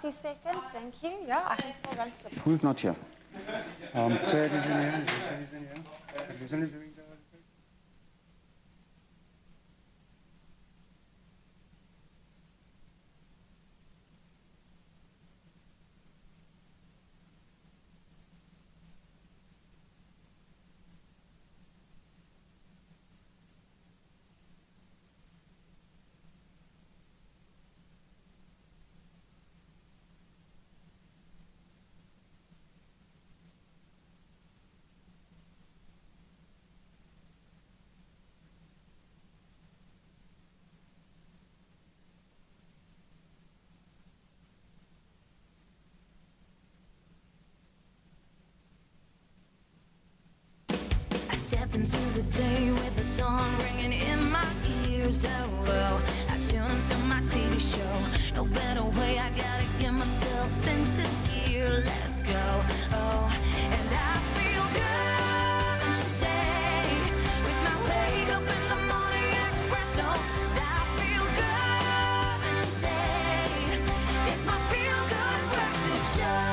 60 seconds, thank you. Yeah, I can still run to the... Who's not here? Ted is in here. Jason is in here. Jason is doing the... Step into the day with the dawn ringing in my ears. Oh, I tune to my TV show. No better way, I gotta get myself into gear. Let's go. Oh, and I feel good today with my wake up in the morning espresso. I feel good today. It's my feel good breakfast show.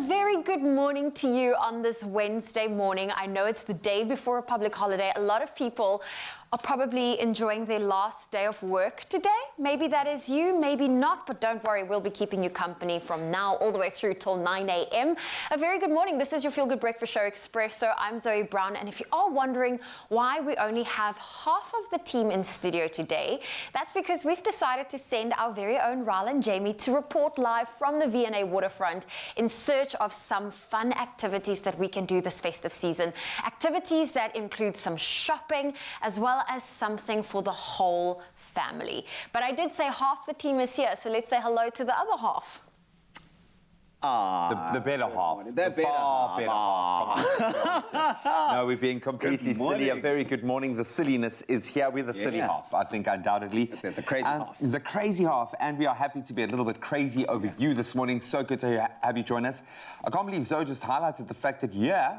Very good morning to you on this Wednesday morning. I know it's the day before a public holiday. A lot of people are probably enjoying their last day of work today. Maybe that is you, maybe not, but don't worry, we'll be keeping you company from now all the way through till 9 a.m. A very good morning. This is your Feel Good Breakfast Show, Expresso. I'm Zoe Brown, and if you are wondering why we only have half of the team in studio today, that's because we've decided to send our very own Rylan Jamie to report live from the V&A waterfront in search of some fun activities that we can do this festive season. Activities that include some shopping as well as something for the whole family. But I did say half the team is here, so let's say hello to the other half. The better half. The far better half. No, we're being completely silly. A very good morning. The silliness is here. We're the silly half, I think, undoubtedly. The crazy half. The crazy half, and we are happy to be a little bit crazy over you this morning. So good to have you join us. I can't believe Zoe just highlighted the fact that,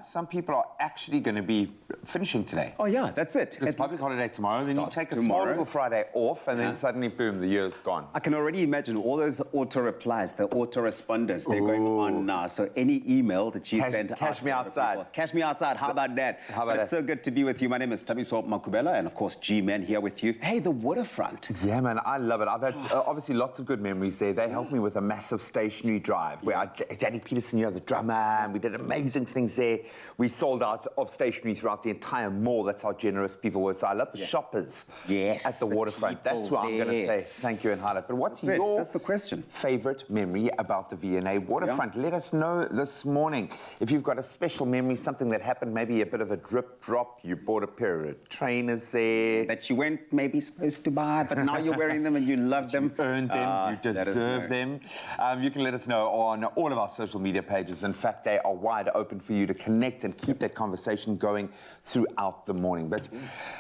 some people are actually going to be finishing today. Oh, yeah, that's it. It's public holiday tomorrow, then you take a small little Friday off, and then suddenly, boom, the year's gone. I can already imagine all those auto-replies, the auto-responders, they're going on now. So any email that you send... Cash me outside. Cash me outside. How about that? How about that? It's so good to be with you. My name is Tabiso Makubela, and of course, G-Man here with you. Hey, the waterfront. Yeah, man, I love it. I've had obviously lots of good memories there. They helped me with a massive stationary drive where Danny Peterson, the drummer, and we did amazing things there. We sold out of stationery throughout the entire mall. That's how generous people were. So I love the shoppers at the waterfront. That's what I'm going to say. Thank you and highlight. But what's That's the question. Favorite memory about the V&A waterfront? Let us know this morning. If you've got a special memory, something that happened, maybe a bit of a drip drop, you bought a pair of trainers there. That you weren't maybe supposed to buy, but now you're wearing them and you love them. You earned them, you deserve them. You can let us know on all of our social media pages. In fact, they are wide open for you to connect and keep that conversation going throughout the morning. But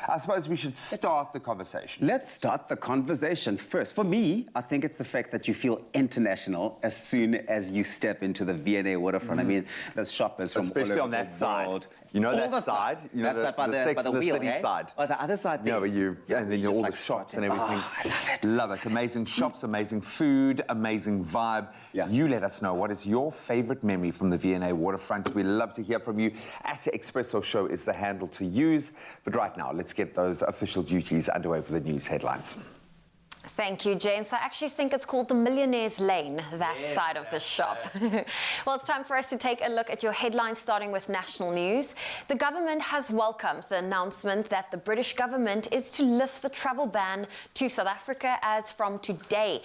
I suppose we should start the conversation. Let's start the conversation first. For me, I think it's the fact that you feel international as soon as you step into the V&A waterfront. I mean, there's shoppers from especially all on over that the side. world. You know that side? You know the Sex and the City side. Oh, the other side. No, and then all the shops and everything. Oh, I love it. Love it. Amazing shops, amazing food, amazing vibe. Yeah. You let us know, what is your favorite memory from the V&A waterfront? We love to hear from you. @Expresso Show is the handle to use. But right now, let's get those official duties underway for the news headlines. Thank you, James. I actually think it's called the Millionaire's Lane, that side of the shop. Well, it's time for us to take a look at your headlines, starting with national news. The government has welcomed the announcement that the British government is to lift the travel ban to South Africa as from today.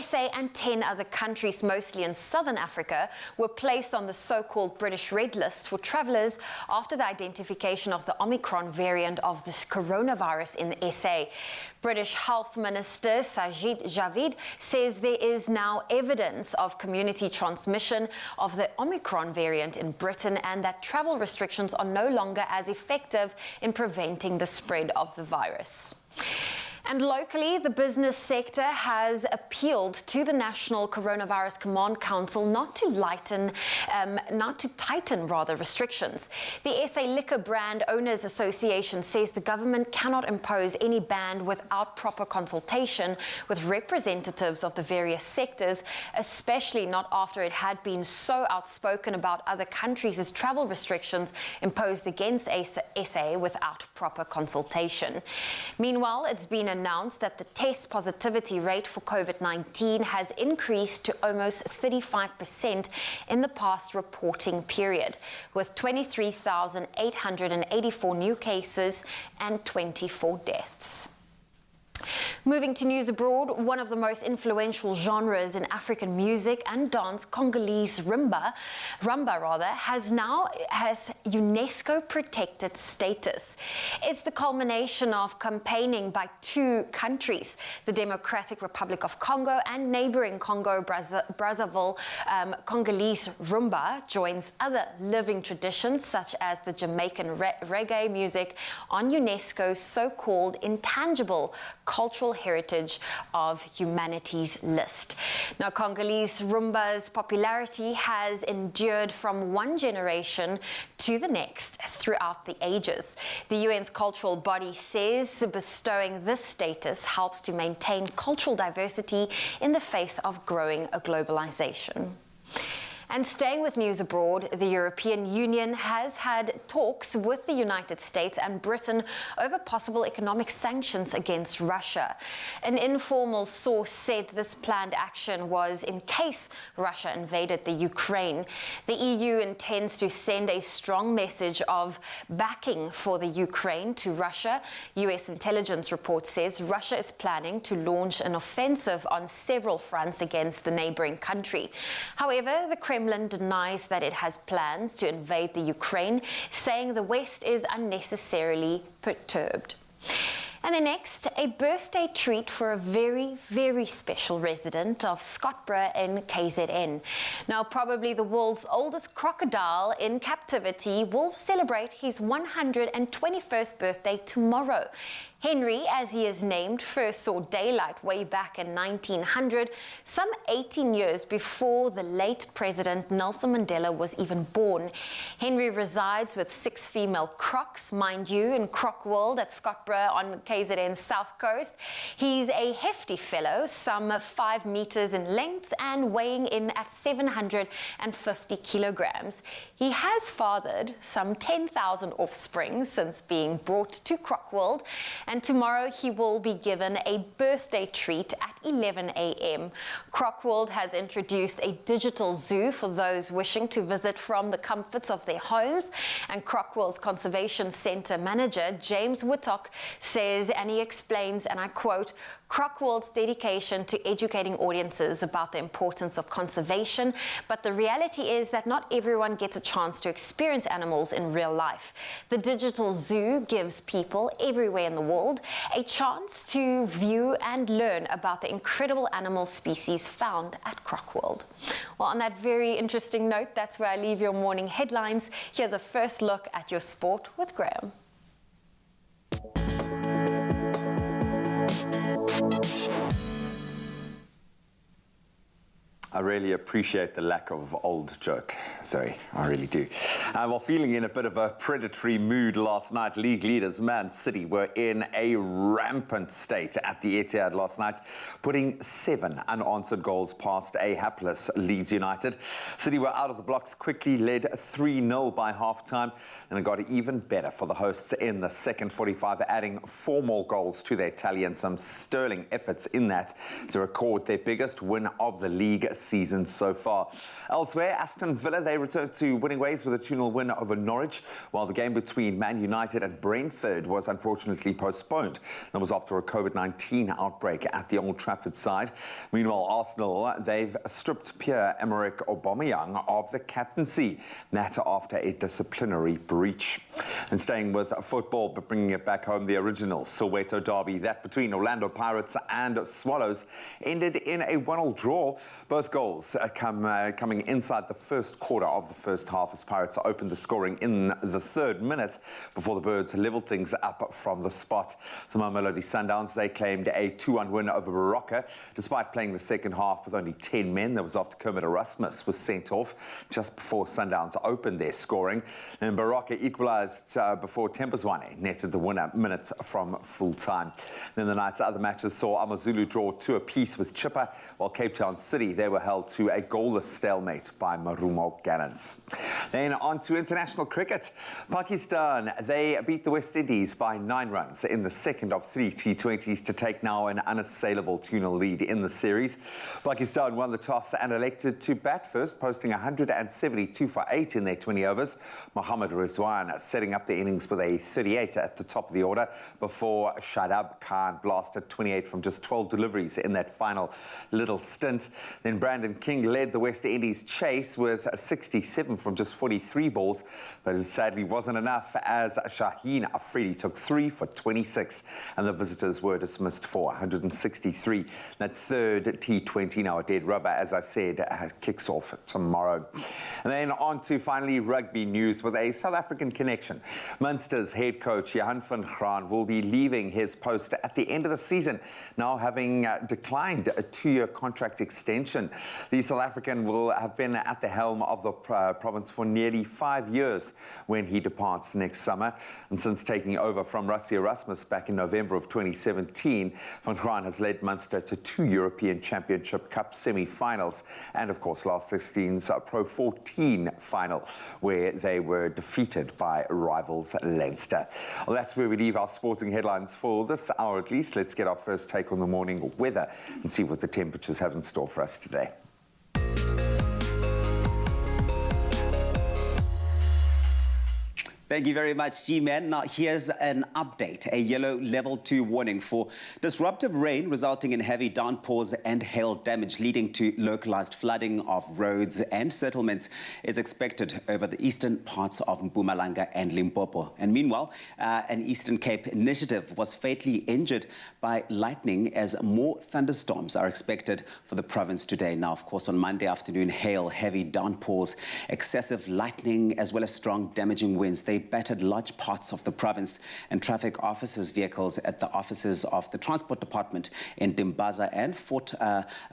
SA and 10 other countries, mostly in Southern Africa, were placed on the so-called British Red List for travellers after the identification of the Omicron variant of this coronavirus in the SA. British Health Minister Sajid Javid says there is now evidence of community transmission of the Omicron variant in Britain and that travel restrictions are no longer as effective in preventing the spread of the virus. And locally, the business sector has appealed to the National Coronavirus Command Council not to tighten restrictions. The SA Liquor Brand Owners Association says the government cannot impose any ban without proper consultation with representatives of the various sectors, especially not after it had been so outspoken about other countries' travel restrictions imposed against SA without proper consultation. Meanwhile, it's been announced that the test positivity rate for COVID-19 has increased to almost 35% in the past reporting period, with 23,884 new cases and 24 deaths. Moving to news abroad, one of the most influential genres in African music and dance, Congolese rumba has UNESCO protected status. It's the culmination of campaigning by two countries, the Democratic Republic of Congo and neighboring Congo Brazzaville. Congolese rumba joins other living traditions such as the Jamaican reggae music on UNESCO's so-called intangible cultural heritage of humanity's list. Now, Congolese rumba's popularity has endured from one generation to the next throughout the ages. The UN's cultural body says bestowing this status helps to maintain cultural diversity in the face of growing globalization. And staying with news abroad, the European Union has had talks with the United States and Britain over possible economic sanctions against Russia. An informal source said this planned action was in case Russia invaded the Ukraine. The EU intends to send a strong message of backing for the Ukraine to Russia. US intelligence report says Russia is planning to launch an offensive on several fronts against the neighboring country. However, the Kremlin denies that it has plans to invade the Ukraine, saying the West is unnecessarily perturbed. And then next, a birthday treat for a very, very special resident of Scottsboro in KZN. Now, probably the world's oldest crocodile in captivity will celebrate his 121st birthday tomorrow. Henry, as he is named, first saw daylight way back in 1900, some 18 years before the late President Nelson Mandela was even born. Henry resides with 6 female crocs, mind you, in Croc World at Scottsboro on KZN's south coast. He's a hefty fellow, some 5 meters in length and weighing in at 750 kilograms. He has fathered some 10,000 offspring since being brought to Croc World. And tomorrow he will be given a birthday treat at 11 a.m. Croc World has introduced a digital zoo for those wishing to visit from the comforts of their homes. And Croc World's Conservation Center manager, James Whittock, says, and he explains, and I quote, Croc World's dedication to educating audiences about the importance of conservation, but the reality is that not everyone gets a chance to experience animals in real life. The digital zoo gives people everywhere in the world a chance to view and learn about the incredible animal species found at Croc World. Well, on that very interesting note, that's where I leave your morning headlines. Here's a first look at your sport with Graham. I really appreciate the lack of old joke, Zoe. I really do. While feeling in a bit of a predatory mood last night, league leaders Man City were in a rampant state at the Etihad last night, putting 7 unanswered goals past a hapless Leeds United. City were out of the blocks quickly, led 3-0 by half-time, and it got even better for the hosts in the second 45, adding 4 more goals to their tally and some sterling efforts in that to record their biggest win of the league season so far. Elsewhere, Aston Villa, they returned to winning ways with a 2-0 win over Norwich, while the game between Man United and Brentford was unfortunately postponed. That was after a COVID-19 outbreak at the Old Trafford side. Meanwhile, Arsenal, they've stripped Pierre-Emerick Aubameyang of the captaincy, that after a disciplinary breach. And staying with football, but bringing it back home, the original Soweto derby, that between Orlando Pirates and Swallows, ended in a 1-1 draw. Both goals goals coming inside the first quarter of the first half as Pirates opened the scoring in the third minute before the Birds leveled things up from the spot. So Mamelodi Sundowns, they claimed a 2-1 win over Baroka. Despite playing the second half with only 10 men, that was after Kermit Erasmus was sent off just before Sundowns opened their scoring. And Baroka equalised before Tempezwane netted the winner minutes from full time. Then the night's other matches saw AmaZulu draw 2 apiece with Chippa, while Cape Town City, they were held to a goalless stalemate by Marumo Gallants. Then on to international cricket. Pakistan, they beat the West Indies by 9 runs in the second of 3 T20s to take now an unassailable 2-0 lead in the series. Pakistan won the toss and elected to bat first, posting 172 for 8 in their 20 overs. Mohammad Rizwan setting up the innings with a 38 at the top of the order before Shadab Khan blasted 28 from just 12 deliveries in that final little stint. Then Brandon King led the West Indies chase with 67 from just 43 balls, but it sadly wasn't enough as Shaheen Afridi took 3 for 26 and the visitors were dismissed for 163. That third T20, now a dead rubber, as I said, kicks off tomorrow. And then on to finally rugby news with a South African connection. Munster's head coach Johan van Graan will be leaving his post at the end of the season, now having declined a 2-year contract extension. The South African will have been at the helm of the province for nearly 5 years when he departs next summer. And since taking over from Rassie Erasmus back in November of 2017, van Graan has led Munster to 2 European Championship Cup semi-finals and, of course, last 16's Pro 14 final, where they were defeated by rivals Leinster. Well, that's where we leave our sporting headlines for this hour at least. Let's get our first take on the morning weather and see what the temperatures have in store for us today. Thank you very much, G-Man. Now, here's an update. A yellow level 2 warning for disruptive rain resulting in heavy downpours and hail damage, leading to localized flooding of roads and settlements is expected over the eastern parts of Mpumalanga and Limpopo. And meanwhile, an Eastern Cape initiative was fatally injured by lightning as more thunderstorms are expected for the province today. Now, of course, on Monday afternoon, hail, heavy downpours, excessive lightning, as well as strong damaging winds. They battered large parts of the province, and traffic officers' vehicles at the offices of the Transport Department in Dimbaza and Fort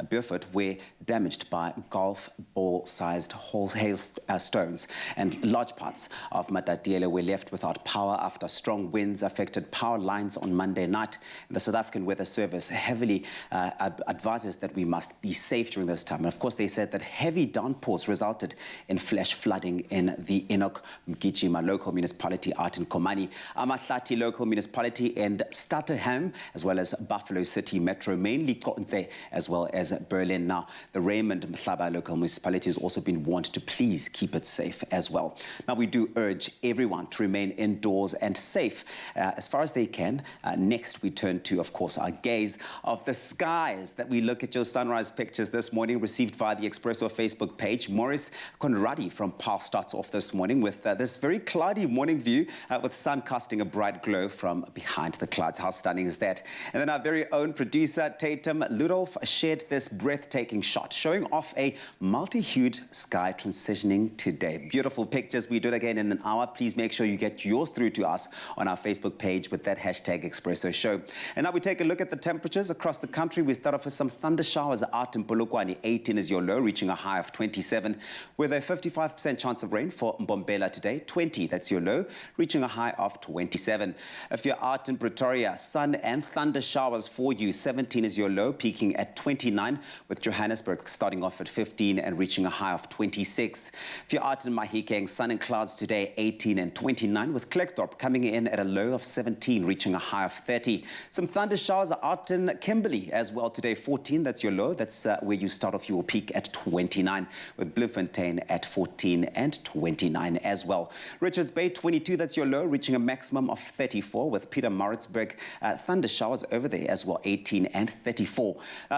Beaufort were damaged by golf ball-sized hailstones, and large parts of Matatiele were left without power after strong winds affected power lines on Monday night. The South African Weather Service heavily advises that we must be safe during this time. And of course, they said that heavy downpours resulted in flash flooding in the Enoch Mgijima local municipality out in Komani, Amahlati local municipality, and Stutterham, as well as Buffalo City Metro, mainly Kontse, as well as Berlin. Now, the Raymond Mhlaba local municipality has also been warned to please keep it safe as well. Now, we do urge everyone to remain indoors and safe as far as they can. Next, we turn to, of course, our gaze of the skies that we look at your sunrise pictures this morning received via the Expresso Facebook page. Maurice Conradi from Paarl starts off this morning with this very cloudy morning view with sun casting a bright glow from behind the clouds. How stunning is that? And then our very own producer, Tatum Ludolf, shared this breathtaking shot showing off a multi-hued sky transitioning today. Beautiful pictures. We do it again in an hour. Please make sure you get yours through to us on our Facebook page with that hashtag Expresso Show. And now we take a look at the temperatures across the country. We start off with some thunder showers out in Polokwane. 18 is your low, reaching a high of 27, with a 55% chance of rain for Mbombela today. 20, that's your low, reaching a high of 27. If you're out in Pretoria, sun and thunder showers for you. 17 is your low, peaking at 29, with Johannesburg starting off at 15 and reaching a high of 26. If you're out in Mahikeng, sun and clouds today, 18 and 29, with Klerksdorp coming in at a low of 17, reaching a high of 30. Some thunder showers are out in Kimberley as well today, 14, that's your low. That's where you start off your peak at 29, with Bloemfontein at 14 and 29 as well. Richards Bay, 22, that's your low, reaching a maximum of 34, with Pietermaritzburg thunder showers over there as well, 18 and 34.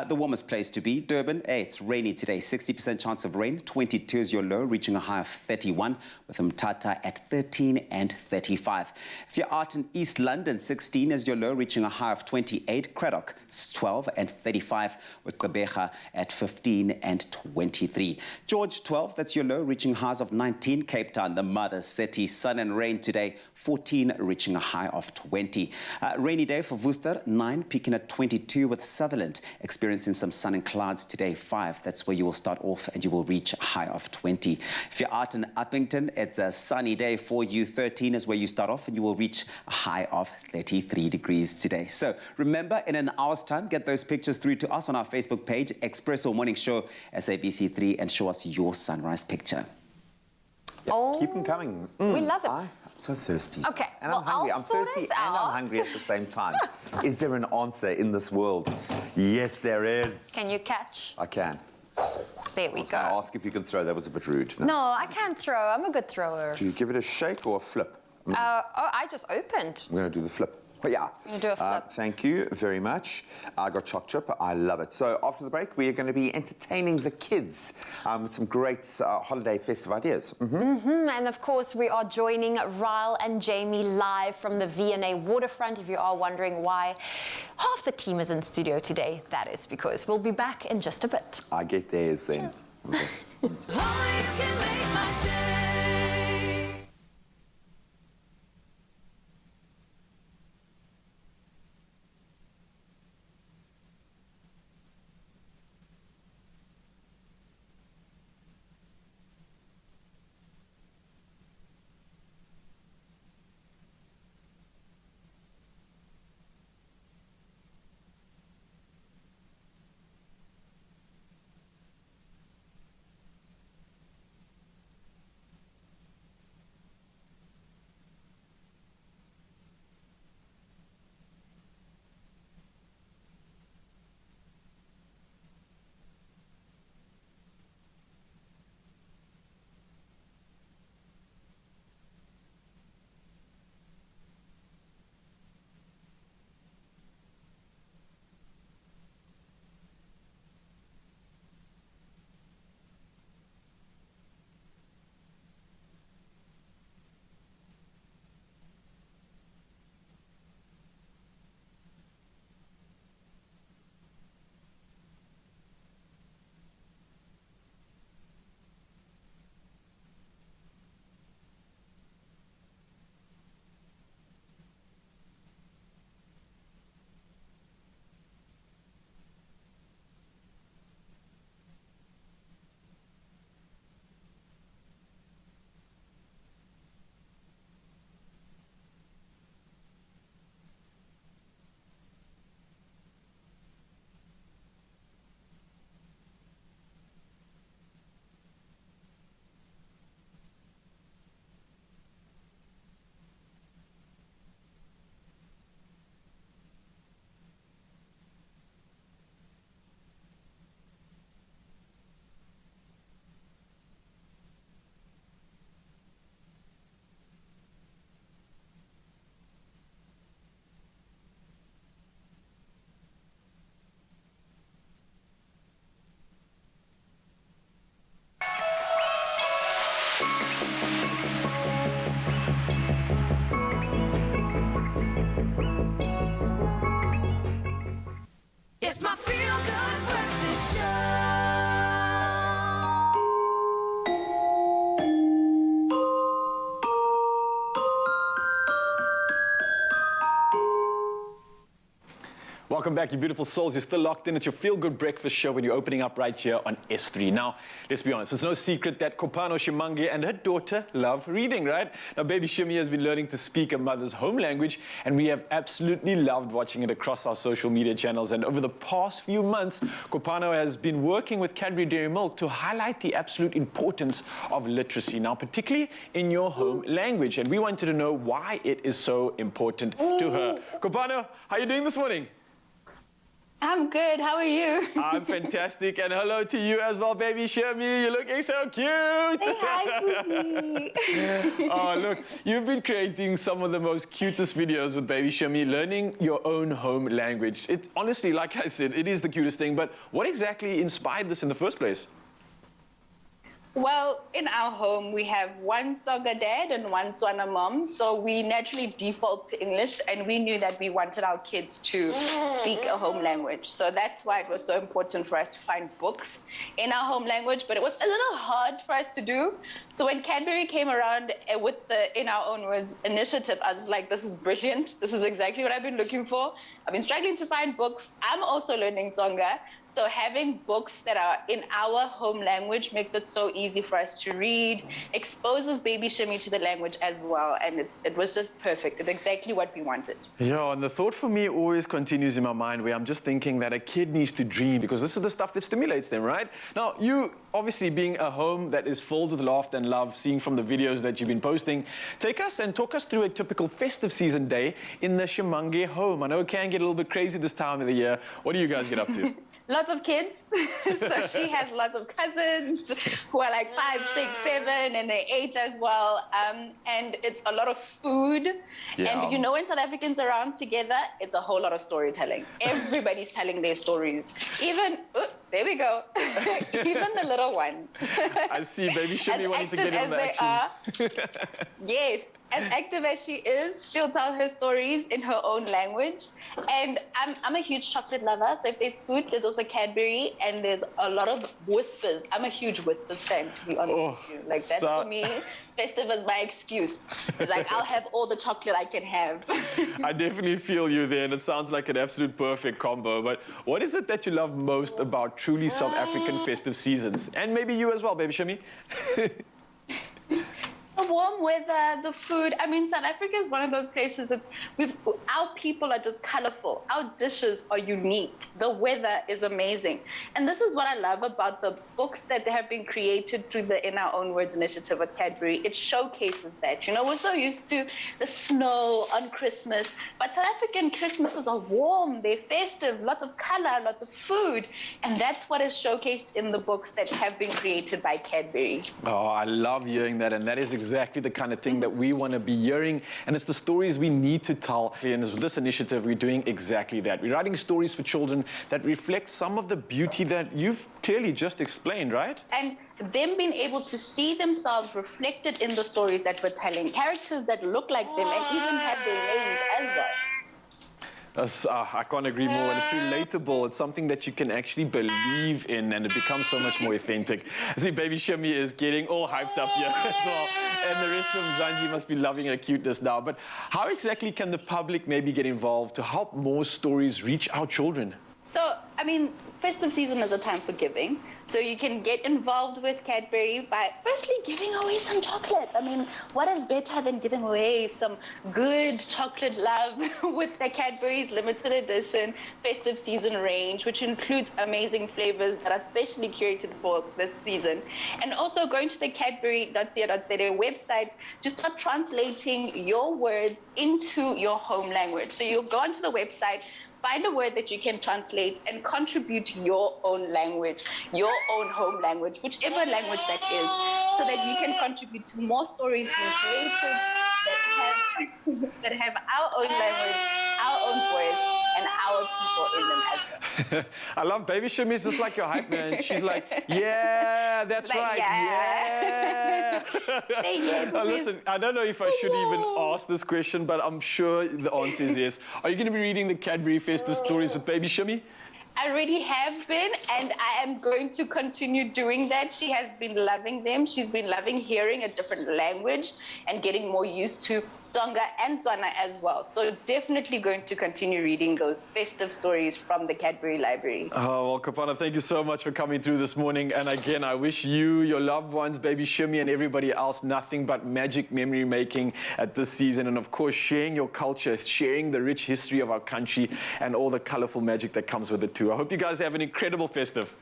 The warmest place to be, Durban, it's rainy today, 60% chance of rain, 22 is your low, reaching a high of 31, with Mthatha at 13 and 35. If you're out in East London, 16 is your low, reaching a high of 28, Craddock, 12 and 35, with Gqeberha at 15 and 23. George, 12, that's your low, reaching highs of 19. Cape Town, the mother city, sun and rain today, 14, reaching a high of 20. Rainy day for Worcester, 9, peaking at 22, with Sutherland experiencing some sun and clouds today, 5. That's where you will start off and you will reach a high of 20. If you're out in Uppington, it's a sunny day for you. 13 is where you start off and you will reach a high of 33 degrees today. So remember, in an hour's time, get those pictures through to us on our Facebook page, Expresso Morning Show, SABC3, and show us your sunrise picture. Yeah, keep them coming. We love it. I'm so thirsty. Okay, And well, I'm hungry. I'll I'm sort thirsty us and out. I'm hungry at the same time. Is there an answer in this world? Yes, there is. Can you catch? I can. There we I go. ask if you can throw. That was a bit rude. No, I can't throw. I'm a good thrower. Do you give it a shake or a flip? I just opened. I'm going to do the flip. Oh, yeah. You do a flip. Thank you very much. I got choc chip. I love it. So after the break, we are going to be entertaining the kids with some great holiday festive ideas. And of course, we are joining Ryle and Jamie live from the V&A waterfront. If you are wondering why half the team is in studio today, that is because we'll be back in just a bit. I get theirs then. Yes. Only you can make my day. It's my feel-good breakfast show. Welcome back, you beautiful souls. You're still locked in. It's your feel-good breakfast show when you're opening up right here on S3. Now, let's be honest. It's no secret that Kopano Shimangi and her daughter love reading, right? Now, baby Shimi has been learning to speak her mother's home language, and we have absolutely loved watching it across our social media channels. And over the past few months, Kopano has been working with Cadbury Dairy Milk to highlight the absolute importance of literacy, now particularly in your home language. And we wanted to know why it is so important to her. Kopano, how are you doing this morning? I'm good. How are you? I'm fantastic, and hello to you as well, baby Shami. You're looking so cute. Say hi, Poopy. Oh, look, you've been creating some of the most cutest videos with baby Shami, learning your own home language. It honestly, like I said, it is the cutest thing, but what exactly inspired this in the first place? Well, in our home, we have one Tonga dad and one Tswana mom. So we naturally default to English, and we knew that we wanted our kids to speak a home language. So that's why it was so important for us to find books in our home language. But it was a little hard for us to do. So when Cadbury came around with the In Our Own Words initiative, I was like, this is brilliant. This is exactly what I've been looking for. I've been struggling to find books. I'm also learning Tonga. So having books that are in our home language makes it so easy for us to read, exposes baby Shami to the language as well. And it was just perfect. It's exactly what we wanted. Yeah, and the thought for me always continues in my mind where I'm just thinking that a kid needs to dream because this is the stuff that stimulates them, right? Now, you obviously being a home that is filled with laughter and love, seeing from the videos that you've been posting, take us and talk us through a typical festive season day in the Shimange home. I know it can get a little bit crazy this time of the year. What do you guys get up to? Lots of kids. So she has lots of cousins who are like 5, 6, 7, and they're 8 as well. And it's a lot of food. Yeah. And you know, when South Africans are around together, it's a whole lot of storytelling. Everybody's telling their stories. Even, there we go. Even the little ones. I see baby Shimi wanting to get in on the action. Yes. As active as she is, she'll tell her stories in her own language. And I'm a huge chocolate lover, so if there's food, there's also Cadbury, and there's a lot of Whispers. I'm a huge Whispers fan, to be honest with you. Like, that's for me, festive is my excuse. It's like, I'll have all the chocolate I can have. I definitely feel you there, and it sounds like an absolute perfect combo. But what is it that you love most about truly South African festive seasons? And maybe you as well, baby Shami. The warm weather, the food. I mean, South Africa is one of those places. Our people are just colorful. Our dishes are unique. The weather is amazing. And this is what I love about the books that have been created through the In Our Own Words initiative at Cadbury. It showcases that. You know, we're so used to the snow on Christmas, but South African Christmases are warm, they're festive, lots of color, lots of food. And that's what is showcased in the books that have been created by Cadbury. Oh, I love hearing that, and that is exactly the kind of thing that we want to be hearing, and it's the stories we need to tell. And with this initiative, we're doing exactly that. We're writing stories for children that reflect some of the beauty that you've clearly just explained, right? And them being able to see themselves reflected in the stories that we're telling, characters that look like them and even have their names as well. I can't agree more, and it's relatable. It's something that you can actually believe in, and it becomes so much more authentic. I see baby Shami is getting all hyped up here as well, and the rest of Zanzi must be loving her cuteness now. But how exactly can the public maybe get involved to help more stories reach our children? So, I mean, festive season is a time for giving. So you can get involved with Cadbury by firstly giving away some chocolate. I mean, what is better than giving away some good chocolate love with the Cadbury's limited edition festive season range, which includes amazing flavors that are specially curated for this season. And also going to the cadbury.co.za website to start translating your words into your home language. So you'll go onto the website, find a word that you can translate and contribute to your own language, your own home language, whichever language that is, so that you can contribute to more stories being created that have our own language, our own voice, and our people in them as well. I love baby Shami. Is just like your hype man. She's like, yeah, that's Like, right, yeah. Say yes, Now, please. listen, I don't know if I should even ask this question, but I'm sure the answer is yes. Are you going to be reading the Cadbury Festive Stories with baby Shami? I already have been, and I am going to continue doing that. She has been loving them. She's been loving hearing a different language and getting more used to Tonga and Tswana as well. So definitely going to continue reading those festive stories from the Cadbury Library. Oh, well, Kapana, thank you so much for coming through this morning. And again, I wish you, your loved ones, baby Shimi, and everybody else nothing but magic memory making at this season. And of course, sharing your culture, sharing the rich history of our country and all the colorful magic that comes with it too. I hope you guys have an incredible festive.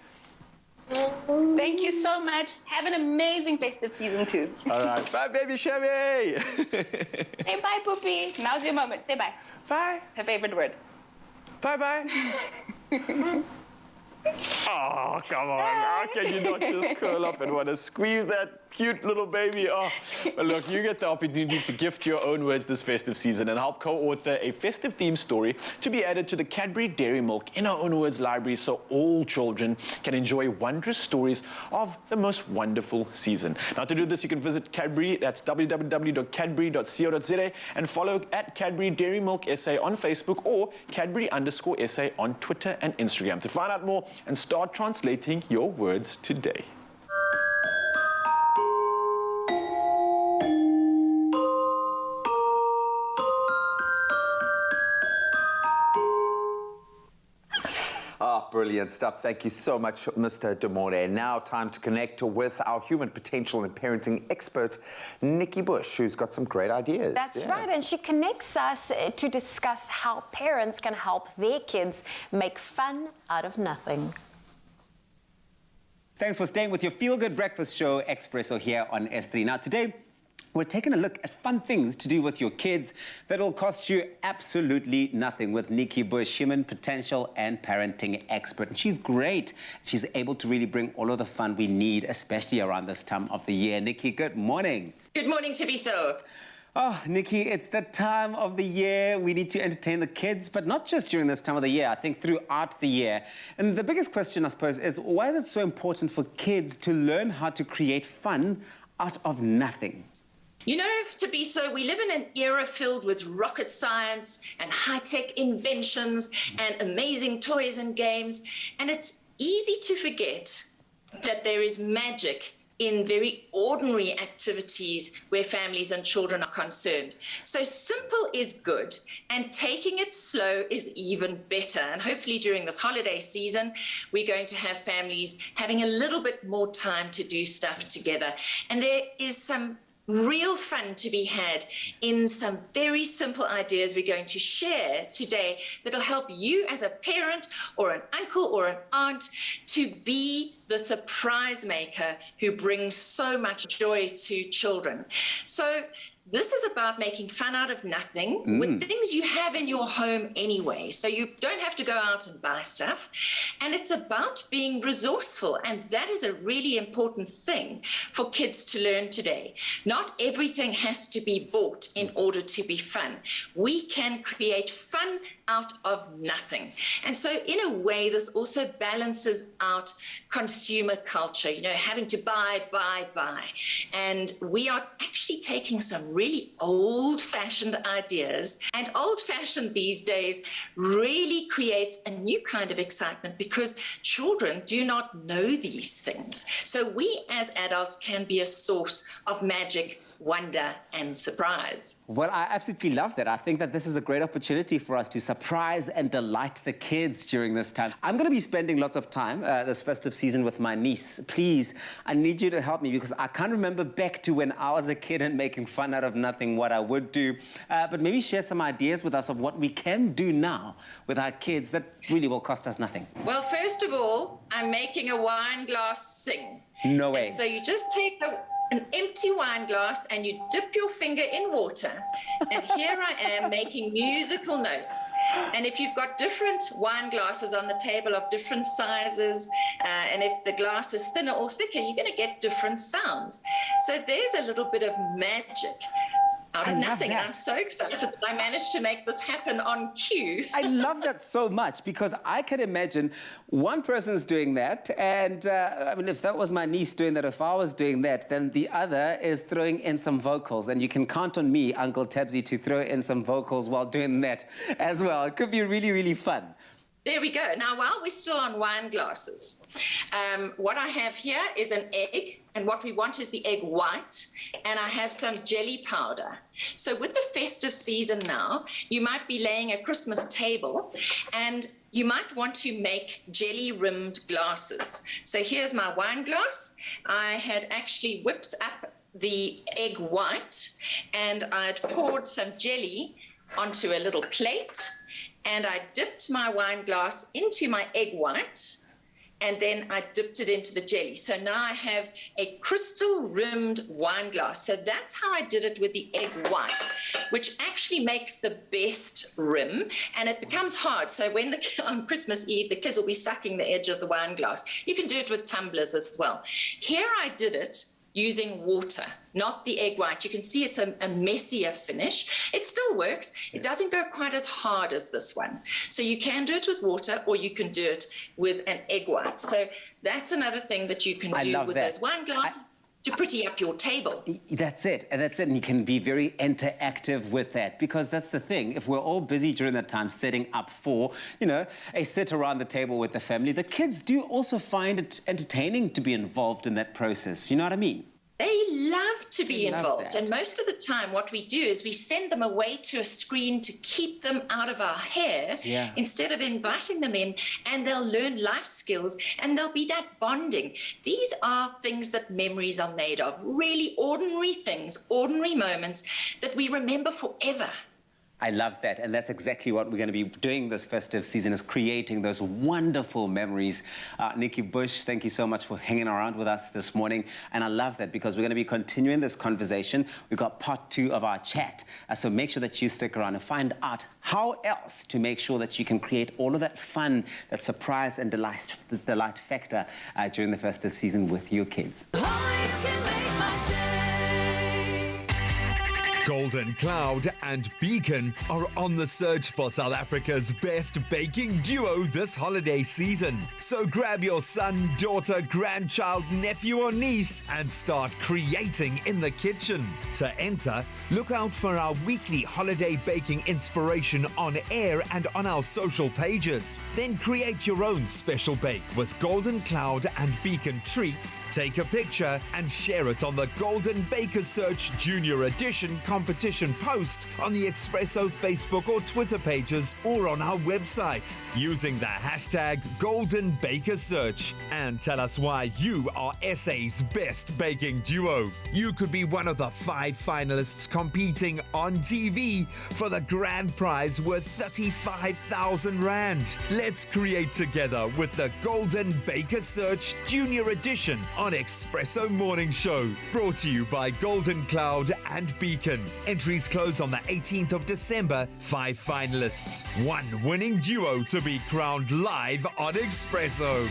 Thank you so much. Have an amazing festive season too. All right. Bye, baby Shami. Say bye, Poopy. Now's your moment. Say bye. Bye. Her favorite word. Bye-bye. Oh, come on. How can you not just curl up and want to squeeze that cute little baby? Oh, well, look, you get the opportunity to gift your own words this festive season and help co-author a festive themed story to be added to the Cadbury Dairy Milk in Our Own Words library so all children can enjoy wondrous stories of the most wonderful season. Now, to do this, you can visit Cadbury. That's www.cadbury.co.za and follow at Cadbury Dairy Milk SA on Facebook or Cadbury_SA on Twitter and Instagram to find out more and start translating your words today. Ah, brilliant stuff. Thank you so much, Mr. Demore. Now time to connect with our human potential and parenting expert, Nikki Bush, who's got some great ideas. That's right, and she connects us to discuss how parents can help their kids make fun out of nothing. Thanks for staying with your feel-good breakfast show, Expresso, here on S3. Now, today, we're taking a look at fun things to do with your kids that'll cost you absolutely nothing with Nikki Bush, human potential and parenting expert. And she's great. She's able to really bring all of the fun we need, especially around this time of the year. Nikki, good morning. Good morning, Tibiso. Oh, Nikki, it's the time of the year we need to entertain the kids, but not just during this time of the year, I think throughout the year. And the biggest question, I suppose, is why is it so important for kids to learn how to create fun out of nothing? You know, Tibiso, we live in an era filled with rocket science and high-tech inventions and amazing toys and games, and it's easy to forget that there is magic in very ordinary activities where families and children are concerned. So simple is good, and taking it slow is even better. And hopefully during this holiday season, we're going to have families having a little bit more time to do stuff together. And there is some real fun to be had in some very simple ideas we're going to share today that'll help you as a parent or an uncle or an aunt to be the surprise maker who brings so much joy to children. So this is about making fun out of nothing with things you have in your home anyway. So you don't have to go out and buy stuff. And it's about being resourceful. And that is a really important thing for kids to learn today. Not everything has to be bought in order to be fun. We can create fun out of nothing. And so in a way, this also balances out consumer culture, you know, having to buy. And we are actually taking some really old-fashioned ideas, and old-fashioned these days really creates a new kind of excitement because children do not know these things. So we as adults can be a source of magic, wonder and surprise. Well, I absolutely love that. I think that this is a great opportunity for us to surprise and delight the kids during this time. I'm going to be spending lots of time this festive season with my niece. Please, I need you to help me because I can't remember back to when I was a kid and making fun out of nothing what I would do. But maybe share some ideas with us of what we can do now with our kids that really will cost us nothing. Well, first of all, I'm making a wine glass sing. No way. And so you just take an empty wine glass and you dip your finger in water. And here I am making musical notes. And if you've got different wine glasses on the table of different sizes, and if the glass is thinner or thicker, you're going to get different sounds. So there's a little bit of magic out of nothing. And I'm so excited that I managed to make this happen on cue. I love that so much because I can imagine one person's doing that, and I mean, if that was my niece doing that, if I was doing that, then the other is throwing in some vocals, and you can count on me, Uncle Tabsy, to throw in some vocals while doing that as well. It could be really, really fun. There we go. Now, while we're still on wine glasses, what I have here is an egg, and what we want is the egg white, and I have some jelly powder. So with the festive season now, you might be laying a Christmas table, and you might want to make jelly-rimmed glasses. So here's my wine glass. I had actually whipped up the egg white, and I'd poured some jelly onto a little plate, and I dipped my wine glass into my egg white, and then I dipped it into the jelly. So now I have a crystal-rimmed wine glass. So that's how I did it with the egg white, which actually makes the best rim, and it becomes hard. So when on Christmas Eve, the kids will be sucking the edge of the wine glass. You can do it with tumblers as well. Here I did it using water, not the egg white. You can see it's a messier finish. It still works. It doesn't go quite as hard as this one. So you can do it with water, or you can do it with an egg white. So that's another thing that you can do with those wine glasses to pretty up your table. That's it, and that's it. And you can be very interactive with that, because that's the thing. If we're all busy during that time setting up for, you know, a sit around the table with the family, the kids do also find it entertaining to be involved in that process. You know what I mean? They love to be involved. And most of the time, what we do is we send them away to a screen to keep them out of our hair instead of inviting them in, and they'll learn life skills and there'll be that bonding. These are things that memories are made of, really ordinary things, ordinary moments that we remember forever. I love that, and that's exactly what we're going to be doing this festive season, is creating those wonderful memories. Nikki Bush, thank you so much for hanging around with us this morning, and I love that because we're going to be continuing this conversation. We've got part 2 of our chat, so make sure that you stick around and find out how else to make sure that you can create all of that fun, that surprise and delight factor during the festive season with your kids. Golden Cloud and Beacon are on the search for South Africa's best baking duo this holiday season. So grab your son, daughter, grandchild, nephew or niece and start creating in the kitchen. To enter, look out for our weekly holiday baking inspiration on air and on our social pages. Then create your own special bake with Golden Cloud and Beacon treats. Take a picture and share it on the Golden Baker Search Junior Edition competition post on the Expresso Facebook or Twitter pages, or on our website using the hashtag Golden Baker Search, and tell us why you are SA's best baking duo. You could be one of the 5 finalists competing on TV for the grand prize worth 35,000 Rand. Let's create together with the Golden Baker Search Junior Edition on Expresso Morning Show, brought to you by Golden Cloud and Beacon. Entries close on the 18th of December. 5 finalists, 1 winning duo to be crowned live on Expresso.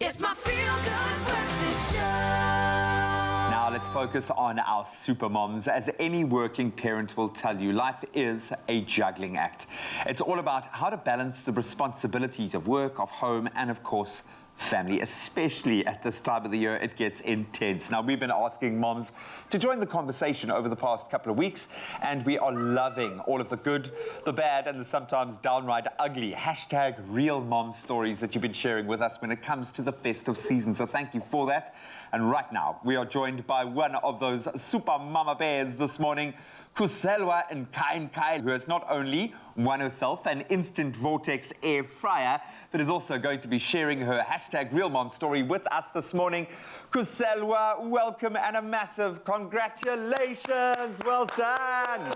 It's my feel-good breakfast show. Now let's focus on our super moms. As any working parent will tell you, life is a juggling act. It's all about how to balance the responsibilities of work, of home, and of course, family, especially at this time of the year. It gets intense. Now, we've been asking moms to join the conversation over the past couple of weeks, and we are loving all of the good, the bad, and the sometimes downright ugly hashtag real mom stories that you've been sharing with us when it comes to the festive season. So thank you for that. And right now, we are joined by one of those super mama bears this morning, Kuselwa and Kai, who has not only won herself an instant vortex air fryer, but is also going to be sharing her hashtag real mom story with us this morning. Kuselwa, welcome and a massive congratulations. Well done.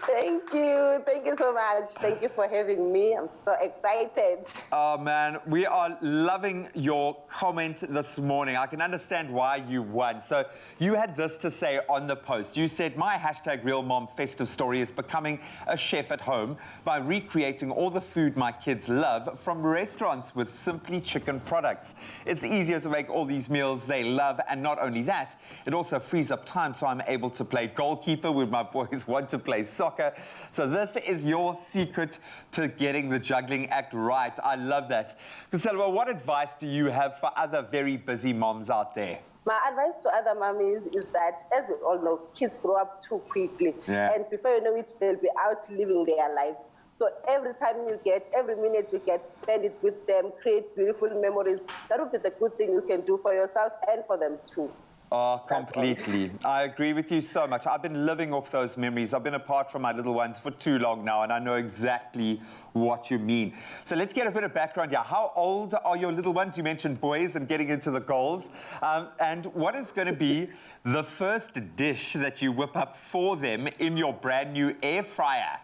Thank you. Thank you so much. Thank you for having me. I'm so excited. Oh, man, we are loving your comment this morning. I can understand why you won. So you had this to say on the post. You said, my hashtag real mom festive story is becoming a chef at home by recreating all the food my kids love from restaurants with Simply Chicken products. It's easier to make all these meals they love, and not only that, it also frees up time so I'm able to play goalkeeper when my boys want to play soccer. So this is your secret to getting the juggling act right. I love that. Kuselwa, what advice do you have for other very busy moms out there? My advice to other mommies is that, as we all know, kids grow up too quickly. Yeah. And before you know it, they'll be out living their lives. So every minute you get, spend it with them, create beautiful memories. That would be the good thing you can do for yourself and for them too. Oh, completely. I agree with you so much. I've been living off those memories. I've been apart from my little ones for too long now, and I know exactly what you mean. So let's get a bit of background here. How old are your little ones? You mentioned boys and getting into the goals. And what is going to be the first dish that you whip up for them in your brand new air fryer?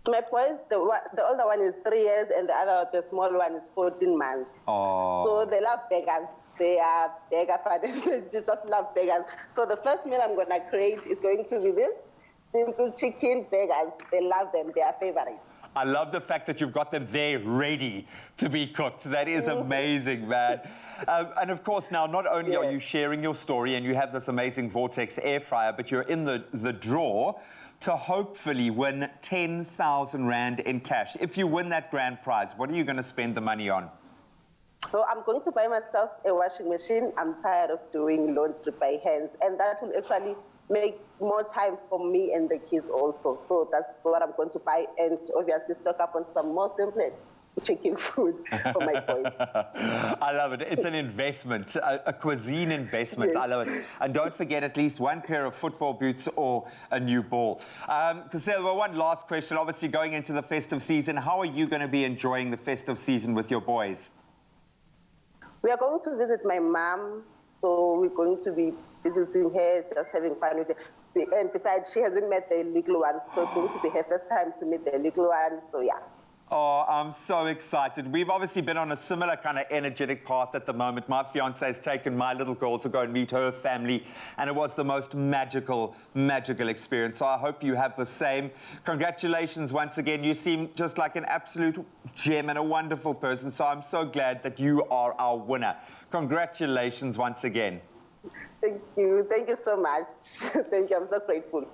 My boys, the older one is 3 years, and the small one is 14 months. Oh. So they love burgers. They are burger fans. They just love burgers. So the first meal I'm going to create is going to be this simple chicken burgers. They love them. They are favorites. I love the fact that you've got them there ready to be cooked. That is amazing, man. And of course, now, not only are you sharing your story and you have this amazing Vortex air fryer, but you're in the draw to hopefully win 10,000 Rand in cash. If you win that grand prize, what are you going to spend the money on? So I'm going to buy myself a washing machine. I'm tired of doing laundry by hands, and that will actually make more time for me and the kids also. So that's what I'm going to buy, and obviously stock up on some more simple chicken food for my boys. I love it. It's an investment, a cuisine investment. Yes. I love it. And don't forget at least one pair of football boots or a new ball. Kuselwa, one last question. Obviously, going into the festive season, how are you going to be enjoying the festive season with your boys? We are going to visit my mom, so we're going to be visiting her, just having fun with her. And besides, she hasn't met the little one, so it's going to be her first time to meet the little one, so yeah. Oh, I'm so excited. We've obviously been on a similar kind of energetic path at the moment. My fiancé has taken my little girl to go and meet her family, and it was the most magical experience. So I hope you have the same. Congratulations once again. You seem just like an absolute gem and a wonderful person. So I'm so glad that you are our winner. Congratulations once again. Thank you. Thank you so much. Thank you. I'm so grateful.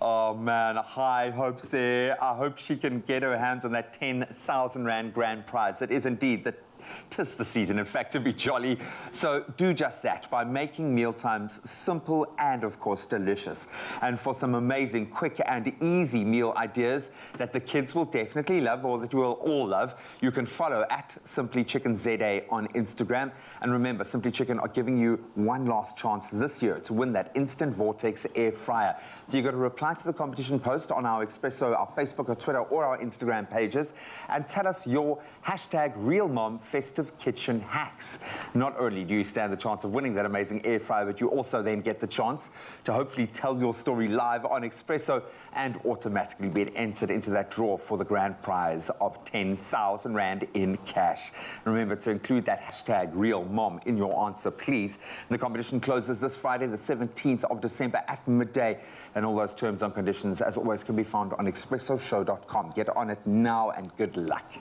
Oh, man, high hopes there. I hope she can get her hands on that 10,000 Rand grand prize. It is indeed 'tis the season, in fact, to be jolly. So do just that by making mealtimes simple and, of course, delicious. And for some amazing, quick and easy meal ideas that the kids will definitely love, or that we'll all love, you can follow at Simply Chicken ZA on Instagram. And remember, Simply Chicken are giving you one last chance this year to win that instant Vortex air fryer. So you've got to reply to the competition post on our Expresso, our Facebook or Twitter or our Instagram pages, and tell us your hashtag RealMom festive kitchen hacks. Not only do you stand the chance of winning that amazing air fryer, but you also then get the chance to hopefully tell your story live on Expresso and automatically be entered into that draw for the grand prize of 10,000 Rand in cash. Remember to include that hashtag RealMom in your answer, please. The competition closes this Friday, the 17th of December at midday, and all those terms and conditions, as always, can be found on expressoshow.com. Get on it now and good luck.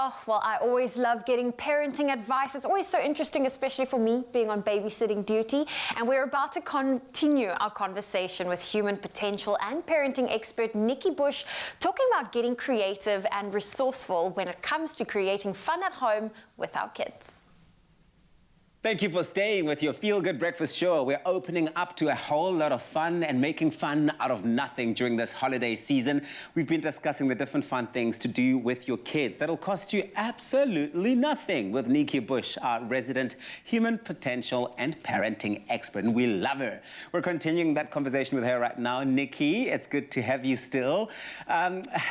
Oh, well, I always love getting parenting advice. It's always so interesting, especially for me being on babysitting duty. And we're about to continue our conversation with human potential and parenting expert Nikki Bush, talking about getting creative and resourceful when it comes to creating fun at home with our kids. Thank you for staying with your Feel Good Breakfast show. We're opening up to a whole lot of fun and making fun out of nothing during this holiday season. We've been discussing the different fun things to do with your kids that'll cost you absolutely nothing with Nikki Bush, our resident human potential and parenting expert, and we love her. We're continuing that conversation with her right now. Nikki, it's good to have you still.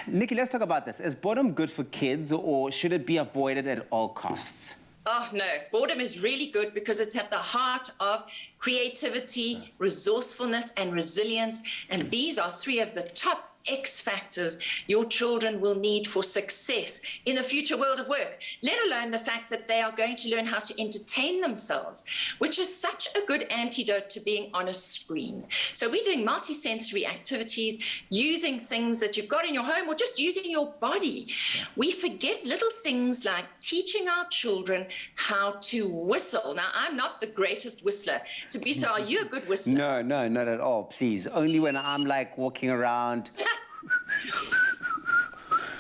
Nikki, let's talk about this. Is boredom good for kids, or should it be avoided at all costs? Oh, no. Boredom is really good because it's at the heart of creativity, resourcefulness, and resilience. And these are three of the top X factors your children will need for success in the future world of work, let alone the fact that they are going to learn how to entertain themselves, which is such a good antidote to being on a screen. So we're doing multisensory activities, using things that you've got in your home or just using your body. Yeah. We forget little things like teaching our children how to whistle. Now, I'm not the greatest whistler. Tabisa, are you a good whistler? No, not at all, please. Only when I'm like walking around.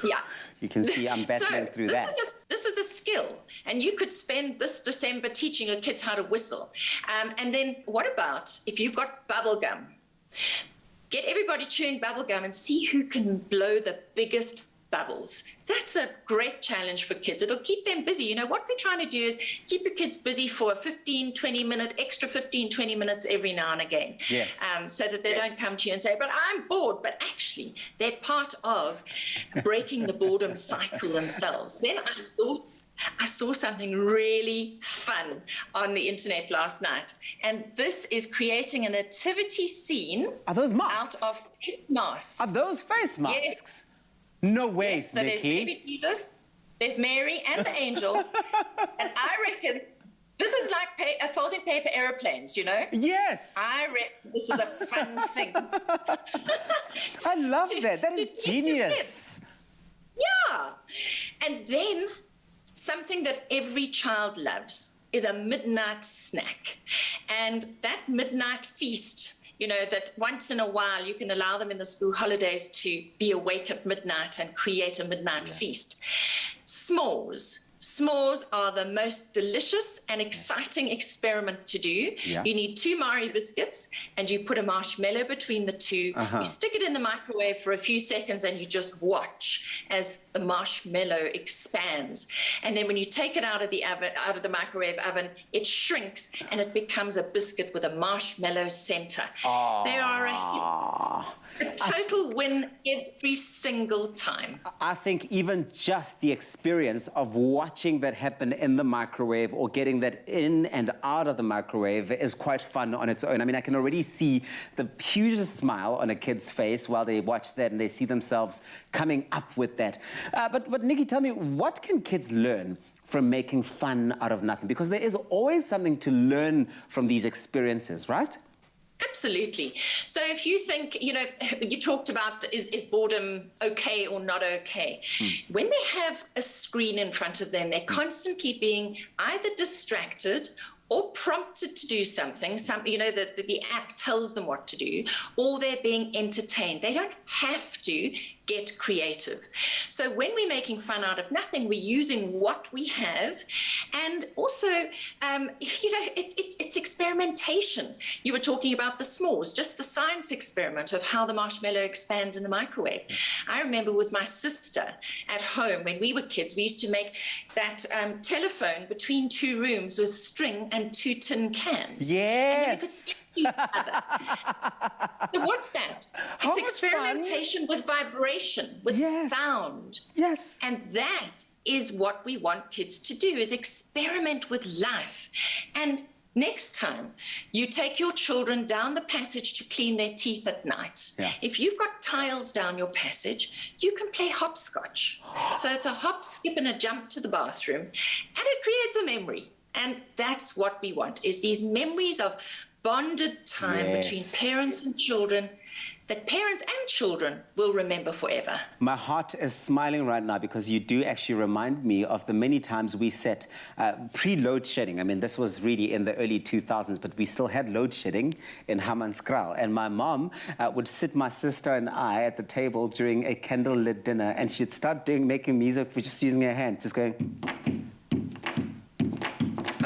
Yeah. You can see I'm battling through that. This is a skill, and you could spend this December teaching your kids how to whistle. And then what about if you've got bubble gum? Get everybody chewing bubble gum and see who can blow the biggest bubbles. That's a great challenge for kids. It'll keep them busy. You know, what we're trying to do is keep your kids busy for a 15, 20 minute, extra 15, 20 minutes every now and again. Yes. So that they don't come to you and say, but I'm bored. But actually, they're part of breaking the boredom cycle themselves. Then I saw something really fun on the internet last night. And this is creating a nativity scene. Are those masks? Out of face masks. Are those face masks? Yes. No way, yes, so Nikki. There's baby Jesus, there's Mary and the angel, and I reckon this is like folding paper aeroplanes, you know? Yes. I reckon this is a fun thing. I love that. That is genius. Yeah. And then something that every child loves is a midnight snack. And that midnight feast, you know, that once in a while you can allow them in the school holidays to be awake at midnight and create a midnight feast. S'mores. S'mores are the most delicious and exciting experiment to do. Yeah. You need 2 Marie biscuits and you put a marshmallow between the two. You stick it in the microwave for a few seconds and you just watch as the marshmallow expands. And then when you take it out of the microwave oven, it shrinks and it becomes a biscuit with a marshmallow center. They are a hit. A total win every single time. I think even just the experience of watching that happen in the microwave or getting that in and out of the microwave is quite fun on its own. I mean, I can already see the hugest smile on a kid's face while they watch that and they see themselves coming up with that. But Nikki, tell me, what can kids learn from making fun out of nothing? Because there is always something to learn from these experiences, right? Absolutely. So if you think, you know, you talked about is boredom okay or not okay? When they have a screen in front of them, they're constantly being either distracted or prompted to do something, you know, the app tells them what to do, or they're being entertained. They don't have to get creative. So when we're making fun out of nothing, we're using what we have. And also, you know, it's experimentation. You were talking about the s'mores, just the science experiment of how the marshmallow expands in the microwave. I remember with my sister at home, when we were kids, we used to make that telephone between 2 rooms with string and 2 tin cans. Yes. And then we could speak to each other. So what's that? It's experimentation with vibration, with sound. Yes. And that is what we want kids to do, is experiment with life. And next time you take your children down the passage to clean their teeth at night, if you've got tiles down your passage, you can play hopscotch. So it's a hop, skip, and a jump to the bathroom, and it creates a memory. And that's what we want, is these memories of bonded time between parents and children that parents and children will remember forever. My heart is smiling right now because you do actually remind me of the many times we set pre-load shedding. I mean, this was really in the early 2000s, but we still had load shedding in Hammanskraal. And my mom would sit my sister and I at the table during a candlelit dinner, and she'd start making music for just using her hand, just going...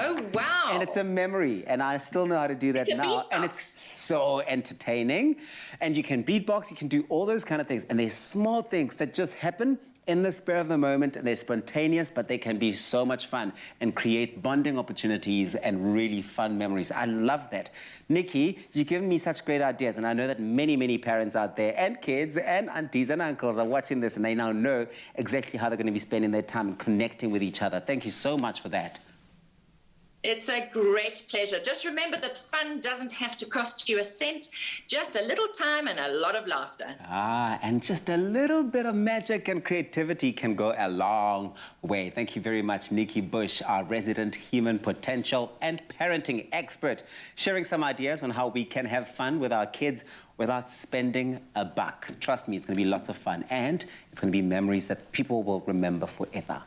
Oh, wow. And it's a memory, and I still know how to do that now. And it's so entertaining. And you can beatbox, you can do all those kind of things. And there's small things that just happen in the spur of the moment, and they're spontaneous, but they can be so much fun and create bonding opportunities and really fun memories. I love that. Nikki, you've given me such great ideas, and I know that many, many parents out there and kids and aunties and uncles are watching this, and they now know exactly how they're going to be spending their time connecting with each other. Thank you so much for that. It's a great pleasure. Just remember that fun doesn't have to cost you a cent, just a little time and a lot of laughter. And just a little bit of magic and creativity can go a long way. Thank you very much, Nikki Bush, our resident human potential and parenting expert, sharing some ideas on how we can have fun with our kids without spending a buck. Trust me, it's going to be lots of fun, and it's going to be memories that people will remember forever.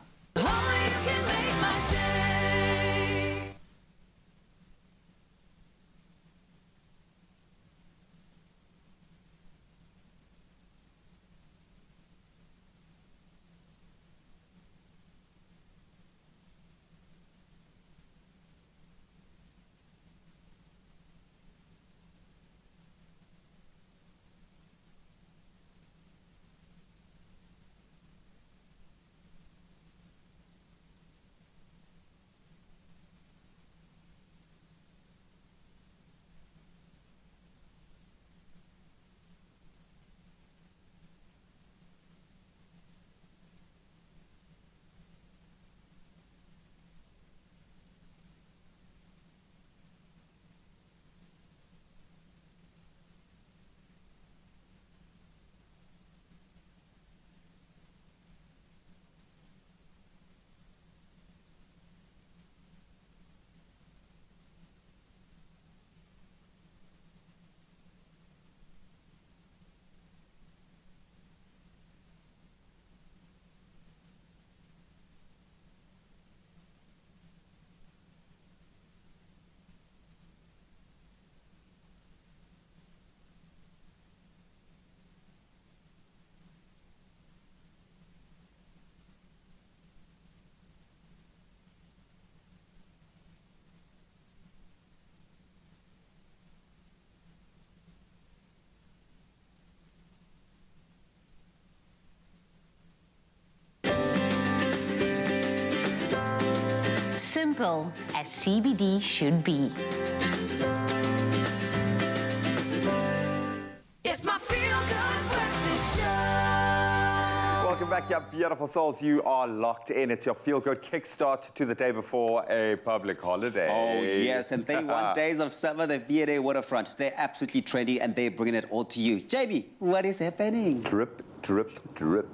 Simple as CBD should be. It's my feel-good breakfast show. Welcome back, you beautiful souls. You are locked in. It's your feel-good kickstart to the day before a public holiday. Oh, yes, and 31 days of summer, the V&A waterfront. They're absolutely trendy, and they're bringing it all to you. Jamie, what is happening? Drip, drip, drip.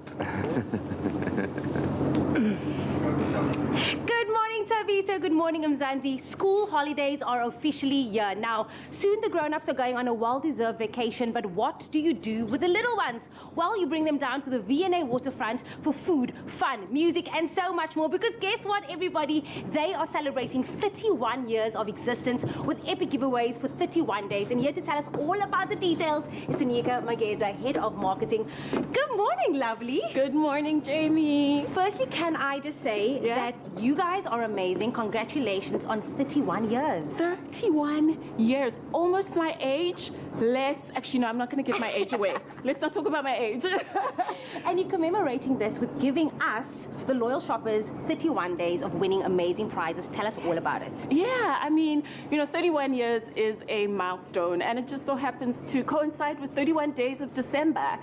Good morning, Taviso. Good morning, Mzansi. School holidays are officially here. Now, soon the grown-ups are going on a well-deserved vacation, but what do you do with the little ones? Well, you bring them down to the V&A waterfront for food, fun, music, and so much more. Because guess what, everybody? They are celebrating 31 years of existence with epic giveaways for 31 days. And here to tell us all about the details is Tanika Mageza, Head of Marketing. Good morning, lovely. Good morning, Jamie. Firstly, can I just say that you guys are amazing. Congratulations on 31 years. 31 years, almost my age. Actually, no, I'm not going to give my age away. Let's not talk about my age. And you're commemorating this with giving us, the loyal shoppers, 31 days of winning amazing prizes. Tell us all about it. Yeah, I mean, 31 years is a milestone, and it just so happens to coincide with 31 days of December.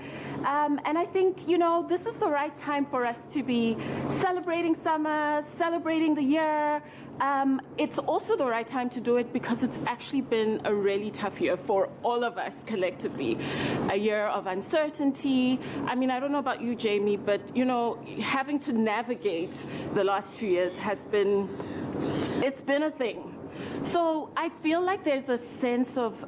And I think, this is the right time for us to be celebrating summer, celebrating the year. It's also the right time to do it because it's actually been a really tough year for all of us collectively. A year of uncertainty. I mean, I don't know about you, Jamie, but, having to navigate the last 2 years it's been a thing. So I feel like there's a sense of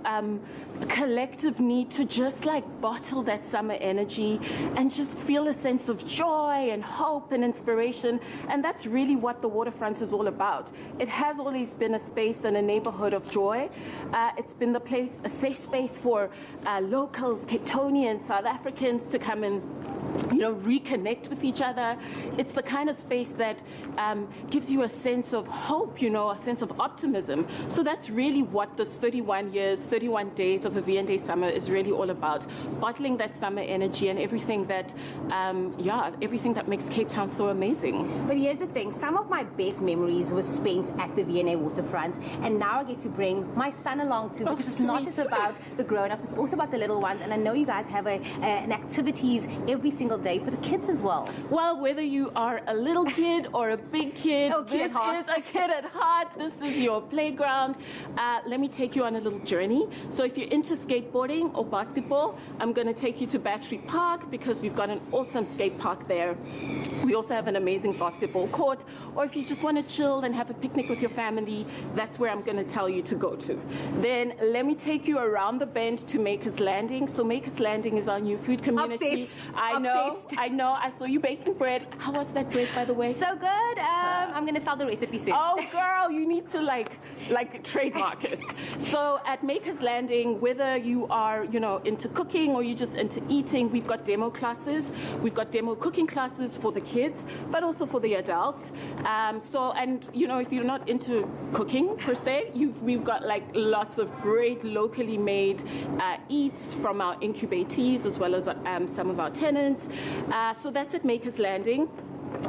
collective need to just like bottle that summer energy and just feel a sense of joy and hope and inspiration. And that's really what the waterfront is all about. It has always been a space and a neighborhood of joy. It's been the place, a safe space for locals, Cape Townians, South Africans to come and reconnect with each other. It's the kind of space that gives you a sense of hope, a sense of optimism. So that's really what this 31 years, 31 days of a V&A summer is really all about. Bottling that summer energy and everything that, everything that makes Cape Town so amazing. But here's the thing, some of my best memories were spent at the V&A waterfront, and now I get to bring my son along too, because it's not just about the grown-ups, it's also about the little ones. And I know you guys have an activities every single day for the kids as well. Well, whether you are a little kid or a big kid, kid this is a kid at heart. This is your playground. Let me take you on a little journey. So if you're into skateboarding or basketball, I'm going to take you to Battery Park because we've got an awesome skate park there. We also have an amazing basketball court. Or if you just want to chill and have a picnic with your family, that's where I'm going to tell you to go to. Then let me take you around the bend to Maker's Landing. So Maker's Landing is our new food community. Obsessed. I know. I saw you baking bread. How was that bread, by the way? So good. I'm going to sell the recipe soon. Oh, girl, you need to like trademark it. So at Maker's Landing, whether you are, into cooking or you're just into eating, we've got demo classes. We've got demo cooking classes for the kids, but also for the adults. If you're not into cooking per se, we've got like lots of great locally made eats from our incubatees as well as some of our tenants. So that's at Maker's Landing.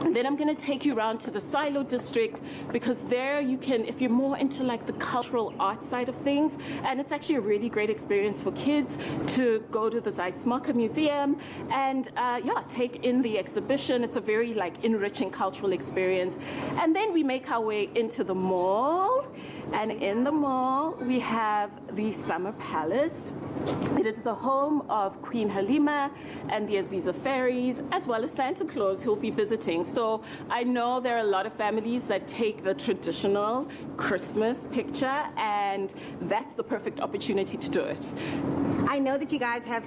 And then I'm going to take you around to the Silo district because there you can, if you're more into like the cultural art side of things, and it's actually a really great experience for kids to go to the Zeitz Museum and take in the exhibition. It's a very like enriching cultural experience. And then we make our way into the mall, and in the mall we have the Summer Palace. It is the home of Queen Halima and the Aziza fairies, as well as Santa Claus, who will be visiting. So I know there are a lot of families that take the traditional Christmas picture, and that's the perfect opportunity to do it. I know that you guys have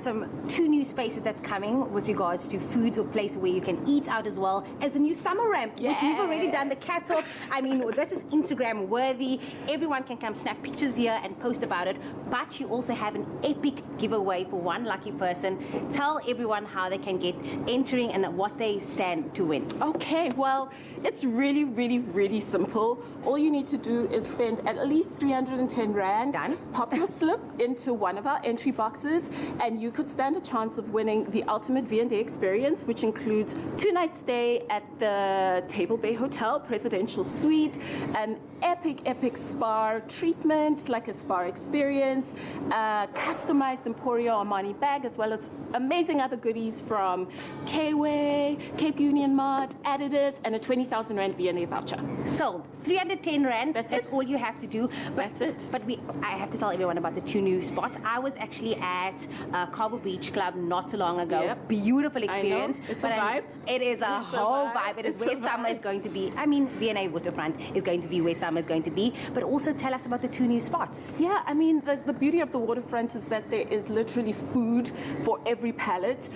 two new spaces that's coming with regards to foods or places where you can eat out as well as the new summer ramp, which we've already done the cat-off. I mean, this is Instagram worthy. Everyone can come snap pictures here and post about it, but you also have an epic giveaway for one lucky person. Tell everyone how they can get entering and what they stand to win. Okay, well, it's really, really, really simple. All you need to do is spend at least 310 Rand. Done. Pop your slip into one of our entry boxes, and you could stand a chance of winning the ultimate V&A experience, which includes 2 nights stay at the Table Bay Hotel Presidential Suite, an epic spa treatment, like a spa experience, customized Emporio Armani bag, as well as amazing other goodies from K-Way, Cape Union Mart, Adidas, and a 20,000 Rand V&A voucher. Sold. 310 Rand. That's all you have to do. That's it. But I have to tell everyone about the 2 new spots. I was actually at Cabo Beach Club not too long ago. Yep. Beautiful experience. I know. It's a vibe. It is a whole vibe. It is where summer is going to be. I mean, V&A Waterfront is going to be where summer is going to be. But also tell us about the 2 new spots. Yeah, I mean, the beauty of the waterfront is that there is literally food for every palate.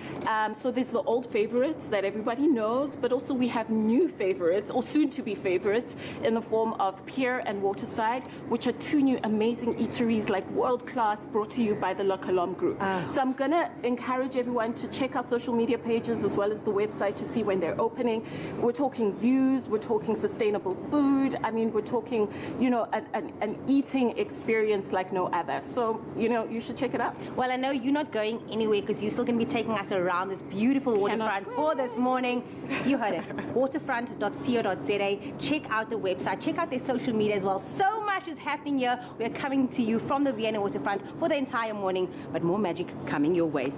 So there's the old favorites that everybody knows, but also we have new favorites, or soon-to-be favorites, in the form of Pier and Waterside, which are 2 new amazing eateries, like world-class, brought to you by the La Colombe Group. So I'm going to encourage everyone to check our social media pages as well as the website to see when they're opening. We're talking views, we're talking sustainable food. I mean, we're talking, an eating experience like no other. So, you should check it out. Well, I know you're not going anywhere because you're still going to be taking us around this beautiful waterfront for this morning. You heard it. Waterfront.co.za. Check out the website. Check out their social media as well. So much is happening here. We're coming to you from the V&A Waterfront for the entire morning, but more magic coming your way.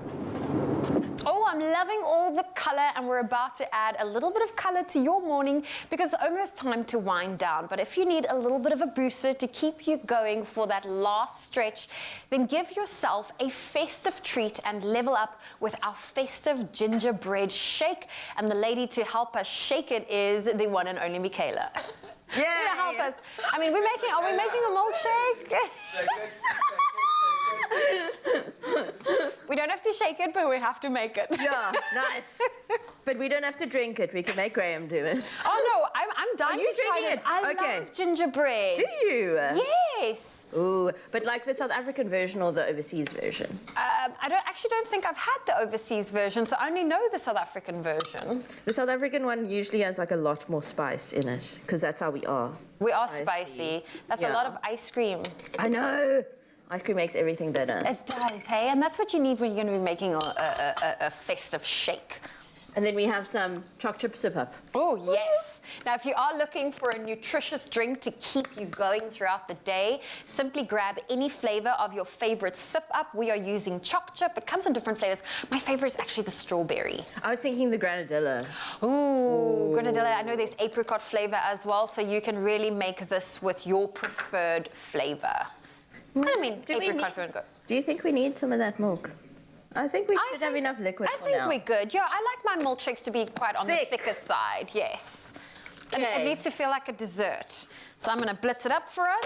Oh, I'm loving all the color, and we're about to add a little bit of color to your morning because it's almost time to wind down. But if you need a little bit of a booster to keep you going for that last stretch, then give yourself a festive treat and level up with our festive gingerbread shake. And the lady to help us shake it is the one and only Michaela. You know, help us. I mean, are we making a milkshake? We don't have to shake it, but we have to make it. Yeah, nice. But we don't have to drink it. We can make Graham do it. Oh no, I'm dying Are you to try drinking this. it? I Okay. love gingerbread. Do you? Yes. Ooh, but like the South African version or the overseas version? I don't think I've had the overseas version, so I only know the South African version. The South African one usually has like a lot more spice in it, because that's how we are. We are spicy. That's a Yeah. lot of ice cream. I know. Ice cream makes everything better. It does, hey? And that's what you need when you're going to be making a festive shake. And then we have some choc chip sip up. Oh, yes. Now, if you are looking for a nutritious drink to keep you going throughout the day, simply grab any flavor of your favorite sip up. We are using choc chip. It comes in different flavors. My favorite is actually the strawberry. I was thinking the granadilla. Ooh, granadilla. I know there's apricot flavor as well, so you can really make this with your preferred flavor. I mean, apricot would go. Do you think we need some of that milk? I think we should have enough liquid I for think now. we're good. Yeah, I like my milkshakes to be quite on the thicker side, yes. And it Okay. needs to feel like a dessert. So I'm going to blitz it up for us.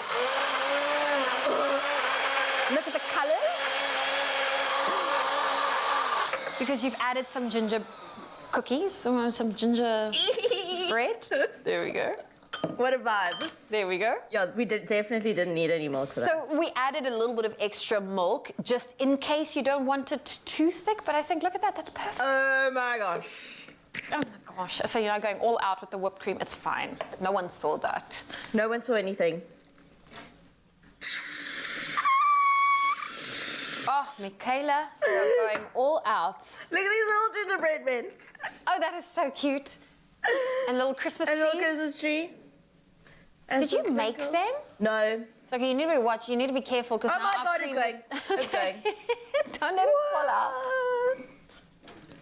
Look at the colors. Because you've added some ginger cookies, some ginger bread. There we go. What a vibe. There we go. Yeah, we definitely didn't need any milk for that. So we added a little bit of extra milk just in case you don't want it too thick, but I think, look at that, that's perfect. Oh my gosh. Oh my gosh. So you're not going all out with the whipped cream, it's fine. No one saw that. No one saw anything. Oh, Michaela, you're going all out. Look at these little gingerbread men. Oh, that is so cute. And little Christmas trees. And a little Christmas tree. And Did you some make sprinkles. them? No. So okay, you need to be watching. You need to be careful because Oh my God, it's going. It's going. Don't let it fall out.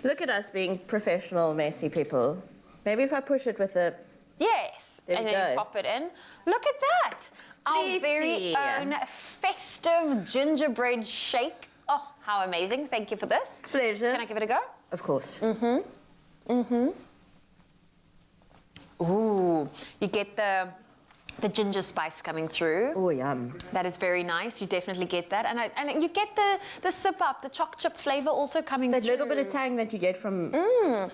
Look at us being professional, messy people. Maybe if I push it with a... Yes. There and we then go. you pop it in. Look at that. Our very Pretty. own festive gingerbread shake. Oh, how amazing. Thank you for this. Pleasure. Can I give it a go? Of course. Ooh, you get the ginger spice coming through. Oh, yum. That is very nice. You definitely get that. And you get the sip up, the choc chip flavor also coming That through. little bit of tang that you get from the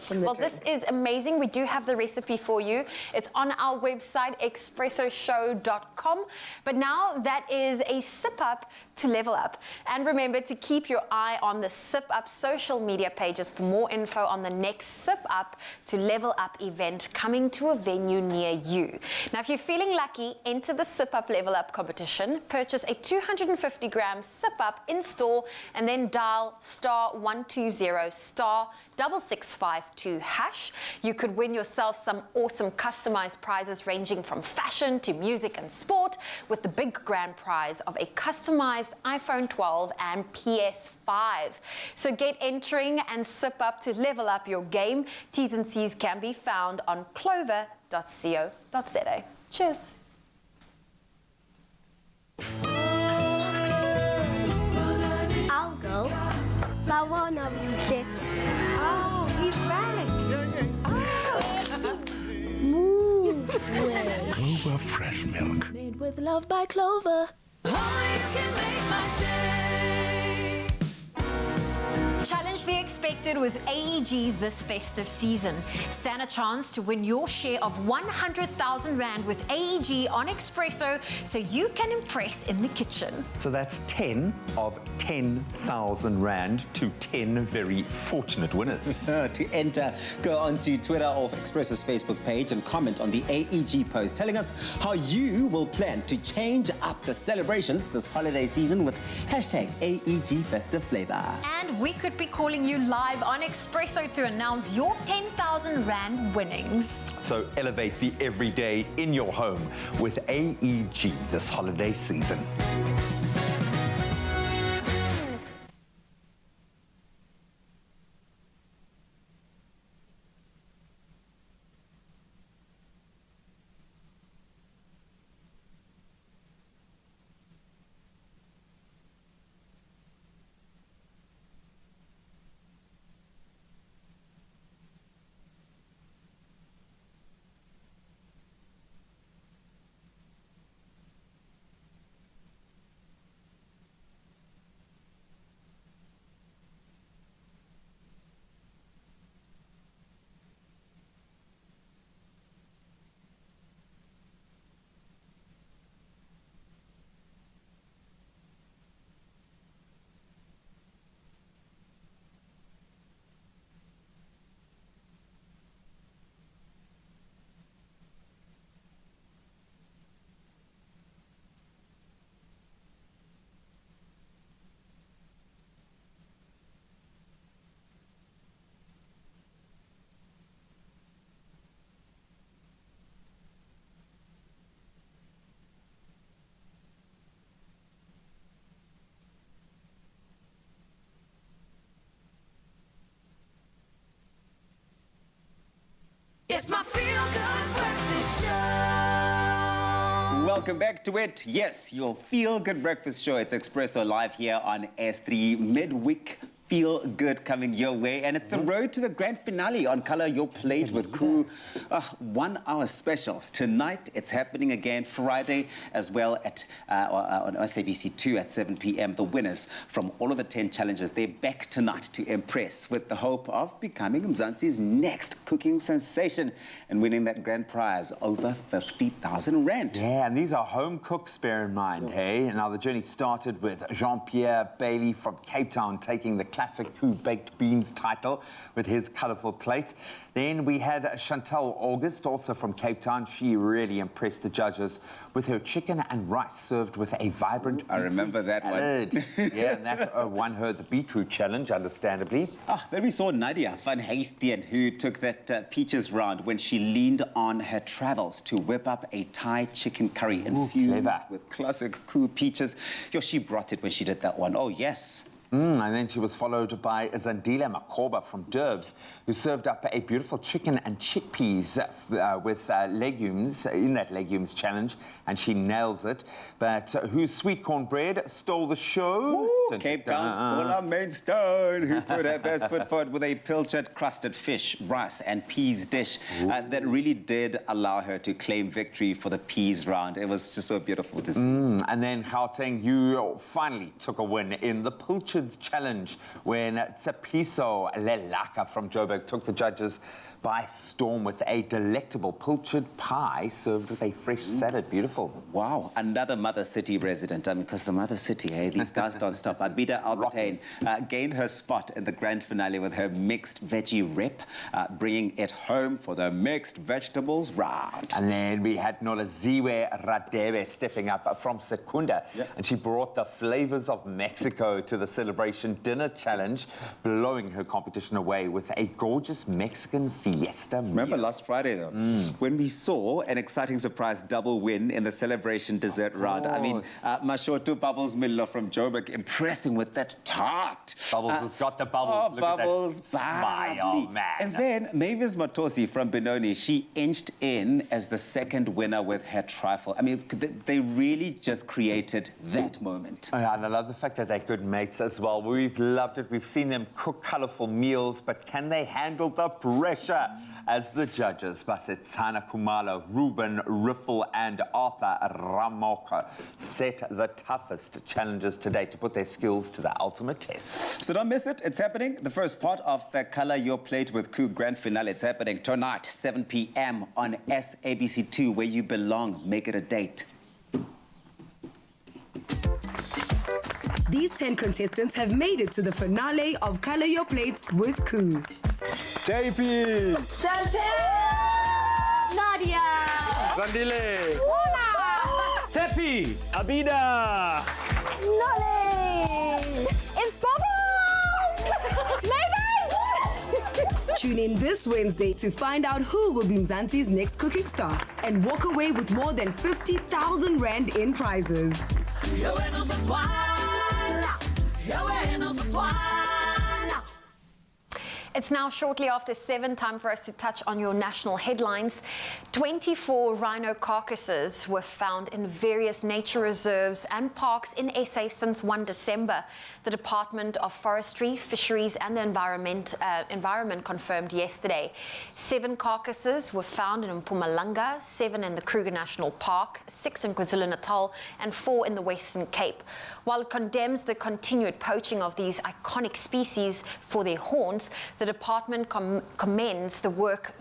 Well, drink. this is amazing. We do have the recipe for you. It's on our website, expressoshow.com. But now that is a sip up to level up. And remember to keep your eye on the Sip Up social media pages for more info on the next Sip Up to Level Up event coming to a venue near you. Now, if you're feeling lucky, enter the Sip Up Level Up competition, purchase a 250 gram Sip Up in store, and then dial *120 *6652 #. You could win yourself some awesome customized prizes ranging from fashion to music and sport, with the big grand prize of a customized iPhone 12 and PS5. So get entering and sip up to level up your game. T's and C's can be found on clover.co.za. Cheers. I'll go. Sawana music. Oh, he's back. Move way. Clover fresh milk. Made with love by Clover. Oh, you can make my day. Challenge the expected with AEG this festive season. Stand a chance to win your share of 100,000 Rand with AEG on Expresso so you can impress in the kitchen. So that's 10 of 10,000 Rand to 10 very fortunate winners. To enter, go onto Twitter or Expresso's Facebook page and comment on the AEG post telling us how you will plan to change up the celebrations this holiday season with hashtag AEG Festive Flavor. And we could be calling you live on Expresso to announce your 10,000 Rand winnings. So elevate the everyday in your home with AEG this holiday season. Welcome back to it. Yes, your feel-good breakfast show. It's Expresso live here on S3 midweek. Feel good coming your way, and it's the road to the grand finale on Color Your Plate with Koo. 1 hour specials tonight. It's happening again Friday as well at on SABC2 at 7 p.m. The winners from all of the 10 challenges, they're back tonight to impress with the hope of becoming Mzansi's next cooking sensation and winning that grand prize over 50,000 rand. Yeah, and these are home cooks, bear in mind, hey? Now, the journey started with Jean-Pierre Bailey from Cape Town taking the classic Koo baked beans title with his colourful plate. Then we had Chantal August, also from Cape Town. She really impressed the judges with her chicken and rice served with a vibrant I remember that salad. one. Yeah, and that won her the beetroot challenge, understandably. Then we saw Nadia van Heestien, who took that peaches round when she leaned on her travels to whip up a Thai chicken curry infused with classic Koo peaches. Yo, she brought it when she did that one. Oh, yes. And then she was followed by Zandile Makoba from Durbs, who served up a beautiful chicken and chickpeas with legumes in that legumes challenge, and she nails it. But whose sweet cornbread stole the show? Ooh, Cape Town's Paula Mainstone, who put her best foot forward with a pilchard crusted fish, rice and peas dish that really did allow her to claim victory for the peas round. It was just so beautiful to see. And then Gauteng, you finally took a win in the pilchard challenge when Tsepiso Lelaka from Joburg took the judges by storm with a delectable pilchard pie served with a fresh salad. Beautiful. Wow, another Mother City resident. I mean, because the Mother City, hey, these guys don't stop. Abida Albertine gained her spot in the grand finale with her mixed veggie rep, bringing it home for the mixed vegetables round. And then we had Nolaziwe Radebe stepping up from Secunda, and she brought the flavors of Mexico to the celebration dinner challenge, blowing her competition away with a gorgeous Mexican fiesta meal. Remember last Friday, though, when we saw an exciting surprise double win in the celebration dessert round. I mean, Mashotu Bubbles Milo from Joburg impressing with that tart. Bubbles has got the bubbles. Oh, Look Bubbles, at that smile, man. And then Mavis Matosi from Benoni, she inched in as the second winner with her trifle. I mean, they really just created that moment. And I love the fact that they're good mates as well. We've loved it. We've seen them cook colourful meals, but can they handle the pressure? As the judges, Basetsana Kumalo, Ruben Riffle and Arthur Ramoka set the toughest challenges today to put their skills to the ultimate test. So don't miss it. It's happening. The first part of the Color Your Plate with Koo grand finale. It's happening tonight, 7 p.m. on SABC2, where you belong. Make it a date. These 10 contestants have made it to the finale of Color Your Plate with Koo. JP! Nadia! Zandile! Tepi! Abida! Nolly! It's Bubbles! Megan! Tune in this Wednesday to find out who will be Mzansi's next cooking star and walk away with more than 50,000 rand in prizes. It's now shortly after 7, time for us to touch on your national headlines. 24 rhino carcasses were found in various nature reserves and parks in SA since 1 December. The Department of Forestry, Fisheries and the Environment confirmed yesterday. 7 carcasses were found in Mpumalanga, 7 in the Kruger National Park, 6 in KwaZulu-Natal and 4 in the Western Cape. While it condemns the continued poaching of these iconic species for their horns, the department commends the work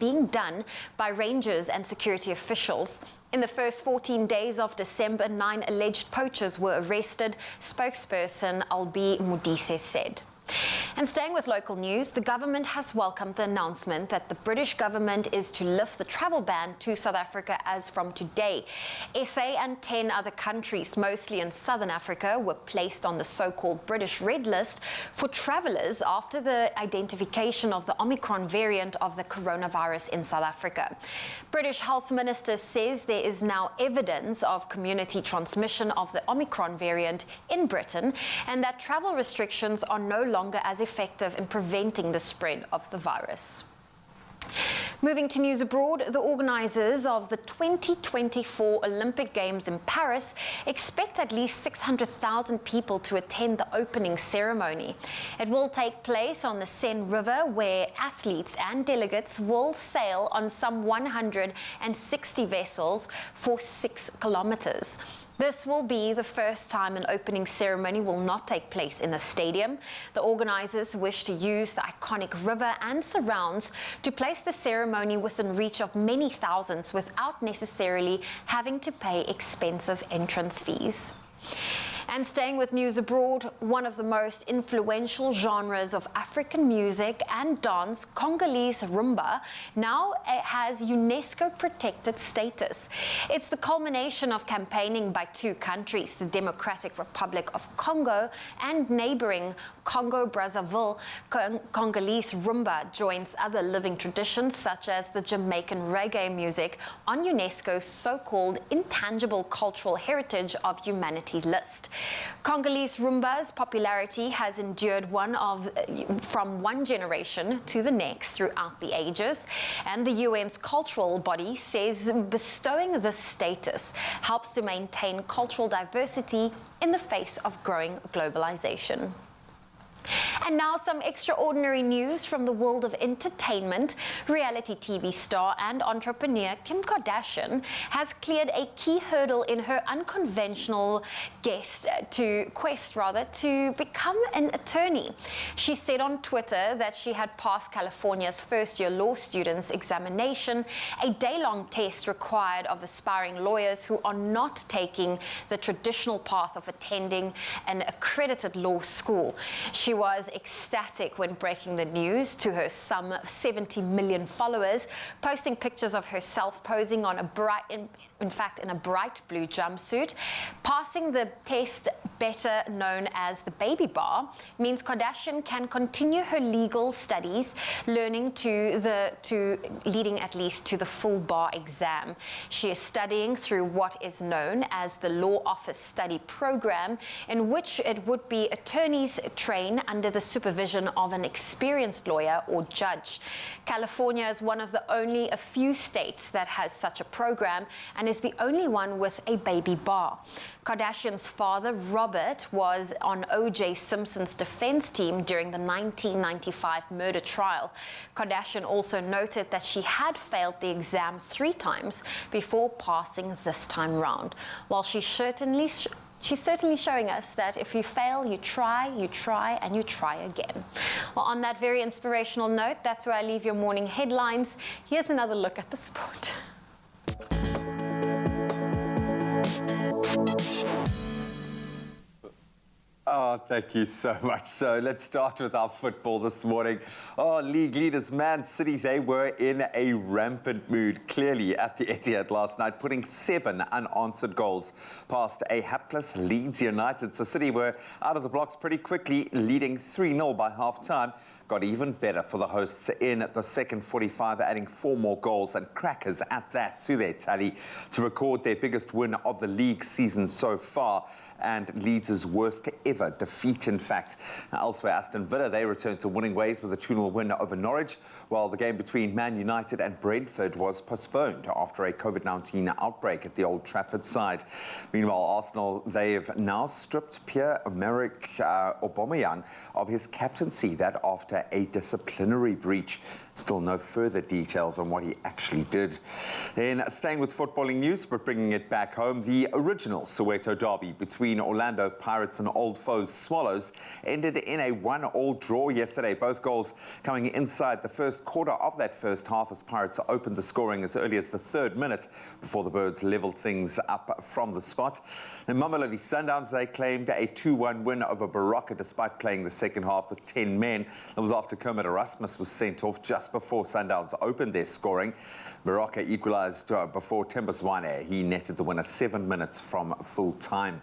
being done by rangers and security officials. In the first 14 days of December, 9 alleged poachers were arrested, spokesperson Albi Modise said. And staying with local news, the government has welcomed the announcement that the British government is to lift the travel ban to South Africa as from today. SA and 10 other countries, mostly in Southern Africa, were placed on the so-called British Red List for travellers after the identification of the Omicron variant of the coronavirus in South Africa. British Health Minister says there is now evidence of community transmission of the Omicron variant in Britain and that travel restrictions are no longer as effective in preventing the spread of the virus. Moving to news abroad, the organisers of the 2024 Olympic Games in Paris expect at least 600,000 people to attend the opening ceremony. It will take place on the Seine River, where athletes and delegates will sail on some 160 vessels for 6 kilometres. This will be the first time an opening ceremony will not take place in a stadium. The organisers wish to use the iconic river and surrounds to place the ceremony within reach of many thousands without necessarily having to pay expensive entrance fees. And staying with news abroad, one of the most influential genres of African music and dance, Congolese rumba, now has UNESCO protected status. It's the culmination of campaigning by 2 countries, the Democratic Republic of Congo and neighboring Congo-Brazzaville. Congolese rumba joins other living traditions such as the Jamaican reggae music on UNESCO's so-called Intangible Cultural Heritage of Humanity list. Congolese rumba's popularity has endured from one generation to the next throughout the ages, and the UN's cultural body says bestowing this status helps to maintain cultural diversity in the face of growing globalization. And now some extraordinary news from the world of entertainment. Reality TV star and entrepreneur Kim Kardashian has cleared a key hurdle in her unconventional quest to become an attorney. She said on Twitter that she had passed California's first-year law students examination, a day-long test required of aspiring lawyers who are not taking the traditional path of attending an accredited law school. She was ecstatic when breaking the news to her some 70 million followers, posting pictures of herself posing on a bright, in fact, in a bright blue jumpsuit. Passing the test, better known as the baby bar, means Kardashian can continue her legal studies, leading at least to the full bar exam. She is studying through what is known as the Law Office Study Program, in which it would be attorneys train under the supervision of an experienced lawyer or judge. California is one of the only a few states that has such a program and is the only one with a baby bar. Kardashian's father, Robert, was on O.J. Simpson's defense team during the 1995 murder trial. Kardashian also noted that she had failed the exam 3 times before passing this time round. While she's certainly showing us that if you fail, you try, and you try again. Well, on that very inspirational note, that's where I leave your morning headlines. Here's another look at the sport. Oh, thank you so much. So let's start with our football this morning. Oh, league leaders Man City, they were in a rampant mood, clearly at the Etihad last night, putting 7 unanswered goals past a hapless Leeds United. So City were out of the blocks pretty quickly, leading 3-0 by half-time. Got even better for the hosts in the second 45, adding 4 more goals and crackers at that to their tally to record their biggest win of the league season so far, and Leeds' worst ever defeat, in fact. Now, elsewhere, Aston Villa, they returned to winning ways with a 2-0 win over Norwich, while the game between Man United and Brentford was postponed after a COVID-19 outbreak at the Old Trafford side. Meanwhile, Arsenal, they've now stripped Pierre-Emerick Aubameyang of his captaincy, that after a disciplinary breach. Still no further details on what he actually did. Then, staying with footballing news, but bringing it back home, the original Soweto derby between Orlando Pirates and old foes Swallows ended in a 1-1 draw yesterday. Both goals coming inside the first quarter of that first half, as Pirates opened the scoring as early as the 3rd minute before the Birds levelled things up from the spot. The Mamelodi Sundowns, they claimed a 2-1 win over Baroka despite playing the second half with 10 men. That was after Kermit Erasmus was sent off just before Sundowns opened their scoring. Baroka equalised before Tembiswane. He netted the winner 7 minutes from full time.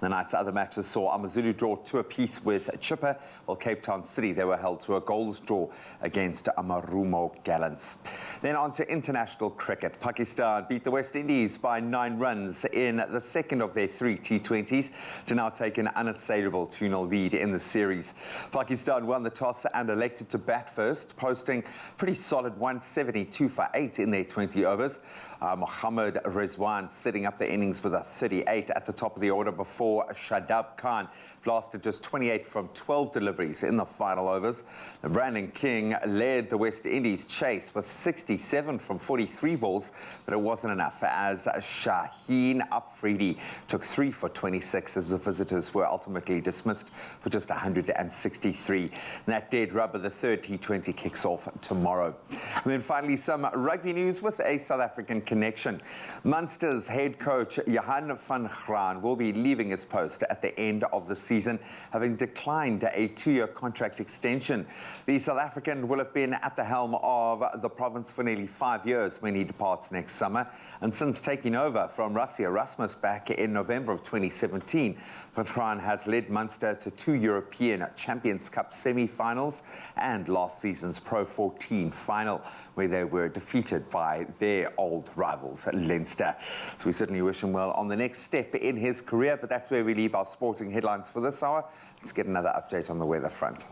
The night's other matches saw AmaZulu draw draw 2-apiece with Chipper, while Cape Town City, they were held to a goals draw against Amarumo Gallants. Then on to international cricket. Pakistan beat the West Indies by 9 runs in the second of their 3 T20s to now take an unassailable 2-0 lead in the series. Pakistan won the toss and elected to bat first, posting pretty solid 172 for 8 in their 20 overs. Mohammad Rizwan setting up the innings with a 38 at the top of the order before Shadab Khan blasted just 28 from 12 deliveries in the final overs. Brandon King led the West Indies chase with 67 from 43 balls, but it wasn't enough as Shaheen Afridi took 3 for 26 as the visitors were ultimately dismissed for just 163. And that dead rubber, the third T20 kicks off tomorrow. And then finally, some rugby news with a South African connection. Munster's head coach Johan van Graan will be leaving his post at the end of the season, having declined a 2-year contract extension. The South African will have been at the helm of the province for nearly 5 years when he departs next summer, and since taking over from Rassie Erasmus back in November of 2017, van Graan has led Munster to 2 European Champions Cup semi-finals and last season's Pro 14 final, where they were defeated by their old rivals, Leinster. So we certainly wish him well on the next step in his career, but that's where we leave our sporting headlines for this hour. Let's get another update on the weather front.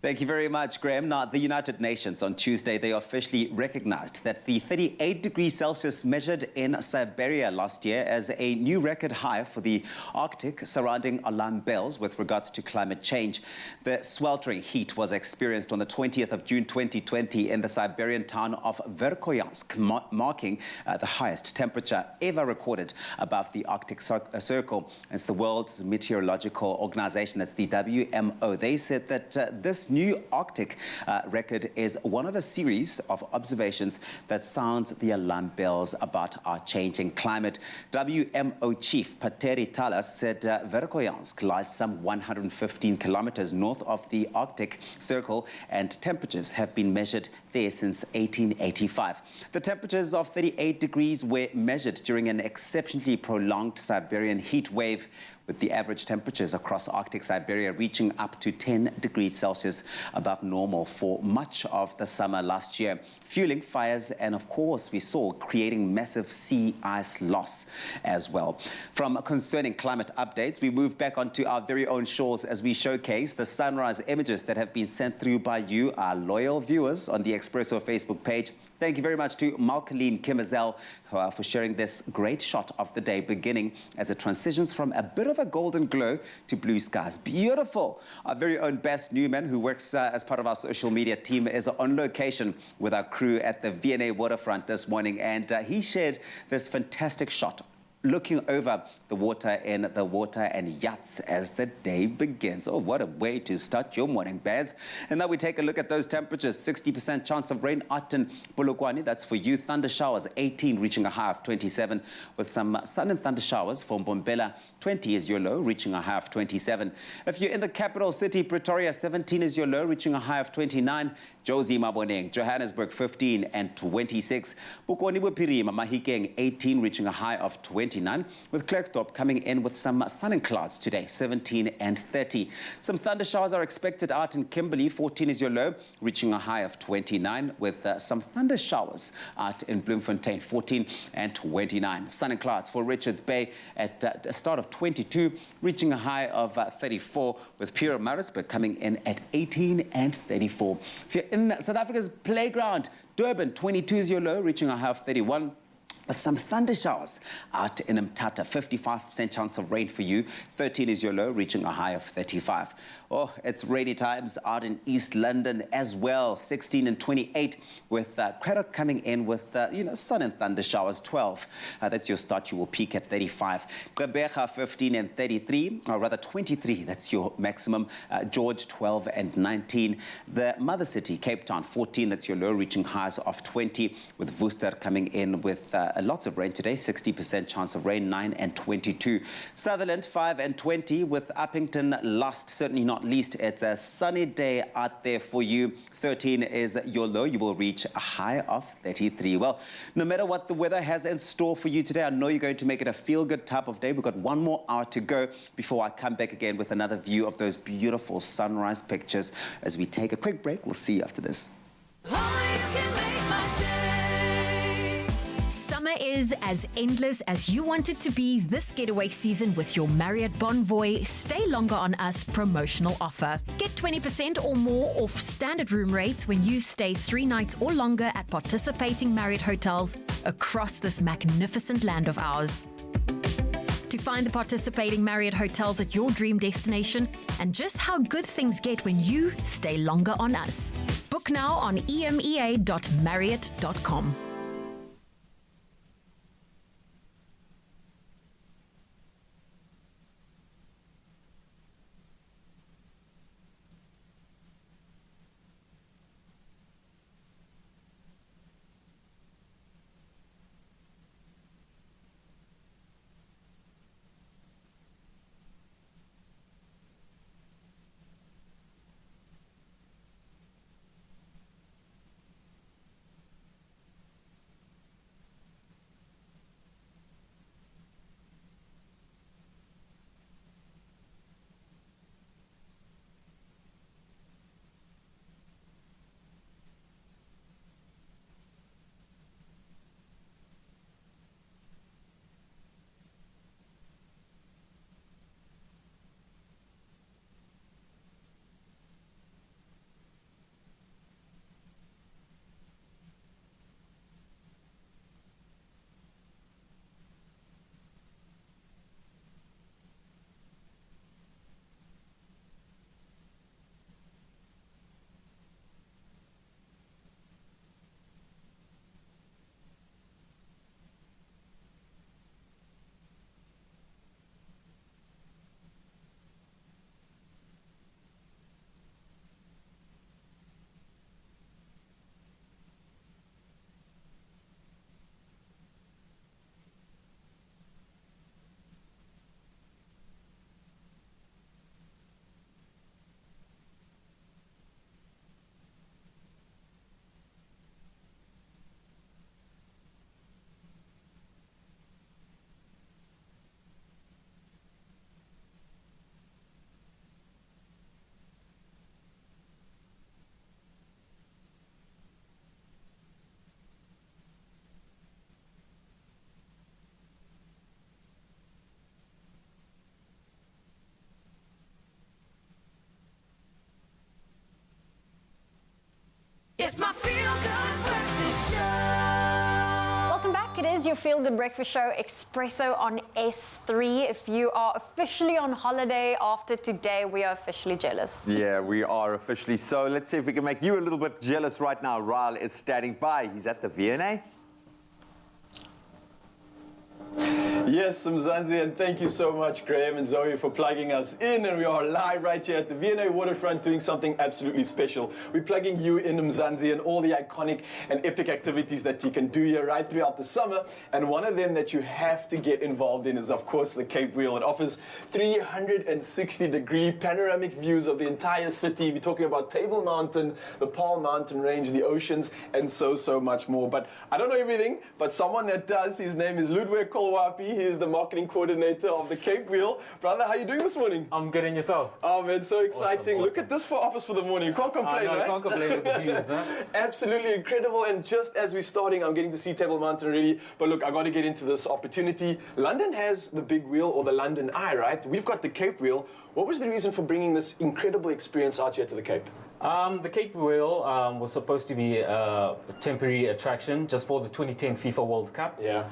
Thank you very much, Graham. Now, the United Nations on Tuesday, they officially recognized that the 38 degrees Celsius measured in Siberia last year as a new record high for the Arctic, surrounding alarm bells with regards to climate change. The sweltering heat was experienced on the 20th of June 2020 in the Siberian town of Verkhoyansk, marking the highest temperature ever recorded above the Arctic Circle. It's the World's Meteorological Organization, that's the WMO. They said that this new Arctic record is one of a series of observations that sounds the alarm bells about our changing climate. WMO Chief Pateri Talas said Verkhoyansk lies some 115 kilometers north of the Arctic Circle, and temperatures have been measured there since 1885. The temperatures of 38 degrees were measured during an exceptionally prolonged Siberian heat wave, with the average temperatures across Arctic Siberia reaching up to 10 degrees Celsius above normal for much of the summer last year, fueling fires and, of course, we saw creating massive sea ice loss as well. From concerning climate updates, we move back onto our very own shores as we showcase the sunrise images that have been sent through by you, our loyal viewers, on the Expresso Facebook page. Thank you very much to Malcolm Kimmezel for sharing this great shot of the day, beginning as it transitions from a bit of a golden glow to blue skies. Beautiful. Our very own Bess Newman, who works as part of our social media team, is on location with our crew at the V&A waterfront this morning, and he shared this fantastic shot looking over the water and yachts as the day begins. Oh, what a way to start your morning, Baz. And now we take a look at those temperatures. 60% chance of rain out in Polokwane. That's for you. Thunder showers, 18, reaching a high of 27, with some sun and thunder showers for Mbombela. 20 is your low, reaching a high of 27. If you're in the capital city, Pretoria, 17 is your low, reaching a high of 29. Josie Maboneng, Johannesburg, 15 and 26. Bokoni Bophirima, Mahikeng, 18, reaching a high of 29, with Klerksdorp coming in with some sun and clouds today, 17 and 30. Some thunder showers are expected out in Kimberley. 14 is your low, reaching a high of 29, with some thunder showers out in Bloemfontein, 14 and 29. Sun and clouds for Richards Bay at a start of 22, reaching a high of 34, with Pietermaritzburg coming in at 18 and 34. If you're in South Africa's playground, Durban, 22 is your low, reaching a high of 31. With some thunder showers out in Mthatha, 55% chance of rain for you. 13 is your low, reaching a high of 35. Oh, it's rainy times out in East London as well, 16 and 28, with Craddock coming in with, sun and thunder showers, 12. That's your start. You will peak at 35. Gqeberha, 15 and 33, or rather 23. That's your maximum. George, 12 and 19. The mother city, Cape Town, 14. That's your low, reaching highs of 20, with Worcester coming in with lots of rain today, 60% chance of rain, 9 and 22. Sutherland, 5 and 20, with Uppington last, certainly not least. It's a sunny day out there for you. 13 is your low. You will reach a high of 33. Well, no matter what the weather has in store for you today, I know you're going to make it a feel-good type of day. We've got one more hour to go before I come back again with another view of those beautiful sunrise pictures. As we take a quick break, we'll see you after this. Summer is as endless as you want it to be this getaway season with your Marriott Bonvoy Stay Longer on Us promotional offer. Get 20% or more off standard room rates when you stay 3 nights or longer at participating Marriott hotels across this magnificent land of ours. To find the participating Marriott hotels at your dream destination and just how good things get when you stay longer on us. Book now on emea.marriott.com. It's my feel-good breakfast show. Welcome back. It is your Feel Good Breakfast Show, Expresso on S3. If you are officially on holiday after today, we are officially jealous. Yeah, we are officially. So let's see if we can make you a little bit jealous right now. Ryle is standing by. He's at the V&A. Yes, Mzansi, and thank you so much, Graham and Zoe, for plugging us in. And we are live right here at the V&A waterfront doing something absolutely special. We're plugging you in, Mzansi, and all the iconic and epic activities that you can do here right throughout the summer. And one of them that you have to get involved in is, of course, the Cape Wheel. It offers 360-degree panoramic views of the entire city. We're talking about Table Mountain, the Paarl Mountain Range, the oceans, and so much more. But I don't know everything, but someone that does. His name is Ludwig Kolwapi. He is the marketing coordinator of the Cape Wheel. Brother, how are you doing this morning? I'm good, and yourself? Oh man, so exciting. Awesome. Look at this for office for the morning. You can't complain, no, right? I can't complain with the views, huh? Absolutely incredible. And just as we're starting, I'm getting to see Table Mountain already. But look, I got to get into this opportunity. London has the big wheel, or the London Eye, right? We've got the Cape Wheel. What was the reason for bringing this incredible experience out here to the Cape? The Cape Wheel was supposed to be a temporary attraction just for the 2010 FIFA World Cup. Yeah.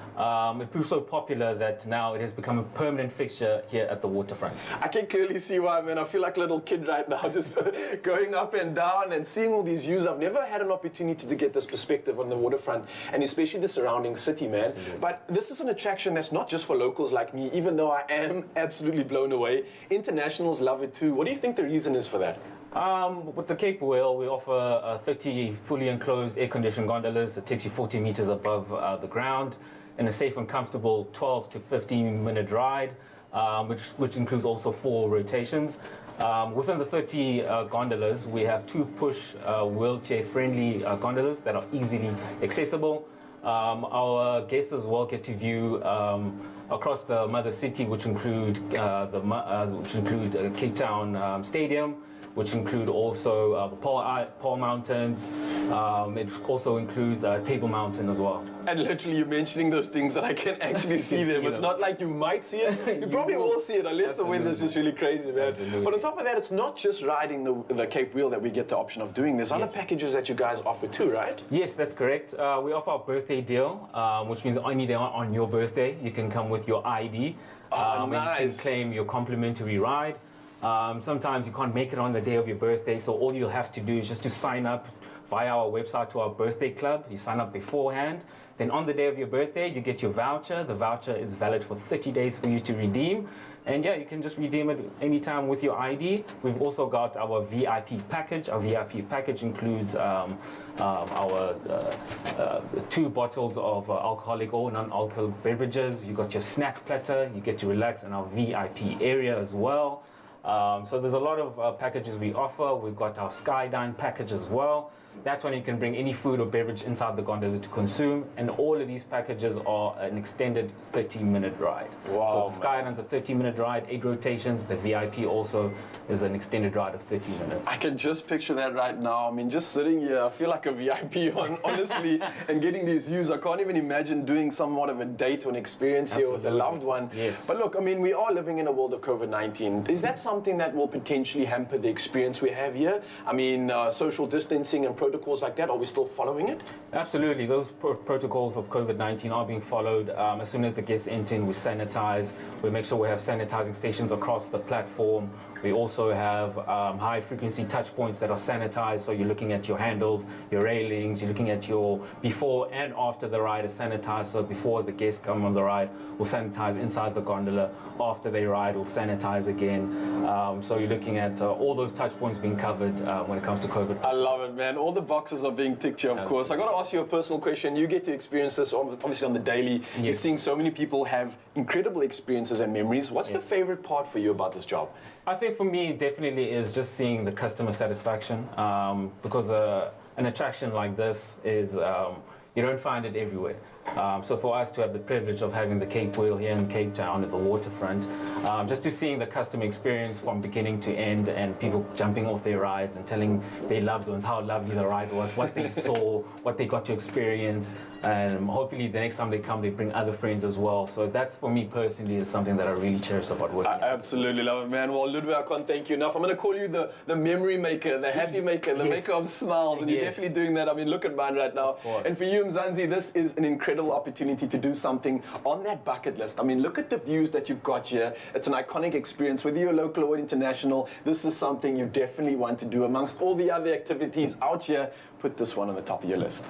It proved so popular that now it has become a permanent fixture here at the waterfront. I can clearly see why, man. I feel like a little kid right now, just going up and down and seeing all these views. I've never had an opportunity to get this perspective on the waterfront, and especially the surrounding city, man. Absolutely. But this is an attraction that's not just for locals like me, even though I am absolutely blown away. Internationals love it too. What do you think the reason is for that? With the Cape Wheel, we offer 30 fully enclosed air-conditioned gondolas. It takes you 40 meters above the ground. in a safe and comfortable 12 to 15 minute ride, which includes also 4 rotations. Within the 30 gondolas, we have 2 push wheelchair-friendly gondolas that are easily accessible. Our guests as well get to view across the mother city, which include Cape Town Stadium, which include also the Paul Mountains. It also includes Table Mountain as well. And literally, you're mentioning those things that I can actually see them. It's not like you might see it. You probably will see it, unless the weather's just really crazy, man. Absolutely. But on top of that, it's not just riding the Cape Wheel that we get the option of doing. There's other packages that you guys offer too, right? Yes, that's correct. We offer our birthday deal, which means any day on your birthday, you can come with your ID. Oh, and you can claim your complimentary ride. Sometimes you can't make it on the day of your birthday, so all you'll have to do is just to sign up via our website to our birthday club. You sign up beforehand. Then on the day of your birthday, you get your voucher. The voucher is valid for 30 days for you to redeem. And yeah, you can just redeem it anytime with your ID. We've also got our VIP package. Our VIP package includes our 2 bottles of alcoholic or non-alcoholic beverages. You got your snack platter. You get to relax in our VIP area as well. So there's a lot of packages we offer. We've got our Skydine package as well. That's when you can bring any food or beverage inside the gondola to consume. And all of these packages are an extended 30-minute ride. Wow, so the Skydine's a 30-minute ride, 8 rotations. The VIP also is an extended ride of 30 minutes. I can just picture that right now. I mean, just sitting here, I feel like a VIP, honestly, and getting these views. I can't even imagine doing somewhat of a date or an experience here with a loved one. Yes. But look, I mean, we are living in a world of COVID-19. Is that something that will potentially hamper the experience we have here? I mean, social distancing and protocols like that, are we still following it? Absolutely. Those protocols of COVID-19 are being followed. As soon as the guests enter in, we sanitize. We make sure we have sanitizing stations across the platform. We also have high-frequency touch points that are sanitized, so you're looking at your handles, your railings, you're looking at your before and after the ride is sanitized. So before the guests come on the ride, we'll sanitize inside the gondola. After they ride, we'll sanitize again. So you're looking at all those touch points being covered when it comes to COVID. I love it, man. All the boxes are being ticked here, of course. I got to ask you a personal question. You get to experience this obviously on the daily. Yes. You're seeing so many people have incredible experiences and memories. What's the favorite part for you about this job? I think for me, definitely is just seeing the customer satisfaction, because an attraction like this is, you don't find it everywhere. So for us to have the privilege of having the Cape Wheel here in Cape Town at the waterfront, just to seeing the customer experience from beginning to end, and people jumping off their rides and telling their loved ones how lovely the ride was, what they saw, what they got to experience, and hopefully the next time they come, they bring other friends as well. So that's, for me personally, is something that I really cherish about working. I absolutely love it, man. Well, Ludwig, I can't thank you enough. I'm going to call you the memory maker, the happy maker, the maker of smiles, and you're definitely doing that. I mean, look at mine right now. And for you, Mzansi, this is an incredible opportunity to do something on that bucket list. I mean, look at the views that you've got here. It's an iconic experience, whether you're local or international. This is something you definitely want to do. Amongst all the other activities out here, put this one on the top of your list.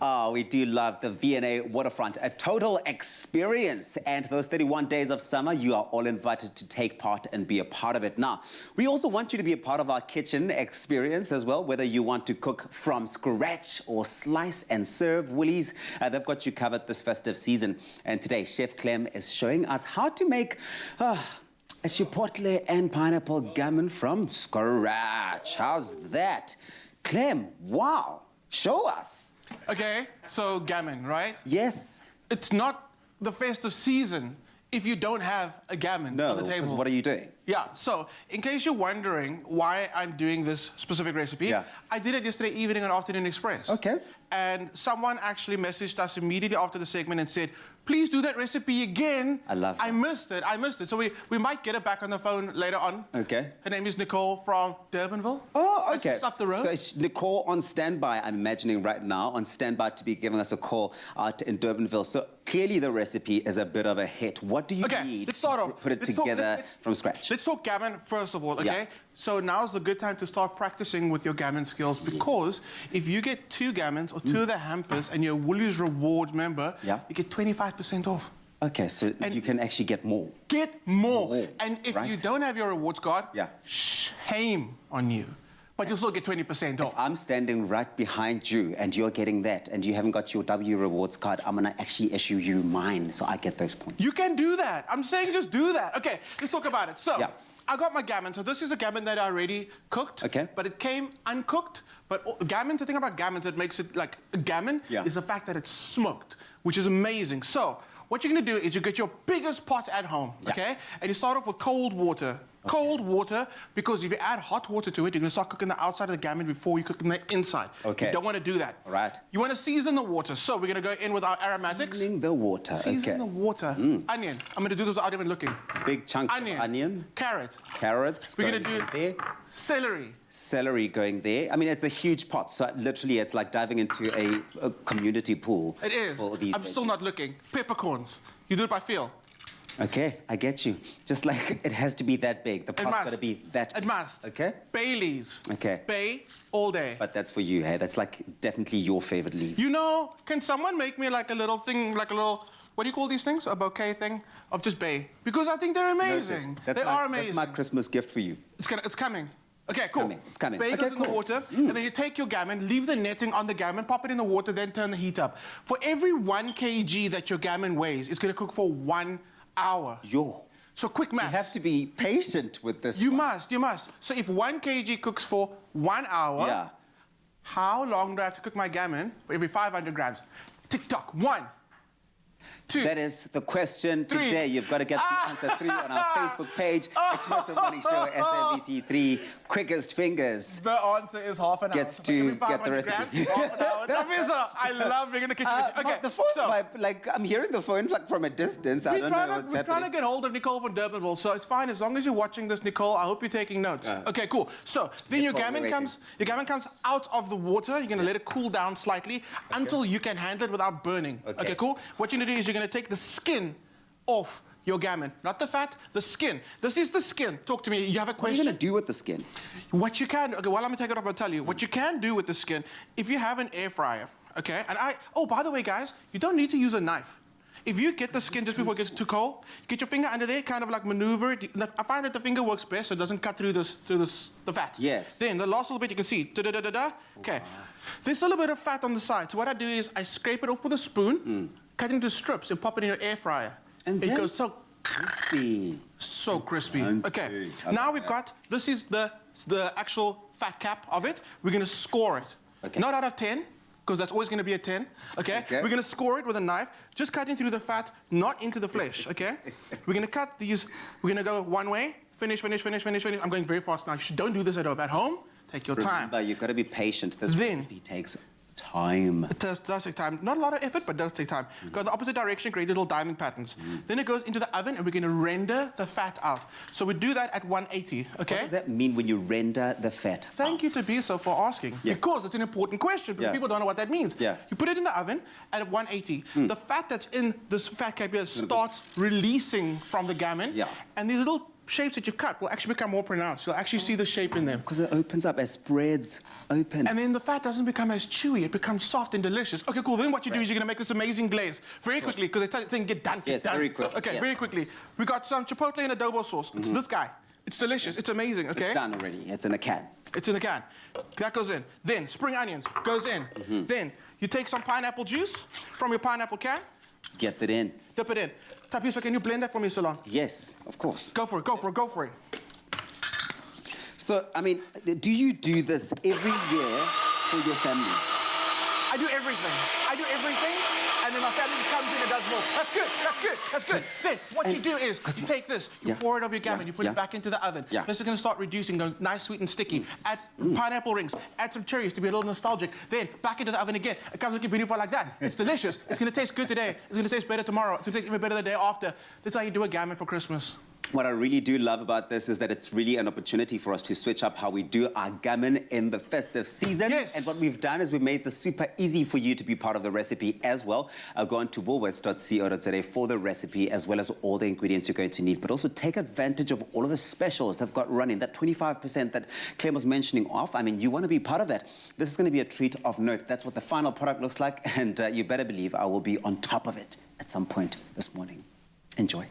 Oh, we do love the V&A waterfront, a total experience. And those 31 days of summer, you are all invited to take part and be a part of it. Now, we also want you to be a part of our kitchen experience as well, whether you want to cook from scratch or slice and serve. Woolies, they've got you covered this festive season. And today, Chef Clem is showing us how to make a chipotle and pineapple gammon from scratch. How's that? Clem, wow, show us. Okay, so gammon, right? Yes. It's not the festive season if you don't have a gammon on the table. Because what are you doing? Yeah, so in case you're wondering why I'm doing this specific recipe, I did it yesterday evening on Afternoon Express. Okay. And someone actually messaged us immediately after the segment and said, please do that recipe again. I love that. I missed it. So we might get it back on the phone later on. Okay. Her name is Nicole from Durbanville. Oh, okay. It's up the road. So it's Nicole on standby, I'm imagining right now, on standby to be giving us a call out in Durbanville. So clearly the recipe is a bit of a hit. What do you need let's start to off. put it together from scratch? Let's talk gammon first of all, okay? Yeah. So now's the good time to start practicing with your gammon skills, because if you get 2 gammons or 2 of the hampers and you're a Woolies Rewards member, you get 25% off. Okay, so you can actually get more. Get more. And if you don't have your rewards card, shame on you. but you'll still get 20% off. If I'm standing right behind you and you're getting that and you haven't got your W Rewards card, I'm going to actually issue you mine so I get those points. You can do that. I'm saying just do that. Okay, let's talk about it. So, I got my gammon. So this is a gammon that I already cooked. Okay. But it came uncooked. But gammon, the thing about gammon that makes it like a gammon is the fact that it's smoked, which is amazing. So what you're going to do is you get your biggest pot at home, okay? And you start off with cold water. Cold water, because if you add hot water to it, you're going to start cooking the outside of the gammon before you cook the inside. Okay. You don't want to do that. All right. You want to season the water. So we're going to go in with our aromatics. Seasoning the water. Season the water. Onion. I'm going to do this without even looking. Big chunk of onion. Carrot. Carrots. We're going to do there. Celery. Celery going there. I mean, it's a huge pot, so literally it's like diving into a community pool. It is. I'm still not looking. Peppercorns. You do it by feel. Okay, I get you. Just like it has to be that big. The pot's got to be that big. It must. Okay. Baileys. Okay. Bay all day. But that's for you, hey? That's like definitely your favorite leaf. You know, can someone make me like a little thing, like a little, what do you call these things? A bouquet thing of just bay? Because I think they're amazing. They are amazing. That's my Christmas gift for you. It's coming. Okay, cool. It's coming. Bay goes in the water, and then you take your gammon, leave the netting on the gammon, pop it in the water, then turn the heat up. For every 1 kg that your gammon weighs, it's going to cook for 1 hour. So quick maths. You have to be patient with this. You must. So if 1 kg cooks for 1 hour, how long do I have to cook my gammon for every 500 grams? Tick-tock. 1, 2. That is the question 3. today. You've got to get the answer 3 on our Facebook page. Expresso Morning Show, SABC 3. Quickest fingers. The answer is half an hour. Gets to get the recipe. Half an hour. I love being in the kitchen. Okay, the phone like I'm hearing the phone like from a distance. I don't know what's happening. We're trying to get hold of Nicole from Durbanville, so it's fine as long as you're watching this, Nicole. I hope you're taking notes. Okay, cool. So then your gammon comes out of the water. You're going to let it cool down slightly until you can handle it without burning. Okay, cool. What you're going to do is you're going to take the skin off your gammon. Not the fat, the skin. This is the skin. Talk to me. You have a question? What are you going to do with the skin? What you can... Okay, while I'm going to take it off, I'll tell you. What you can do with the skin, if you have an air fryer, okay? And oh, by the way, guys, you don't need to use a knife. If you get the skin just before it gets too cold, get your finger under there, kind of like maneuver it. I find that the finger works best so it doesn't cut through the fat. Yes. Then the last little bit you can see. Da-da-da-da-da. Okay. There's a little bit of fat on the side. So what I do is I scrape it off with a spoon, cut it into strips, and pop it in your air fryer. And it goes so crispy. So crispy. Okay. Now we've got, this is the actual fat cap of it. We're going to score it. Okay. Not out of 10, because that's always going to be a 10. Okay? We're going to score it with a knife, just cutting through the fat, not into the flesh. Okay? We're going to cut these. We're going to go one way, finish. I'm going very fast now. Don't do this at home. Take your time. Remember, you've got to be patient. This recipe takes time. It does take time. Not a lot of effort, but it does take time. Go in the opposite direction, create little diamond patterns. Then it goes into the oven, and we're going to render the fat out. So we do that at 180, okay? What does that mean when you render the fat Thank you, Tabiso, for asking. Because it's an important question, but people don't know what that means. You put it in the oven at 180. The fat that's in this fat cap here starts releasing from the gammon, and these little shapes that you've cut will actually become more pronounced. You'll actually see the shape in them. Because it opens up as spreads open. And then the fat doesn't become as chewy. It becomes soft and delicious. Okay, cool. Then what you do is you're going to make this amazing glaze very quickly, because it's saying get done. Yes, very quick. Okay, very quickly. We got some chipotle and adobo sauce. It's this guy. It's delicious. It's amazing, okay? It's done already. It's in a can. It's in a can. That goes in. Then spring onions goes in. Then you take some pineapple juice from your pineapple can. Get that in. Dip it in. Tapiso, can you blend that for me, Salon? Yes, of course. Go for it. So, I mean, do you do this every year for your family? I do everything, and then my family comes in and does more. That's good. Then what you do is you take this, you pour it over your gammon, you put it back into the oven. This is going to start reducing, going nice, sweet, and sticky. Add pineapple rings, add some cherries to be a little nostalgic. Then back into the oven again. It comes looking beautiful like that. It's delicious. It's going to taste good today. It's going to taste better tomorrow. It's going to taste even better the day after. This is how you do a gammon for Christmas. What I really do love about this is that it's really an opportunity for us to switch up how we do our gammon in the festive season. Yes. And what we've done is we've made this super easy for you to be part of the recipe as well. Go on to woolworths.co.za for the recipe, as well as all the ingredients you're going to need. But also take advantage of all of the specials they've got running. That 25% that Clem was mentioning off, I mean, you want to be part of that. This is going to be a treat of note. That's what the final product looks like. And you better believe I will be on top of it at some point this morning. Enjoy.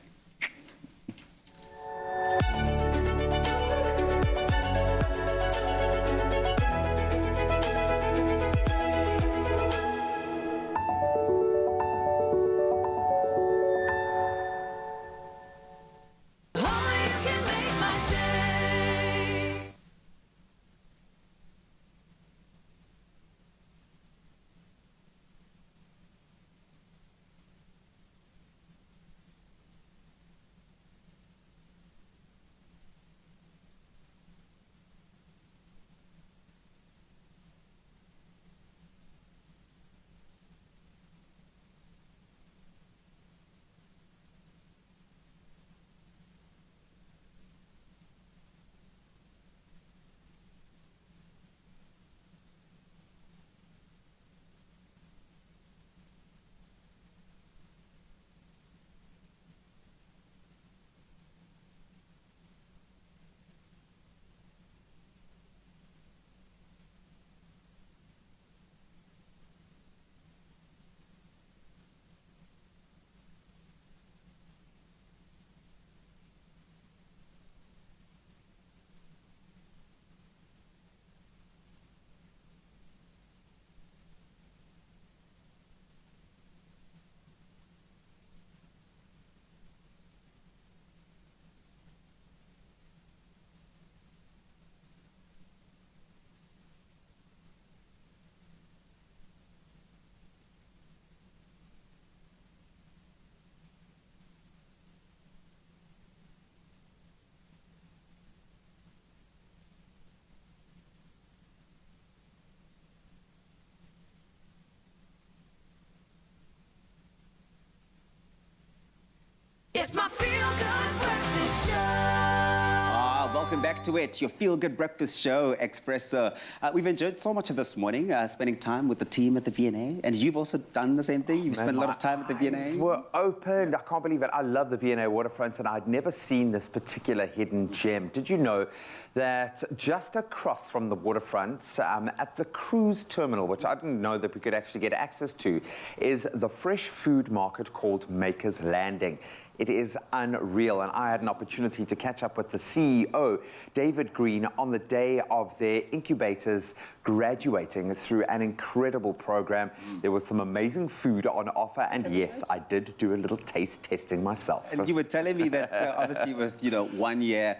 back to it, your feel-good breakfast show, Expresso. We've enjoyed so much of this morning, spending time with the team at the V&A, and you've also done the same thing. You've spent a lot of time at the V&A. Eyes were opened. I can't believe it. I love the V&A waterfront, and I'd never seen this particular hidden gem. Did you know that just across from the waterfront, at the cruise terminal, which I didn't know that we could actually get access to, is the fresh food market called Maker's Landing. It is unreal, and I had an opportunity to catch up with the CEO, David Green, on the day of their incubators graduating through an incredible program. There was some amazing food on offer, and yes, I did do a little taste testing myself. And you were telling me that obviously with, 1 year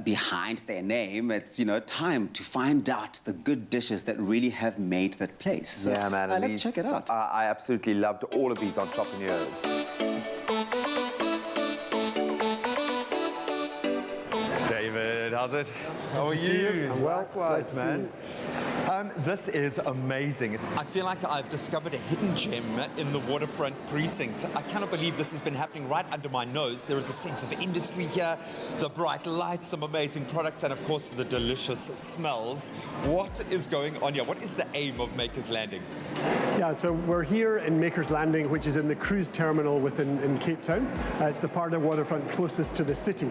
behind their name, it's, time to find out the good dishes that really have made that place. So, yeah, man. let's check it out. I absolutely loved all of these entrepreneurs. David, how's it? How are you? Likewise, man. This is amazing. I feel like I've discovered a hidden gem in the waterfront precinct. I cannot believe this has been happening right under my nose. There is a sense of industry here, the bright lights, some amazing products, and of course the delicious smells. What is going on here? What is the aim of Maker's Landing? Yeah, so we're here in Maker's Landing, which is in the cruise terminal in Cape Town. It's the part of the waterfront closest to the city.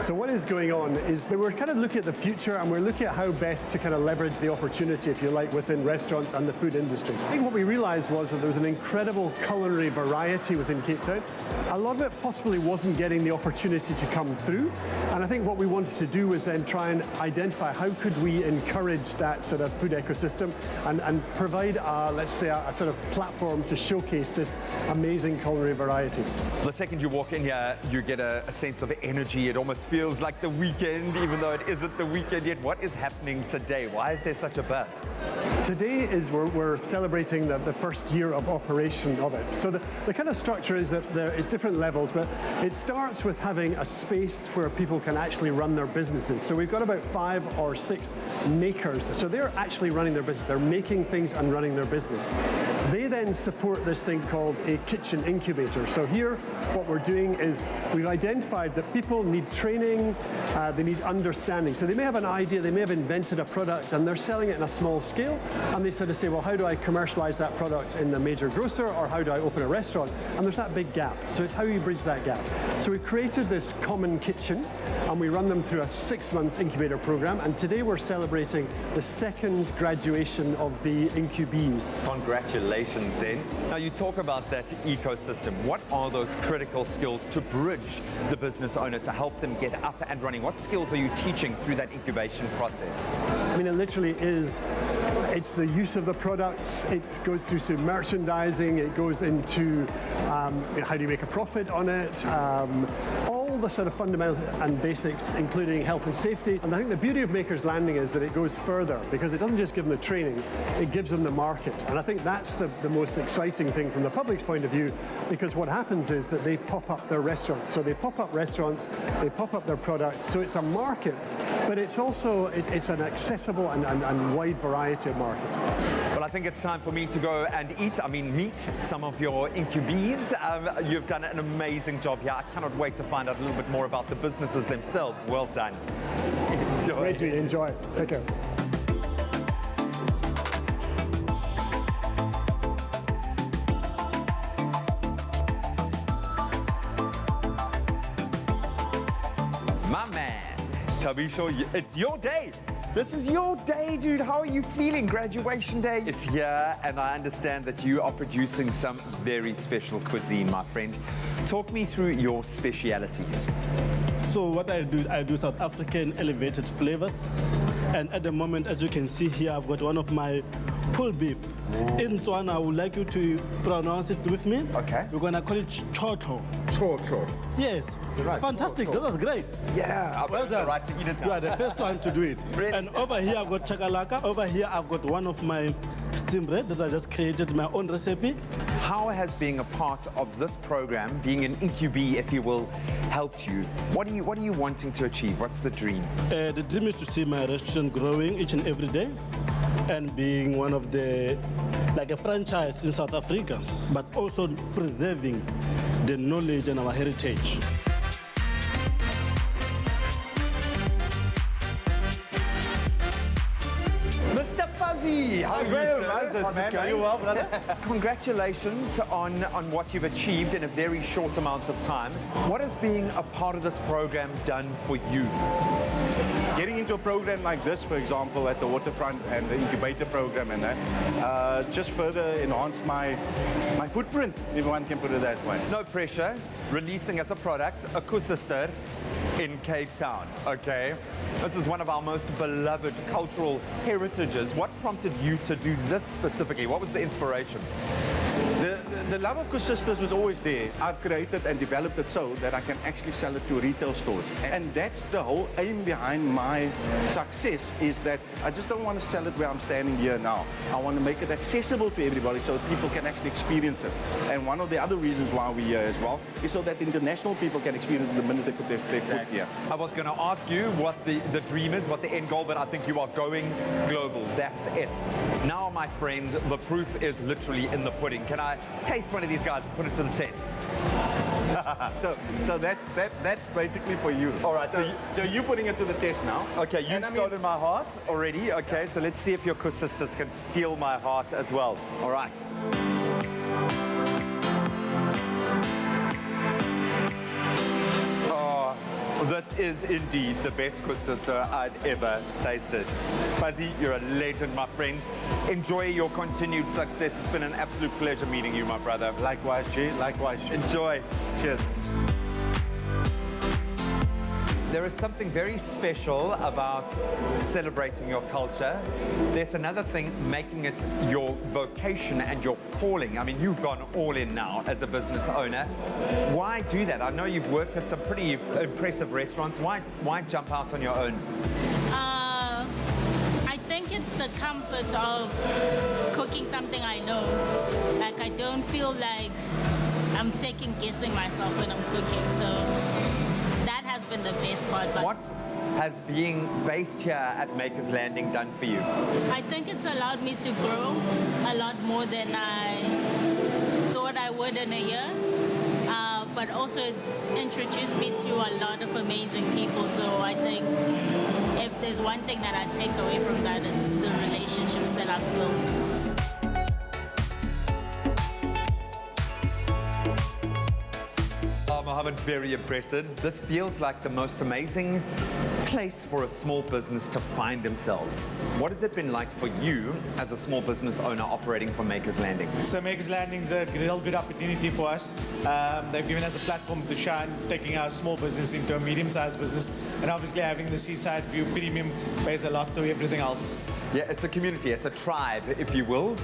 So what is going on is that we're kind of looking at the future, and we're looking at how best to kind of leverage the opportunity, if you like, within restaurants and the food industry. I think what we realized was that there was an incredible culinary variety within Cape Town. A lot of it possibly wasn't getting the opportunity to come through, and I think what we wanted to do was then try and identify how could we encourage that sort of food ecosystem and provide, let's say, a sort of platform to showcase this amazing culinary variety. The second you walk in here, you get a sense of energy. It almost feels like the weekend, even though it isn't the weekend yet. What is happening today? Why is there such a buzz? Today is we're celebrating the first year of operation of it. So the kind of structure is that there is different levels, but it starts with having a space where people can actually run their businesses. So we've got about 5 or 6 makers. So they're actually running their business. They're making things and running their business. They then support this thing called a kitchen incubator. So here, what we're doing is we've identified that people need training, they need understanding. So they may have an idea, they may have invented a product, and they're selling it in a small scale, and they sort of say, well, how do I commercialize that product in a major grocer, or how do I open a restaurant? And there's that big gap. So it's how you bridge that gap. So we've created this common kitchen, and we run them through a 6-month incubator program, and today we're celebrating the 2nd graduation of the incubees. Congratulations then. Now you talk about that ecosystem. What are those critical skills to bridge the business owner to help them get up and running? What skills are you teaching through that incubation process? I mean, it literally is, it's the use of the products, it goes through some merchandising, it goes into how do you make a profit on it, all the sort of fundamentals and basics, including health and safety. And I think the beauty of Maker's Landing is that it goes further, because it doesn't just give them the training, it gives them the market. And I think that's the most exciting thing from the public's point of view, because what happens is that they pop up their restaurants. So they pop up restaurants, they pop up their products, so it's a market, but it's also, it's an accessible and wide variety of market. Well, I think it's time for me to go and meet some of your incubees. You've done an amazing job here. I cannot wait to find out a little bit more about the businesses themselves. Well done. Enjoy. Great to meet you. Enjoy. Take care. My man, Tabisho, it's your day. This is your day, dude. How are you feeling? Graduation day. It's here, and I understand that you are producing some very special cuisine, my friend. Talk me through your specialities. So what I do South African elevated flavors. And at the moment, as you can see here, I've got one of my pulled beef. In Tswana, I would like you to pronounce it with me. Okay. We're going to call it choto. Choto. Yes. Right. Fantastic. That was great. Yeah. Well done. Right to eat it now. You are the first one to do it. Really? And over here, I've got chakalaka. Over here, I've got one of my steamed bread that I just created my own recipe. How has being a part of this program, being an incubee, if you will, helped you? What are you wanting to achieve? What's the dream? The dream is to see my restaurant growing each and every day, and being one of the, like a franchise in South Africa, but also preserving the knowledge and our heritage. How are you, sir? How's it going? Well, brother. Congratulations on what you've achieved in a very short amount of time. What has being a part of this program done for you? Getting into a program like this, for example, at the waterfront and the incubator program and that, just further enhanced my footprint, if one can put it that way. No pressure. Releasing as a product a Kusister in Cape Town, okay? This is one of our most beloved cultural heritages. What prompted you to do this specifically? What was the inspiration? The love of Kusisters was always there. I've created and developed it so that I can actually sell it to retail stores. And that's the whole aim behind my success, is that I just don't want to sell it where I'm standing here now. I want to make it accessible to everybody so people can actually experience it. And one of the other reasons why we're here as well is so that international people can experience it the minute they put their foot here. I was going to ask you what the dream is, what the end goal, but I think you are going global. That's it. Now, my friend, the proof is literally in the pudding. Can I taste one of these guys and put it to the test? so that's basically for you. All right. So you're putting it to the test now. Okay, you've stolen my heart already. Okay, so let's see if your Kusisters can steal my heart as well. All right. This is indeed the best Kusister I'd ever tasted. Fuzzy, you're a legend, my friend. Enjoy your continued success. It's been an absolute pleasure meeting you, my brother. Likewise, G. Likewise. Enjoy. Cheers. There is something very special about celebrating your culture. There's another thing, making it your vocation and your calling. I mean, you've gone all in now as a business owner. Why do that? I know you've worked at some pretty impressive restaurants. Why jump out on your own? I think it's the comfort of cooking something I know. Like, I don't feel like I'm second guessing myself when I'm cooking. So that has been the best part. But what has being based here at Maker's Landing done for you? I think it's allowed me to grow a lot more than I thought I would in a year. But also it's introduced me to a lot of amazing people. So I think if there's one thing that I take away from that, it's the relationships that I've built. Mohammed, very impressive. This feels like the most amazing place for a small business to find themselves. What has it been like for you as a small business owner operating for Maker's Landing? So Maker's Landing is a real good opportunity for us. They've given us a platform to shine, taking our small business into a medium-sized business, and obviously having the seaside view premium pays a lot to everything else. Yeah, it's a community, it's a tribe, if you will.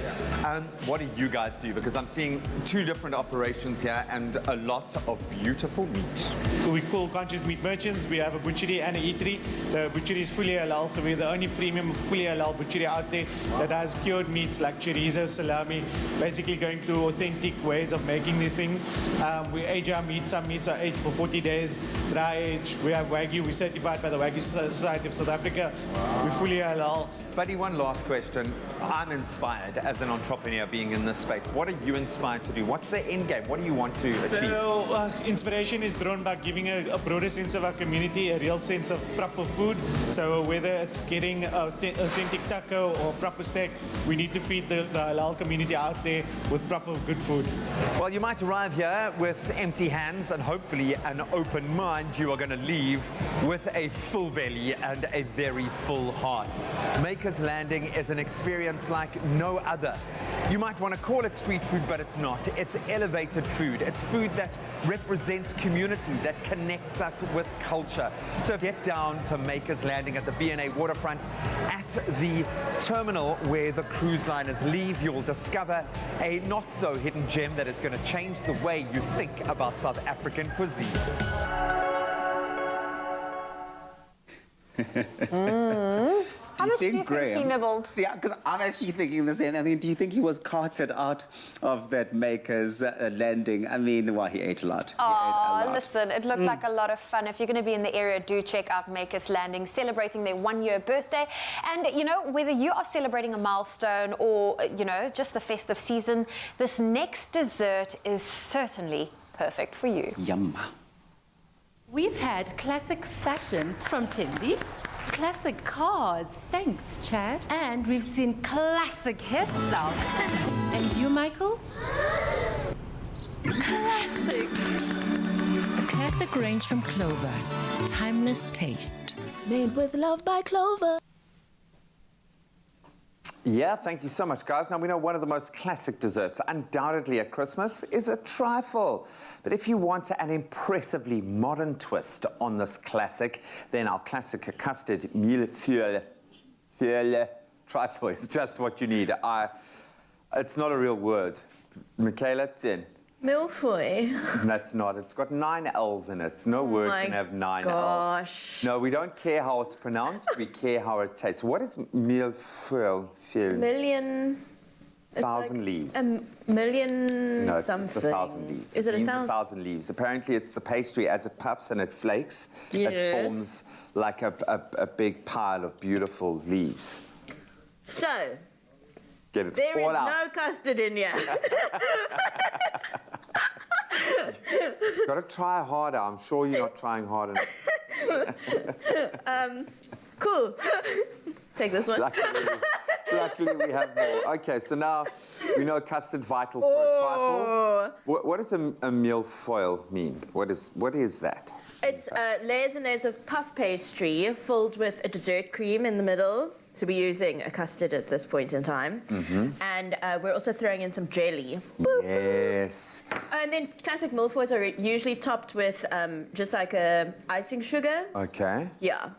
And what do you guys do? Because I'm seeing two different operations here and a lot of beautiful meat. We call conscious meat merchants. We have a butchery and a eatery. The butchery is fully halal, so we're the only premium fully halal butchery out there that has cured meats like chorizo, salami, basically going to authentic ways of making these things. We age our meat. Some meats are aged for 40 days, dry age. We have Wagyu. We're certified by the Wagyu Society of South Africa. We're fully halal. Buddy, one last question. I'm inspired as an entrepreneur being in this space. What are you inspired to do? What's the end game? What do you want to achieve? So, inspiration is drawn by giving a broader sense of our community, a real sense of proper food. So whether it's getting authentic taco or proper steak, we need to feed the halal community out there with proper good food. Well, you might arrive here with empty hands and hopefully an open mind. You are going to leave with a full belly and a very full heart. Maker's Landing is an experience like no other. You might want to call it street food, but it's not. It's elevated food. It's food that represents community, that connects us with culture. So get down to Maker's Landing at the V&A waterfront at the terminal where the cruise liners leave. You will discover a not so hidden gem that is going to change the way you think about South African cuisine. How much do you think he nibbled? Yeah, because I'm actually thinking the same. I mean, do you think he was carted out of that Maker's Landing? I mean, well, he ate a lot. Oh, listen, it looked like a lot of fun. If you're going to be in the area, do check out Maker's Landing, celebrating their 1-year birthday. And, you know, whether you are celebrating a milestone or, you know, just the festive season, this next dessert is certainly perfect for you. Yum. We've had classic fashion from Timby. Classic cars. Thanks, Chad. And we've seen classic hairstyles. And you, Michael? Classic. A classic range from Clover. Timeless taste. Made with love by Clover. Yeah, thank you so much, guys. Now, we know one of the most classic desserts, undoubtedly at Christmas, is a trifle. But if you want an impressively modern twist on this classic, then our classic custard millefeuille trifle is just what you need. It's not a real word. Michaela, it's in. Millefeuille. That's not. It's got 9 L's in it. No word can have 9 L's. No, we don't care how it's pronounced. We care how it tastes. What is millefeuille? Million. Thousand leaves. A million No, something. it's 1,000 leaves. Is it means 1,000? 1,000 leaves. Apparently, it's the pastry as it puffs and it flakes. Yes. It forms like a big pile of beautiful leaves. So, Get it there is all out. no custard in here. Got to try harder. I'm sure you're not trying hard enough. Cool. Take this one. Luckily, we have more. Okay, so now we know custard vital for a trifle. What does a millefeuille mean? What is that? It's layers and layers of puff pastry filled with a dessert cream in the middle. So we're using a custard at this point in time. Mm-hmm. And we're also throwing in some jelly. Yes. And then classic millefeuilles are usually topped with just like a icing sugar. Okay. Yeah.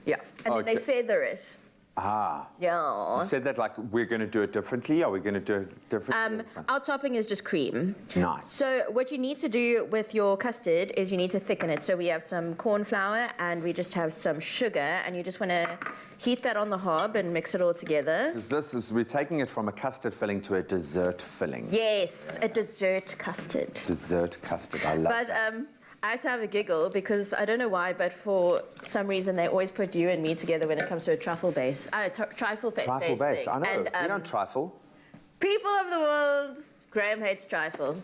Yeah. And then they feather it. Ah. Yeah. You said that like we're going to do it differently. Are we going to do it differently? Our topping is just cream. Nice. So what you need to do with your custard is you need to thicken it. So we have some corn flour and we just have some sugar, and you just want to heat that on the hob and mix it all together. Because we're taking it from a custard filling to a dessert filling. Yes, a dessert custard. Dessert custard, I love But that. I had to have a giggle because I don't know why, but for some reason they always put you and me together when it comes to a trifle base. Trifle base. Trifle base, I know. And, we don't trifle. people of the world, Graham hates trifle.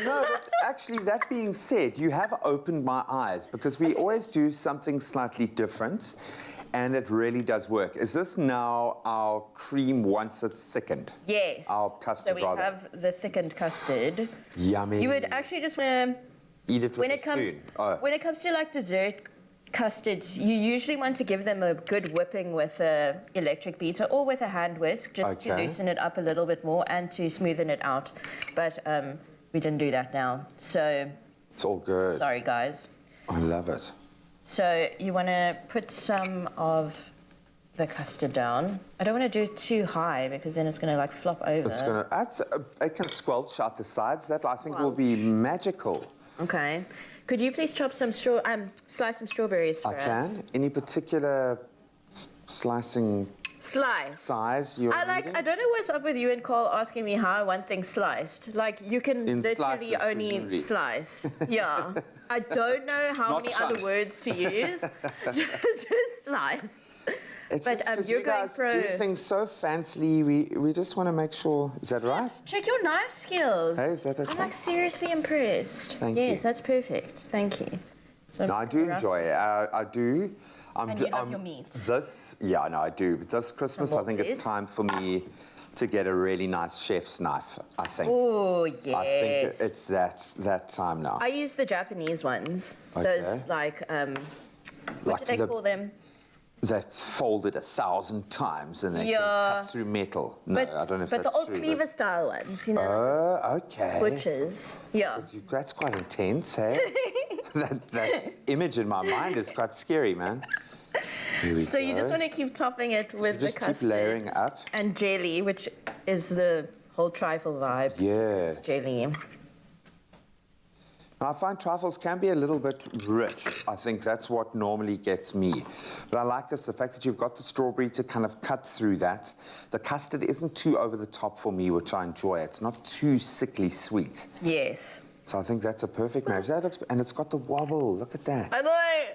No, but actually, that being said, you have opened my eyes because we always do something slightly different, and it really does work. Is this now our cream once it's thickened? Yes. Our custard, So we rather. have the thickened custard. Yummy. You would actually just want to... Eat it with when a it comes spoon. Oh. when it comes to like dessert custards, you usually want to give them a good whipping with a electric beater or with a hand whisk, just to Okay. loosen it up a little bit more and to smoothen it out. But we didn't do that now, so It's all good. sorry guys. I love it. So you want to put some of the custard down. I don't want to do it too high because then it's going to like flop over. It's gonna. It can squelch out the sides. That I think will be magical. Okay. Could you please chop some slice some strawberries for I us? can. Any particular slicing Slice. size you're needing? I don't know what's up with you and Carl asking me how I want things sliced. Like, you can In literally slices, only presumably. slice. Yeah. I don't know how Not many chunks. other words to use. Just slice. It's But just 'cause you're you going guys for do things so fancyly. We just want to make sure. Is that right? Check your knife skills. Hey, is that okay? I'm like seriously impressed. Thank yes, you. that's perfect. Thank you. So No, I do enjoy it. I do. And you love your meats. I do. But this Christmas, I think it's Maltese. time for me to get a really nice chef's knife. I think. Oh, yes. I think it's that time now. I use the Japanese ones. Okay. Those like what Like do they the- call them? They're folded 1,000 times and they can Yeah. cut through metal. No, But, I don't know if but that's the old true. cleaver style ones, you know. Oh, okay. Butchers. Yeah. That's quite intense, hey? that image in my mind is quite scary, man. Here we So go. you just want to keep topping it with the just keep custard layering up. and jelly, which is the whole trifle vibe. Yeah. It's jelly. Now, I find trifles can be a little bit rich. I think that's what normally gets me. But I like this, the fact that you've got the strawberry to kind of cut through that. The custard isn't too over the top for me, which I enjoy. It's not too sickly sweet. Yes. So I think that's a perfect marriage. That looks, and it's got the wobble. Look at that. I know.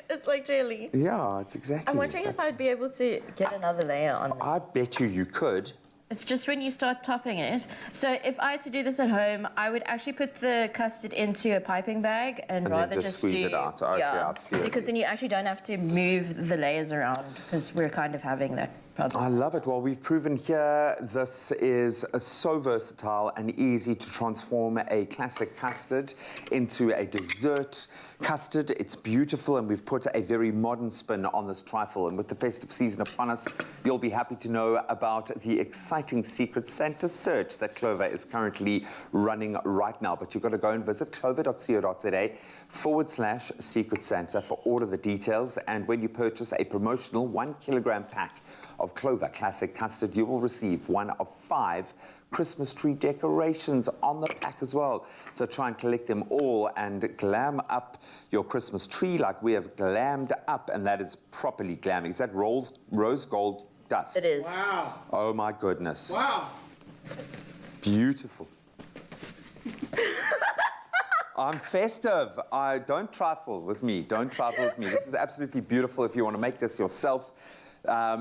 It's like jelly. Yeah, it's exactly. I'm wondering if I'd be able to get another layer on. I bet you could. It's just when you start topping it. So if I had to do this at home, I would actually put the custard into a piping bag and rather then just squeeze do, it out. Okay, yeah, I feel because you. then you actually don't have to move the layers around because we're kind of having that problem. I love it. Well, we've proven here this is so versatile and easy to transform a classic custard into a dessert custard. It's beautiful, and we've put a very modern spin on this trifle. And with the festive season upon us, you'll be happy to know about the exciting Secret Santa search that Clover is currently running right now. But you've got to go and visit clover.co.za/Secret Santa for all of the details. And when you purchase a promotional 1 kilogram pack of Clover Classic Custard, you will receive one of 5 Christmas tree decorations on the pack as well. So try and collect them all and glam up your Christmas tree like we have glammed up, and that is properly glamming. Is that rose gold dust? It is. Wow. Oh my goodness. Wow. Beautiful. I'm festive. Don't trifle with me. Don't trifle with me. This is absolutely beautiful. If you want to make this yourself,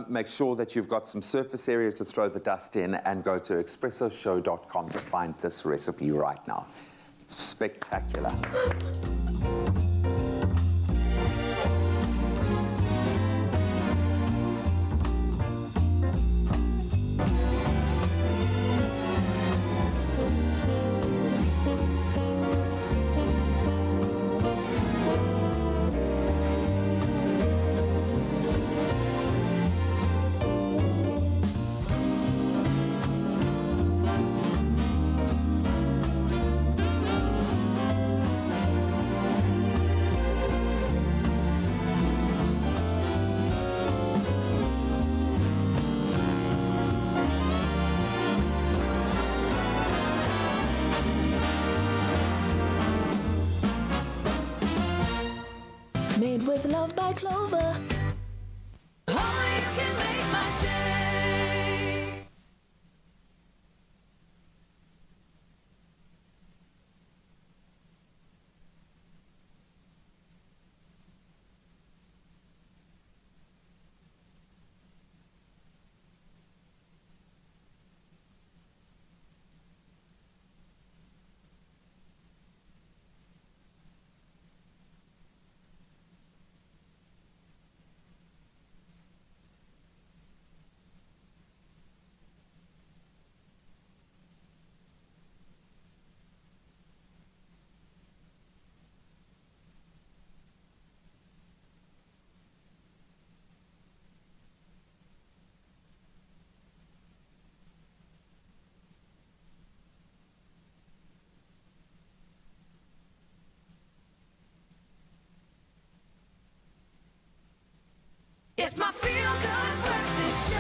make sure that you've got some surface area to throw the dust in, and go to expressoshow.com to find this recipe right now. It's spectacular. Made with love by Clover. It's my feel-good breakfast show.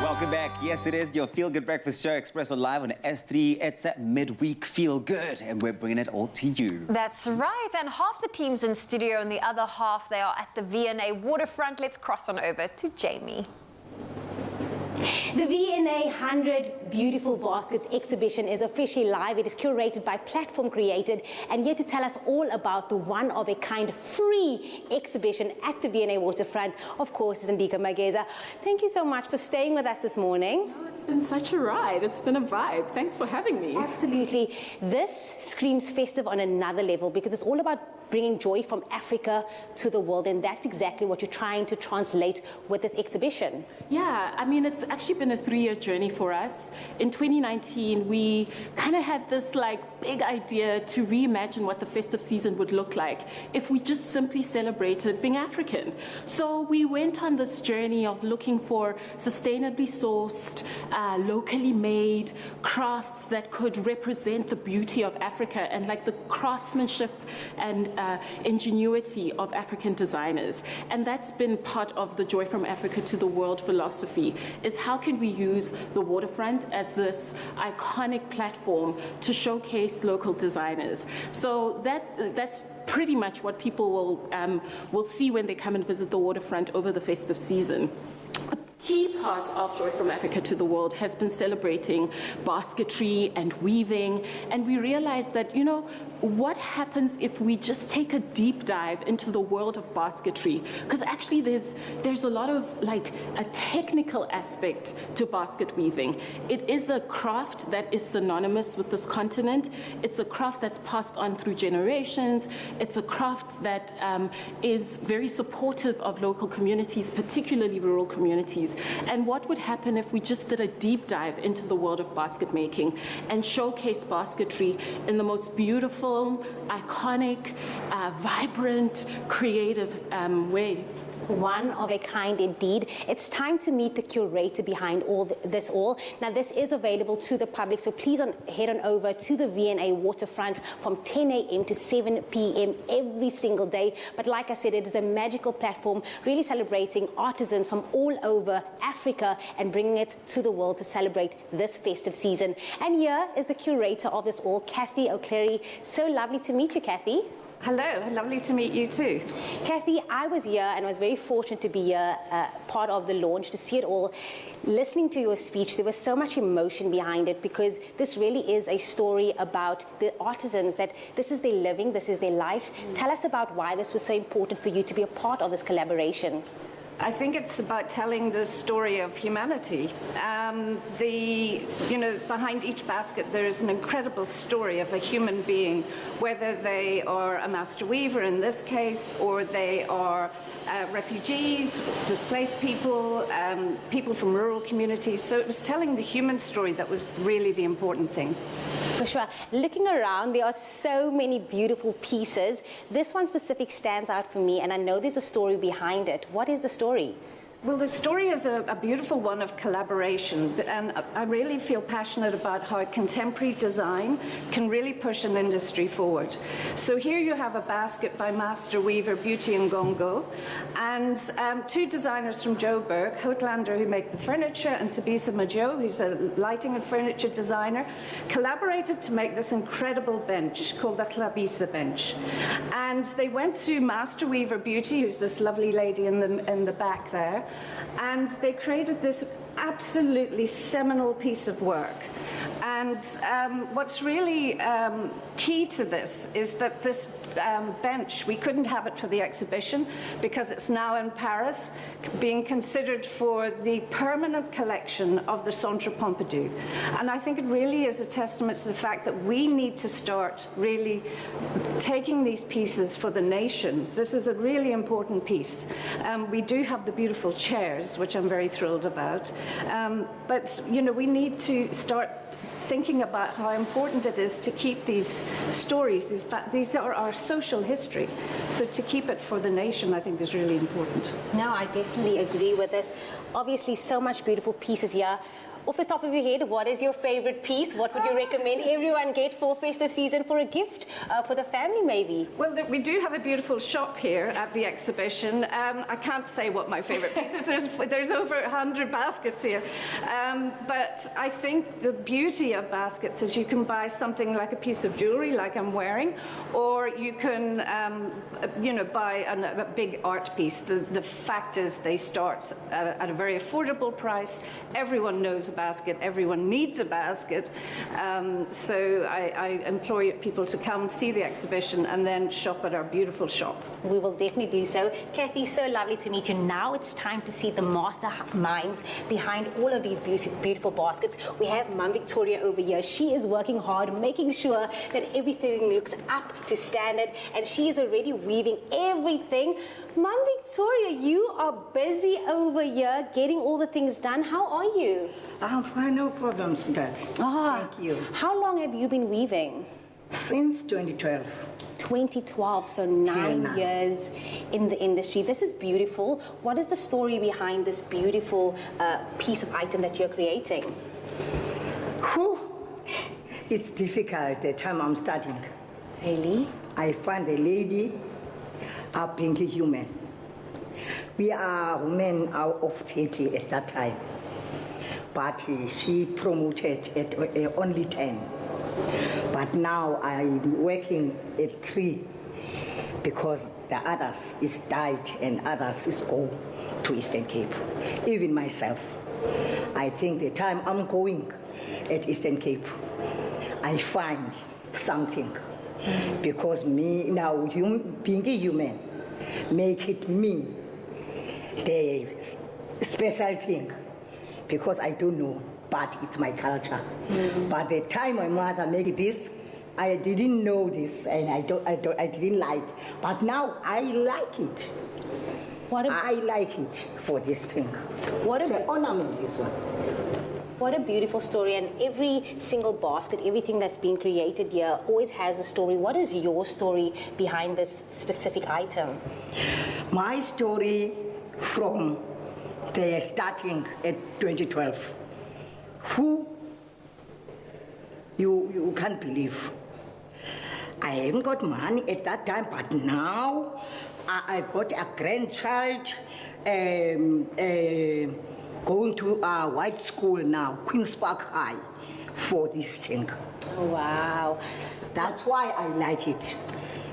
Welcome back. Yes, it is your feel-good breakfast show, Expresso Live on S3. It's that midweek feel-good, and we're bringing it all to you. That's right. And half the team's in studio, and the other half, they are at the V&A waterfront. Let's cross on over to Jamie. The V&A 100 Beautiful Baskets exhibition is officially live. It is curated by Platform Created, and here to tell us all about the one-of-a-kind free exhibition at the V&A waterfront, of course, is Ndika Mageza. Thank you so much for staying with us this morning. Oh, it's been such a ride. It's been a vibe. Thanks for having me. Absolutely. This screams festive on another level because it's all about bringing joy from Africa to the world, and that's exactly what you're trying to translate with this exhibition. Yeah, I mean, it's actually been a 3-year journey for us. In 2019, we kind of had this big idea to reimagine what the festive season would look like if we just simply celebrated being African. So we went on this journey of looking for sustainably sourced, locally made crafts that could represent the beauty of Africa and the craftsmanship and ingenuity of African designers. And that's been part of the Joy from Africa to the World philosophy, is how can we use the waterfront as this iconic platform to showcase local designers. So that's pretty much what people will see when they come and visit the waterfront over the festive season. key part of Joy from Africa to the World has been celebrating basketry and weaving, and we realized that, you know, what happens if we just take a deep dive into the world of basketry? Because actually there's a lot of like a technical aspect to basket weaving. It is a craft that is synonymous with this continent. It's a craft that's passed on through generations. It's a craft that is very supportive of local communities, particularly rural communities. And what would happen if we just did a deep dive into the world of basket making and showcase basketry in the most beautiful, iconic, vibrant, creative way? One of a kind indeed. It's time to meet the curator behind this all. Now, this is available to the public, so please head on over to the V&A waterfront from 10 a.m. to 7 p.m. every single day. But like I said, it is a magical platform really celebrating artisans from all over Africa and bringing it to the world to celebrate this festive season. And here is the curator of this all, Kathy O'Clery. So lovely to meet you, Kathy. Hello, lovely to meet you too. Kathy, I was here and was very fortunate to be here, part of the launch, to see it all. Listening to your speech, there was so much emotion behind it because this really is a story about the artisans, that this is their living, this is their life. Tell us about why this was so important for you to be a part of this collaboration. I think it's about telling the story of humanity. Behind each basket there is an incredible story of a human being, whether they are a master weaver in this case, or they are refugees, displaced people, people from rural communities. So it was telling the human story that was really the important thing. For sure. Looking around, there are so many beautiful pieces. This one specific stands out for me, and I know there's a story behind it. What is the story? Well, the story is a beautiful one of collaboration, and I really feel passionate about how contemporary design can really push an industry forward. So here you have a basket by master weaver Beauty Ngongo, and two designers from Joburg, Houtlander, who make the furniture, and Tabisa Majo, who's a lighting and furniture designer, collaborated to make this incredible bench called the Tabisa bench. And they went to master weaver Beauty, who's this lovely lady in the back there, and they created this absolutely seminal piece of work. And what's really key to this is that this bench, we couldn't have it for the exhibition because it's now in Paris, being considered for the permanent collection of the Centre Pompidou. And I think it really is a testament to the fact that we need to start really taking these pieces for the nation. This is a really important piece. We do have the beautiful chairs, which I'm very thrilled about. But, you know, we need to start thinking about how important it is to keep these stories. These are our social history. So to keep it for the nation, I think, is really important. No, I definitely agree with this. Obviously, so much beautiful pieces here. Off the top of your head, what is your favorite piece? What would you recommend everyone get for festive season for a gift for the family, maybe? Well, we do have a beautiful shop here at the exhibition. I can't say what my favorite piece is. There's over 100 baskets here. But I think the beauty of baskets is you can buy something like a piece of jewelry, like I'm wearing, or you can, buy a big art piece. The fact is they start at a very affordable price. Everyone knows basket. Everyone needs a basket. So I implore people to come see the exhibition and then shop at our beautiful shop. We will definitely do so. Kathy, so lovely to meet you. Now it's time to see the masterminds behind all of these beautiful baskets. We have Mum Victoria over here. She is working hard, making sure that everything looks up to standard, and she is already weaving everything. Mum Victoria, you are busy over here getting all the things done. How are you? I'm fine, no problems with that. Thank you. How long have you been weaving? Since 2012. 2012, so 9 years in the industry. This is beautiful. What is the story behind this beautiful piece of item that you're creating? Whew. It's difficult the time I'm starting. Really? I find a lady are being human. We are women out of 30 at that time, but she promoted at only 10. But now I'm working at 3 because the others is died and others is gone. to Eastern Cape. Even myself, I think the time I'm going at Eastern Cape, I find something. Because me now, being a human, make it me the special thing. Because I don't know, but it's my culture. But the time my mother made this, I didn't know this, and I didn't like. But now I like it. I like it for this thing. It's an ornament, this one. What a beautiful story, and every single basket, everything that's been created here always has a story. What is your story behind this specific item? My story from the starting at 2012. Who you can't believe. I haven't got money at that time, but now I've got a grandchild going to a white school now, Queen's Park High, for this thing. Oh, wow. That's why I like it,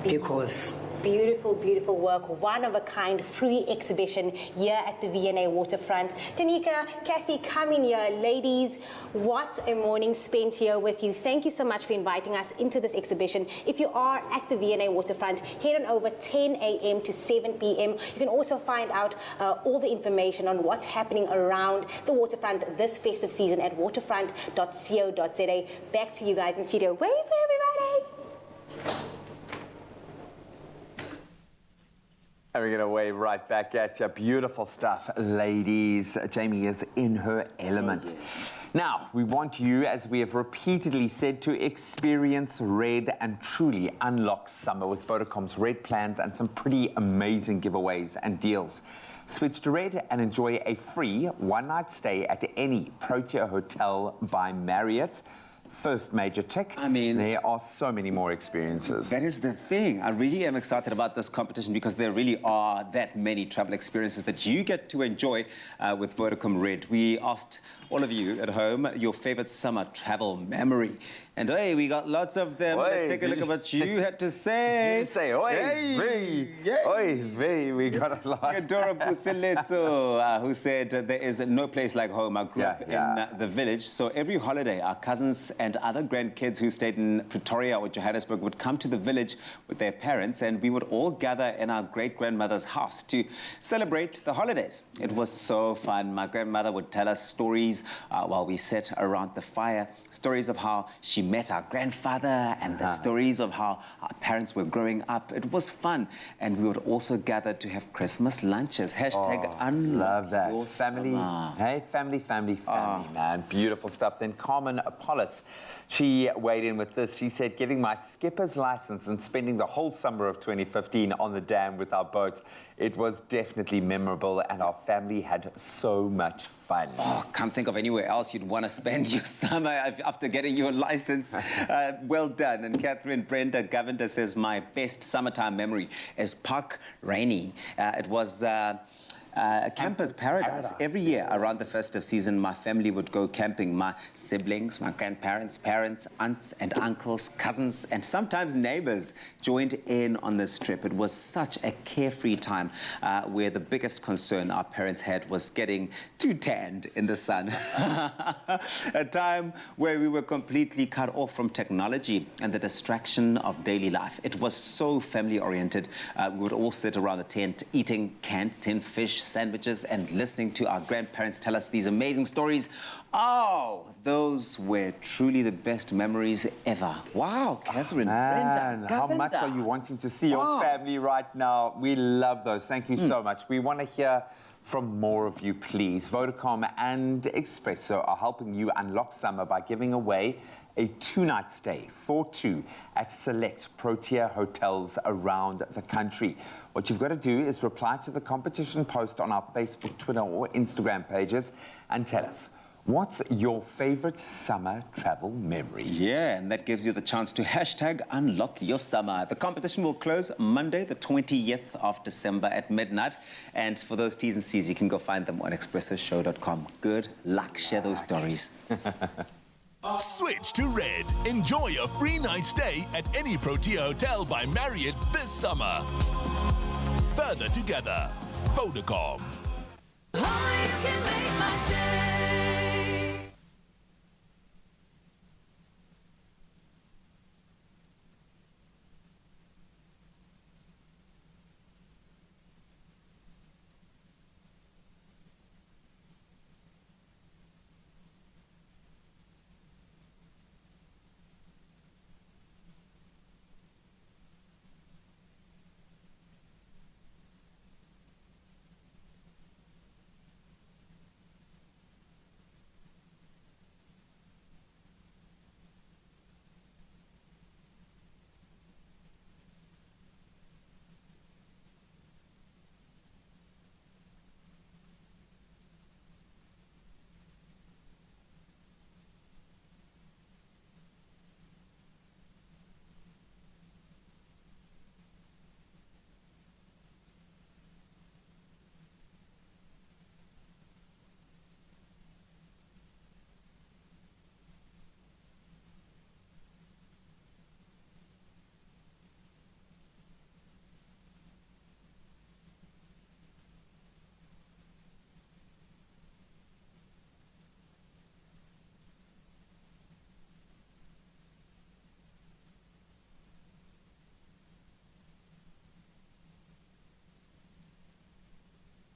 because... Beautiful, beautiful work. One of a kind free exhibition here at the V&A Waterfront. Tanika, Kathy, come in here. Ladies, what a morning spent here with you. Thank you so much for inviting us into this exhibition. If you are at the V&A Waterfront, head on over 10 a.m. to 7 p.m. You can also find out all the information on what's happening around the waterfront this festive season at waterfront.co.za. Back to you guys in studio. Wave for everybody. And we're going to wave right back at you. Beautiful stuff, ladies. Jamie is in her element. Oh, yes. Now, we want you, as we have repeatedly said, to experience Red and truly unlock summer with Vodacom's Red plans and some pretty amazing giveaways and deals. Switch to Red and enjoy a free one-night stay at any Protea Hotel by Marriott. First major tick. I mean, there are so many more experiences. That is the thing. I really am excited about this competition because there really are that many travel experiences that you get to enjoy with Vodacom Red. We asked all of you at home your favorite summer travel memory. And hey, we got lots of them. Let's take a look at what you had to say. You say, oi, hey. Oi, vey, we got a lot. Theodora Puseletso, who said there is no place like home. I grew up in the village, so every holiday our cousins and other grandkids who stayed in Pretoria or Johannesburg would come to the village with their parents, and we would all gather in our great-grandmother's house to celebrate the holidays. It was so fun. My grandmother would tell us stories while we sat around the fire, stories of how she met our grandfather and the stories of how our parents were growing up. It was fun, and we would also gather to have Christmas lunches. Hashtag unlock love that. your Family, summer. hey, family, man. Beautiful stuff. Then Carmen Apollos, she weighed in with this. She said, getting my skipper's license and spending the whole summer of 2015 on the dam with our boat, it was definitely memorable, and our family had so much fun. Oh, can't think of anywhere else you'd want to spend your summer after getting your license. Well done. And Catherine Brenda Govender says, my best summertime memory is Park Rainy. It was... campers paradise. Every year around the festive season, my family would go camping. My siblings, my grandparents, parents, aunts and uncles, cousins, and sometimes neighbors joined in on this trip. It was such a carefree time where the biggest concern our parents had was getting too tanned in the sun. A time where we were completely cut off from technology and the distraction of daily life. It was so family-oriented. We would all sit around the tent eating canned tin fish sandwiches and listening to our grandparents tell us these amazing stories. Oh, those were truly the best memories ever. Wow, Catherine, Brenda, how much are you wanting to see your family right now? We love those. Thank you so much. We want to hear from more of you, please. Vodacom and Expresso are helping you unlock summer by giving away a 2-night stay for 2 at select Protea hotels around the country. What you've got to do is reply to the competition post on our Facebook, Twitter or Instagram pages and tell us, what's your favorite summer travel memory? Yeah, and that gives you the chance to hashtag unlock your summer. The competition will close Monday, the 20th of December at midnight. And for those T's and C's, you can go find them on expressoshow.com. Good luck. Share those stories. Switch to Red. Enjoy a free night stay at any Protea Hotel by Marriott this summer. Further together, Vodacom.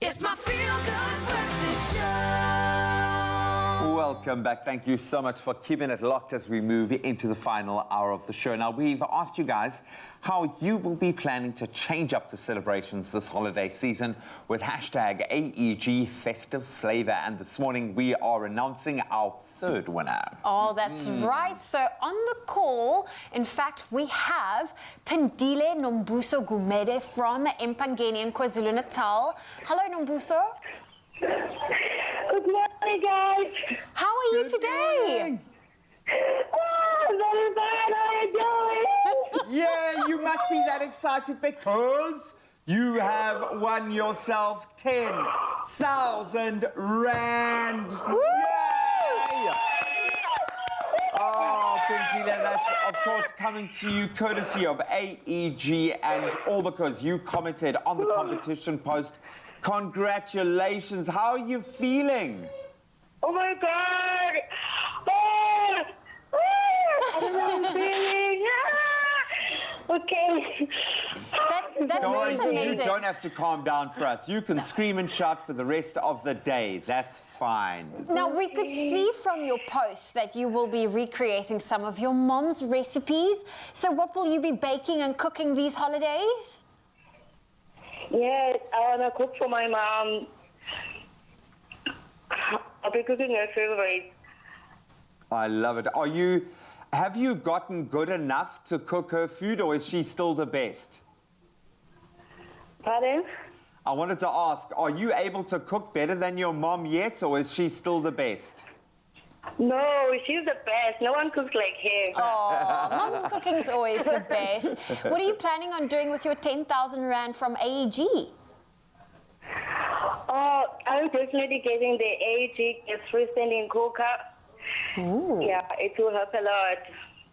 It's my feel-good breakfast show. Welcome back. Thank you so much for keeping it locked as we move into the final hour of the show. Now, we've asked you guys how you will be planning to change up the celebrations this holiday season with hashtag AEG Festive Flavor. And this morning, we are announcing our third winner. Oh, that's right. So on the call, in fact, we have Pendile Nombuso Gumede from Empangeni in KwaZulu-Natal. Hello, Nombuso. Good morning, guys. How are you today? Oh, very bad. How are you doing? Yeah, you must be that excited because you have won yourself 10,000 rand. Yay! Oh, Pentile, that's of course coming to you courtesy of AEG, and all because you commented on the competition post. Congratulations. How are you feeling? Oh my God. Oh, I don't know how I'm feeling. Okay. That sounds amazing. You don't have to calm down for us. You can scream and shout for the rest of the day. That's fine. Now, we could see from your posts that you will be recreating some of your mom's recipes. So what will you be baking and cooking these holidays? Yes, I want to cook for my mom. I'll be cooking her favorite. I love it. Have you gotten good enough to cook her food, or is she still the best? Pardon? I wanted to ask, are you able to cook better than your mom yet, or is she still the best? No, she's the best. No one cooks like her. Oh, mom's cooking's always the best. What are you planning on doing with your 10,000 rand from AEG? Oh, I'm definitely getting the AEG freestanding cooker. Ooh. Yeah, it will help a lot.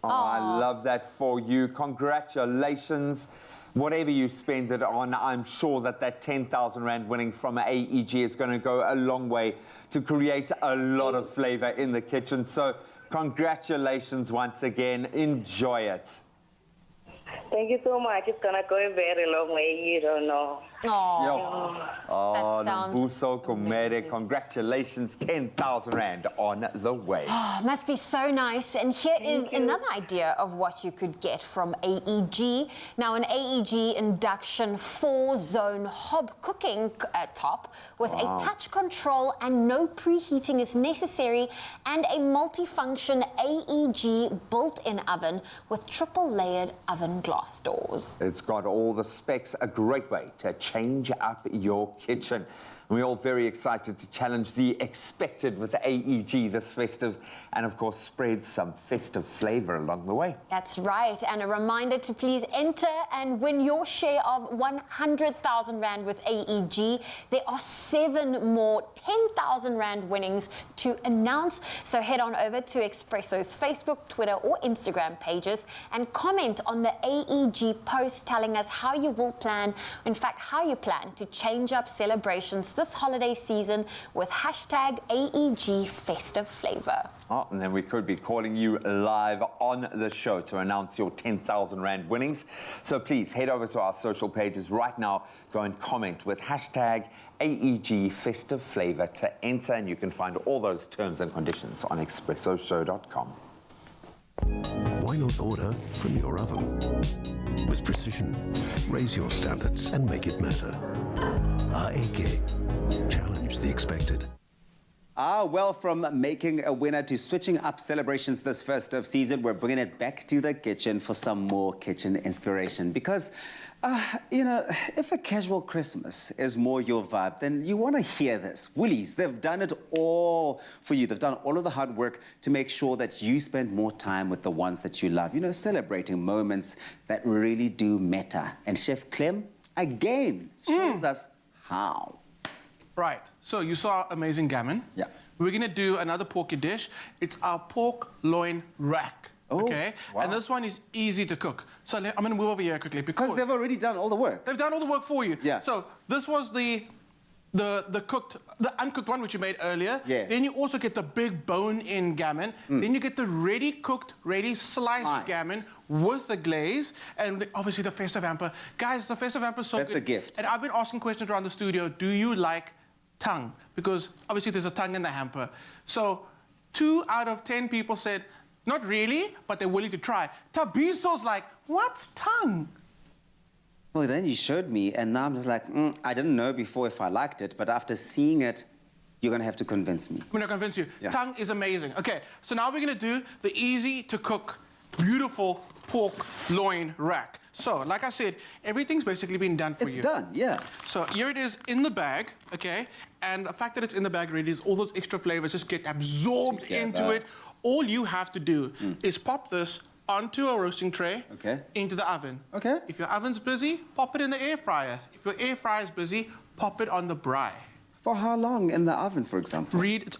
Oh, I love that for you. Congratulations. Whatever you spend it on, I'm sure that 10,000 rand winning from AEG is going to go a long way to create a lot of flavor in the kitchen. So congratulations once again. Enjoy it. Thank you so much. It's going to go a very long way. You don't know. Oh, Nombuso Gumede, congratulations, 10,000 rand on the way. Oh, must be so nice. And here is another idea of what you could get from AEG. Now, an AEG induction 4-zone hob cooking top with a touch control and no preheating is necessary, and a multifunction AEG built-in oven with triple-layered oven glass doors. It's got all the specs, a great way to change up your kitchen. We're all very excited to challenge the expected with the AEG this festive, and of course spread some festive flavor along the way. That's right, and a reminder to please enter and win your share of 100,000 rand with AEG. There are 7 more 10,000 rand winnings to announce, so head on over to Expresso's Facebook, Twitter or Instagram pages and comment on the AEG post telling us how you will plan, in fact, how you plan to change up celebrations this holiday season with hashtag AEG Festive Flavor. Oh, and then we could be calling you live on the show to announce your 10,000 Rand winnings. So please head over to our social pages right now. Go and comment with hashtag AEG Festive Flavor to enter, and you can find all those terms and conditions on expressoshow.com. Why not order from your oven? With precision, raise your standards and make it matter. AEG. Challenge the expected. Well, from making a winner to switching up celebrations this festive season, we're bringing it back to the kitchen for some more kitchen inspiration. Because, you know, if a casual Christmas is more your vibe, then you want to hear this. Woolies, they've done it all for you. They've done all of the hard work to make sure that you spend more time with the ones that you love. You know, celebrating moments that really do matter. And Chef Clem, again, shows us how. Right, so you saw amazing gammon. Yeah. We're gonna do another porky dish. It's our pork loin rack. Okay, and this one is easy to cook. So I'm gonna move over here quickly because they've already done all the work. They've done all the work for you. Yeah. So this was the uncooked one which you made earlier. Yes. Then you also get the big bone-in gammon. Then you get the ready cooked, ready sliced gammon with the glaze, and obviously the festive hamper. Guys, the festive hamper is so good. That's a gift. And I've been asking questions around the studio. Do you like tongue? Because obviously there's a tongue in the hamper. So 2 out of 10 people said, not really, but they're willing to try. Tabiso's like, what's tongue? Well, then you showed me, and now I'm just like, I didn't know before if I liked it, but after seeing it, you're going to have to convince me. I'm going to convince you. Yeah. Tongue is amazing. Okay, so now we're going to do the easy-to-cook, beautiful pork loin rack. So, like I said, everything's basically been done for you. It's done, yeah. So here it is in the bag, okay? And the fact that it's in the bag already is all those extra flavors just get absorbed into it. All you have to do is pop this onto a roasting tray, into the oven. Okay. If your oven's busy, pop it in the air fryer. If your air fryer is busy, pop it on the braai. For how long in the oven, for example? Read, it's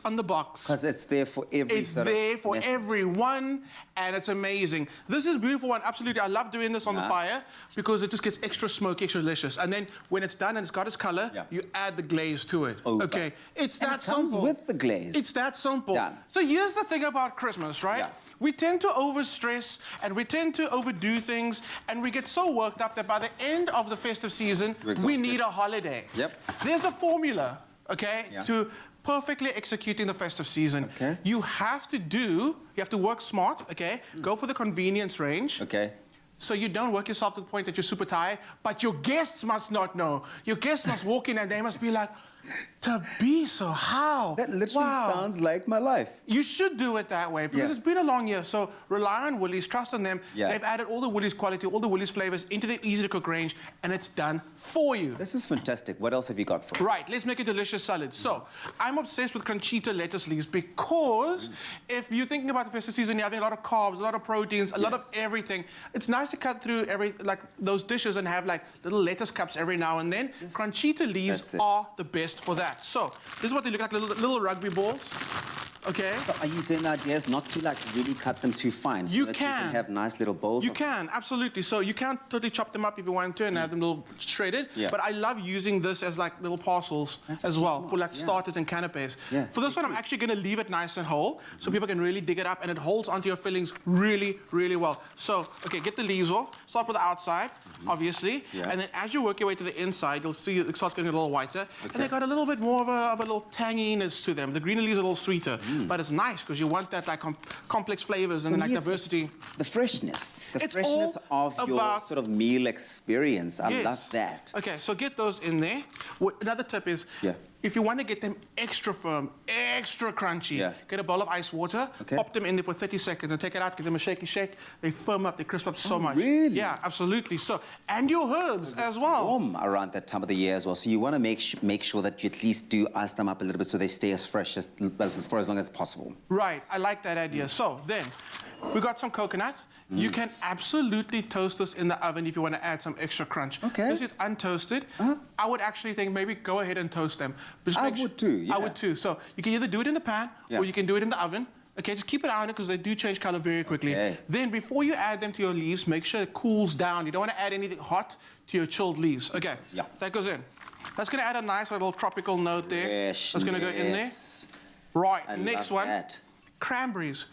on the box. Because it's there for every It's there for everyone, and it's amazing. This is a beautiful one, absolutely. I love doing this on the fire because it just gets extra smoky, extra delicious. And then when it's done and it's got its color, you add the glaze to it. Okay, it's that simple. It comes with the glaze. It's that simple. Done. So here's the thing about Christmas, right? Yeah. We tend to overstress and we tend to overdo things, and we get so worked up that by the end of the festive season, we need a holiday. Yep. There's a formula, okay, to perfectly executing the festive season. Okay. You have to work smart, okay? Go for the convenience range. Okay. So you don't work yourself to the point that you're super tired, but your guests must not know. Your guests must walk in and they must be like, Tabiso, how? That literally sounds like my life. You should do it that way because it's been a long year. So rely on Woolies, trust on them. Yeah. They've added all the Woolies quality, all the Woolies flavors into the easy-to-cook range, and it's done for you. This is fantastic. What else have you got for us? Right, let's make a delicious salad. So I'm obsessed with Conchita lettuce leaves because if you're thinking about the festive season, you're having a lot of carbs, a lot of proteins, a lot of everything. It's nice to cut through those dishes and have like little lettuce cups every now and then. Conchita leaves are the best for that. So this is what they look like, little rugby balls. Okay. So are you saying the idea is not to really cut them too fine? So that you can have nice little bowls? You can, absolutely. So you can totally chop them up if you want to and have them little shredded. Yeah. But I love using this as like little parcels as well for like starters and canapes. Yeah. For this one, I'm actually going to leave it nice and whole so people can really dig it up, and it holds onto your fillings really, really well. So, okay, get the leaves off. Start with the outside, obviously. Yeah. And then as you work your way to the inside, you'll see it starts getting a little whiter. And they got a little bit more of a little tanginess to them. The green leaves are a little sweeter. But it's nice because you want that like complex flavors and then like diversity. The freshness. The freshness of your sort of meal experience. I love that. Okay, so get those in there. Another tip is if you want to get them extra firm, extra crunchy, get a bowl of ice water, pop them in there for 30 seconds and take it out, give them a shaky shake. They firm up, they crisp up so much. Really? Yeah, absolutely. So, and your herbs as well. Warm around that time of the year as well. So you want to make sure that you at least do ice them up a little bit so they stay as fresh for as long as possible. Right, I like that idea. So then, we got some coconut. You can absolutely toast this in the oven if you want to add some extra crunch. Okay. This is untoasted. I would actually think maybe go ahead and toast them. I would too, yeah. I would too. So you can either do it in the pan or you can do it in the oven. Okay, just keep an eye on it because they do change color very quickly. Okay. Then before you add them to your leaves, make sure it cools down. You don't want to add anything hot to your chilled leaves. Okay, Yeah. that goes in. That's going to add a nice little tropical note there. Yes, That's going to go in there. Right, I next love one, that. cranberries.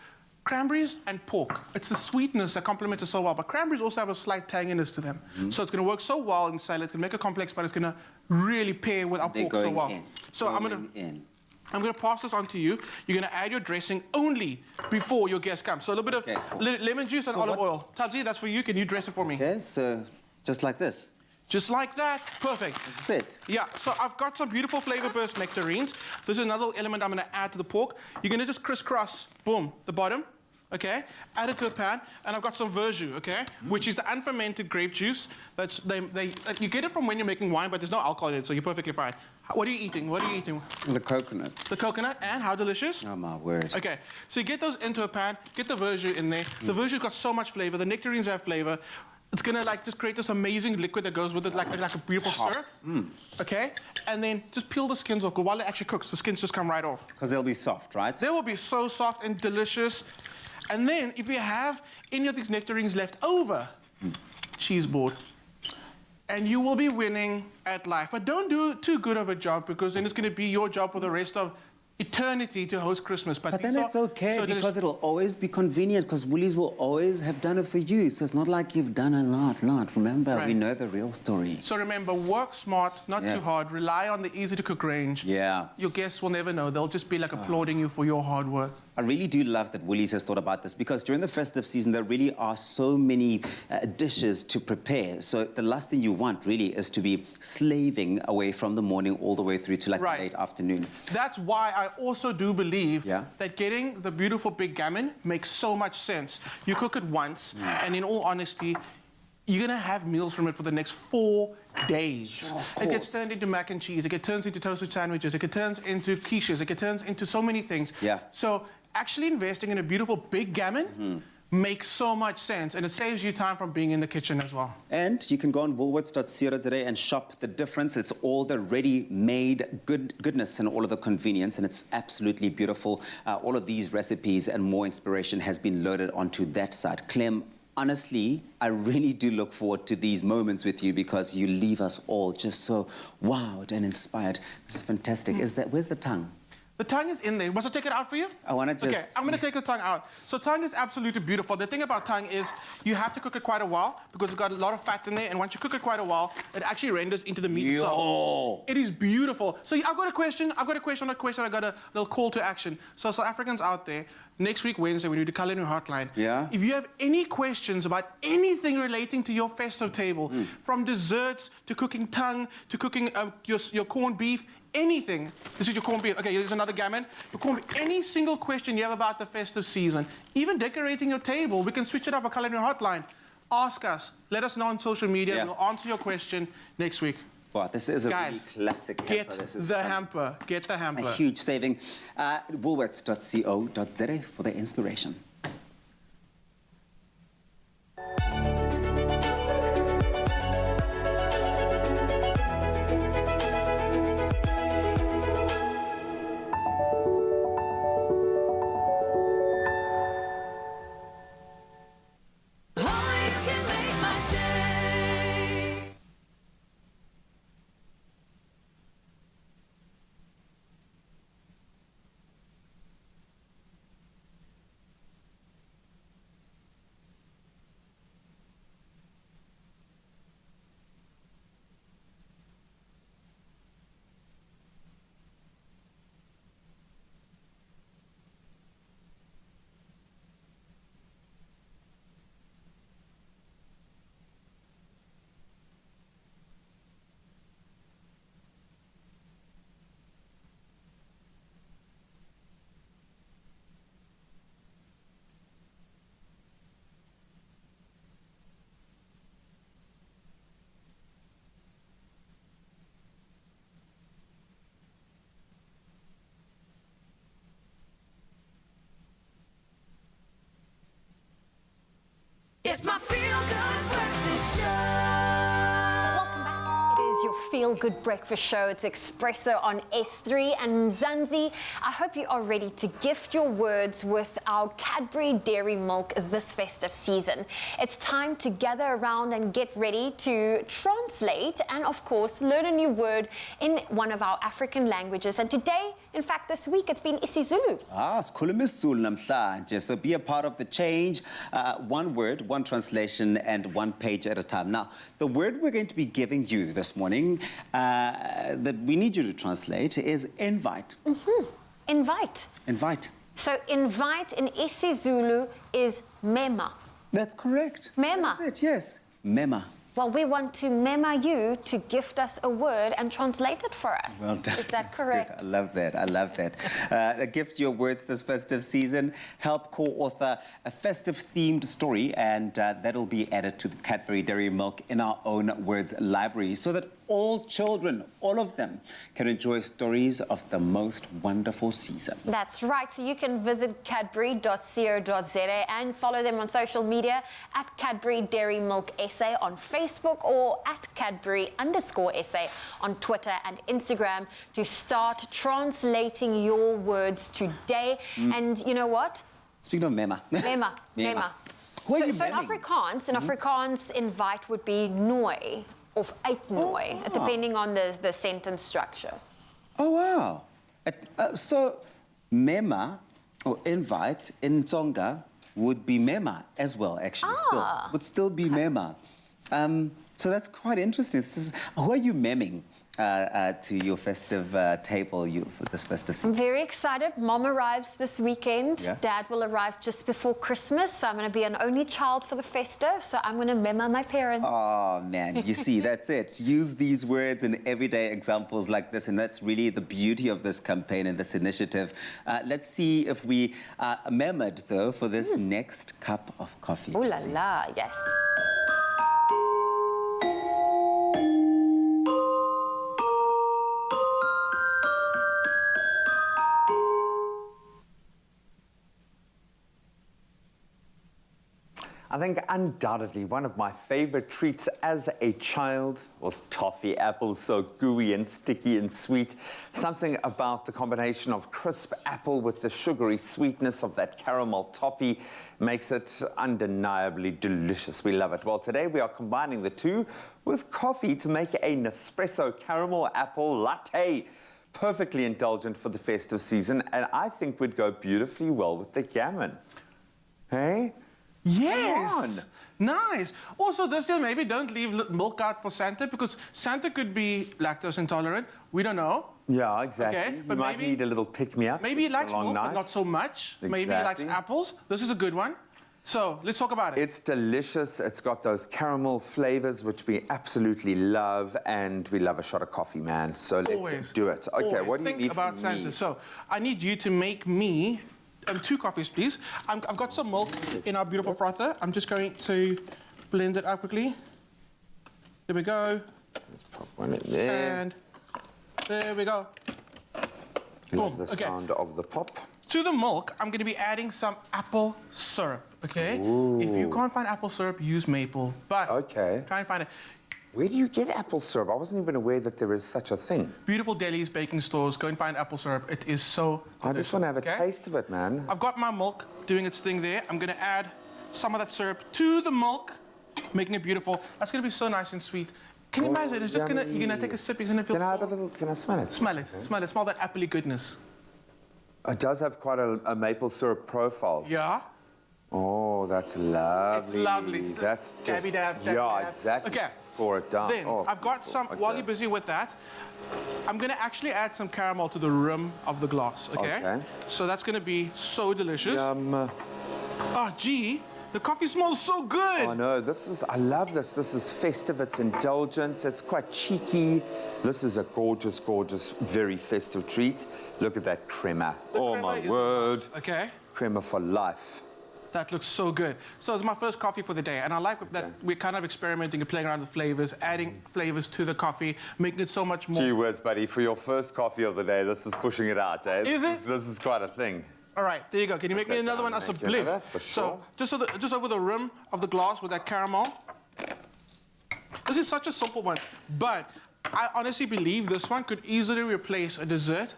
Cranberries and pork. It's the sweetness that complements it so well, but cranberries also have a slight tanginess to them. So it's going to work so well in salad. It's going to make it complex, but it's going to really pair with our They're pork so going well. in. So I'm going to pass this on to you. You're going to add your dressing only before your guest comes. So a little bit of lemon juice and olive oil. Tadzi, that's for you. Can you dress it for me? Okay, so just like this. Just like that. Perfect. That's it. Yeah, so I've got some beautiful flavor burst nectarines. This is another element I'm going to add to the pork. You're going to just crisscross, boom, the bottom. Okay, add it to a pan, and I've got some verjus, okay, which is the unfermented grape juice. That's you get it from when you're making wine, but there's no alcohol in it, so you're perfectly fine. What are you eating? What are you eating? The coconut. The coconut, and how delicious? Oh my word. Okay, so you get those into a pan, get the verjus in there. The verjus got so much flavor. The nectarines have flavor. It's gonna just create this amazing liquid that goes with it, like a beautiful syrup. Okay, and then just peel the skins off. While it actually cooks, the skins just come right off. Because they'll be soft, right? They will be so soft and delicious. And then, if you have any of these nectarines left over, cheese board. And you will be winning at life. But don't do too good of a job, because then it's going to be your job for the rest of eternity to host Christmas. But then it's okay, because it'll always be convenient, because Woolies will always have done it for you. So it's not like you've done a lot. Remember, Right. we know the real story. So remember, work smart, not too hard. Rely on the easy-to-cook range. Yeah. Your guests will never know. They'll just be like applauding you for your hard work. I really do love that Woolies has thought about this, because during the festive season, there really are so many dishes to prepare. So the last thing you want really is to be slaving away from the morning all the way through to like the late afternoon. That's why I also do believe that getting the beautiful big gammon makes so much sense. You cook it once, and in all honesty, you're going to have meals from it for the next 4 days. It gets turned into mac and cheese. It gets turned into toasted sandwiches. It gets turned into quiches. It gets turned into so many things. Yeah. So actually investing in a beautiful big gammon makes so much sense, and it saves you time from being in the kitchen as well. And you can go on woolworths.co.za and shop the difference. It's all the ready-made goodness and all of the convenience, and it's absolutely beautiful. All of these recipes and more inspiration has been loaded onto that site. Clem, honestly, I really do look forward to these moments with you, because you leave us all just so wowed and inspired. This is fantastic. Where's the tongue? The tongue is in there. Must I take it out for you? I want to just... Okay, I'm going to take the tongue out. So tongue is absolutely beautiful. The thing about tongue is you have to cook it quite a while, because it's got a lot of fat in there, and once you cook it quite a while, it actually renders into the meat itself. It is beautiful. So I've got a question. I've got a little call to action. So South Africans out there, next week, Wednesday, we do the culinary hotline. Yeah? If you have any questions about anything relating to your festive table, from desserts to cooking tongue to cooking your corned beef, anything. This is your corned beef. Okay, here's another gammon. Your corned beef. Any single question you have about the festive season, even decorating your table, we can switch it up a culinary hotline. Ask us. Let us know on social media. We'll answer your question next week. Wow, this is a really classic hamper. Get the hamper. Get the hamper. A huge saving. Woolworths.co.za for the inspiration. feel-good breakfast show. It's Expresso on S3. And Mzansi, I hope you are ready to gift your words with our Cadbury Dairy Milk this festive season. It's time to gather around and get ready to translate and, of course, learn a new word in one of our African languages. And today, in fact, this week, it's been isiZulu. Sikhuluma isiZulu namhlanje. So be a part of the change. One word, one translation, and one page at a time. Now, the word we're going to be giving you this morning that we need you to translate is invite. Invite. Invite. So invite in isiZulu is mema. That's correct. Mema. That's it, yes. Mema. Well, we want to mema you to gift us a word and translate it for us. Well done. Is that That's correct? good. I love that. I love that. Gift your words this festive season. Help co-author a festive-themed story, and that'll be added to the Cadbury Dairy Milk in our own words library so that all children, all of them, can enjoy stories of the most wonderful season. That's right. So you can visit cadbury.co.za and follow them on social media at Cadbury Dairy Milk SA on Facebook or at Cadbury_SA on Twitter and Instagram to start translating your words today. And you know what? Speaking of mema. Mema. Mema. Who are you So in memming? Afrikaans, invite would be nooi of uitnooi, depending on the sentence structure. Oh, wow. So mema or invite in Tsonga would be mema as well, actually. Would still be mema. So that's quite interesting. Who are you memming to your festive table for this festive season? I'm very excited. Mom arrives this weekend. Yeah. Dad will arrive just before Christmas. So I'm going to be an only child for the festive. So I'm going to mema my parents. Oh, man. You see, that's it. Use these words in everyday examples like this. And that's really the beauty of this campaign and this initiative. Let's see if we are memored, though, for this next cup of coffee. Ooh la la, yes. I think undoubtedly one of my favorite treats as a child was toffee apples, so gooey and sticky and sweet. Something about the combination of crisp apple with the sugary sweetness of that caramel toffee makes it undeniably delicious. We love it. Well, today we are combining the two with coffee to make a Nespresso caramel apple latte. Perfectly indulgent for the festive season, and I think would go beautifully well with the gammon. Hey? Yes. Nice. Also, this year, maybe don't leave milk out for Santa because Santa could be lactose intolerant. We don't know. Yeah, exactly. Okay, You but might need a little pick-me-up. Maybe he It's a likes long milk, but night. not so much. Maybe he likes Exactly. apples. This is a good one. So let's talk about it. It's delicious. It's got those caramel flavors, which we absolutely love, and we love a shot of coffee, man. So let's Always. do it. Okay, Always. what do you Think need about from Santa. me? So I need you to make me 2 coffees, please. I've got some milk in our beautiful frother. I'm just going to blend it up quickly. There we go. Let's pop one in there. And there we go. Love Boom. the Okay. sound of the pop. To the milk, I'm going to be adding some apple syrup, okay? If you can't find apple syrup, use maple. But try and find it. Where do you get apple syrup? I wasn't even aware that there is such a thing. Beautiful delis, baking stores, go and find apple syrup. It is so I just want to have a okay? taste of it, man. I've got my milk doing its thing there. I'm going to add some of that syrup to the milk, making it beautiful. That's going to be so nice and sweet. Can you imagine? It's just gonna, you're going to take a sip, you're going to feel... Can I have a little... Can I smell it? Smell it. Smell it. Smell that appley goodness. It does have quite a maple syrup profile. Yeah. Oh, that's lovely. It's lovely. It's That's just... dabby dab, dabby yeah, dab. exactly. Okay. Pour it down. Then, Oh, I've got some, while you're busy with that, I'm going to actually add some caramel to the rim of the glass, okay? So that's going to be so delicious. Yum. Oh, gee, the coffee smells so good. Oh, no, I love this. This is festive, it's indulgent, it's quite cheeky. This is a gorgeous, gorgeous, very festive treat. Look at that crema. Oh, my word. Okay. Crema for life. That looks so good. So it's my first coffee for the day, and I like that we're kind of experimenting and playing around with flavors, adding flavors to the coffee, making it so much more. Gee whiz, buddy, for your first coffee of the day, this is pushing it out, eh? Is it? This is quite a thing. All right, there you go. Can you make me another one as a make you another, bliff? for So sure. just over the rim of the glass with that caramel. This is such a simple one, but I honestly believe this one could easily replace a dessert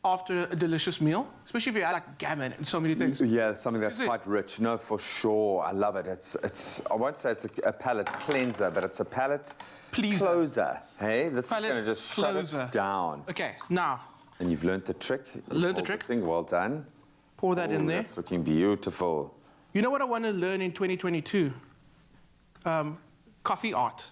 after a delicious meal, especially if you add like gammon and so many things. Yeah, something that's quite rich. No, for sure. I love it. It's I won't say it's a palate cleanser, but it's a palate closer. Hey, this is going to just shut it down. Okay, now. And you've learned the trick. Learned the trick. Well done. Pour that in there. That's looking beautiful. You know what I want to learn in 2022? Coffee art.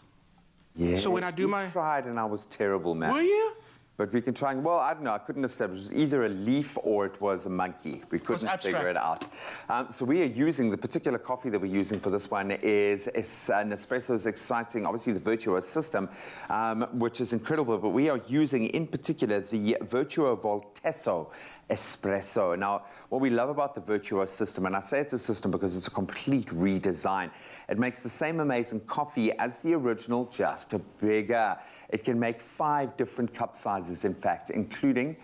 Yeah. So when I do my... tried and I was terrible, man. Were you? But we can try, well, I don't know, I couldn't establish. It was either a leaf or it was a monkey. We couldn't figure it out. So we are using, the particular coffee that we're using for this one is Nespresso's exciting, obviously the Virtuo system, which is incredible, but we are using in particular the Virtuo Voltesso Espresso. Now, what we love about the Virtuo system, and I say it's a system because it's a complete redesign, it makes the same amazing coffee as the original, just bigger. It can make 5 different cup sizes, in fact, including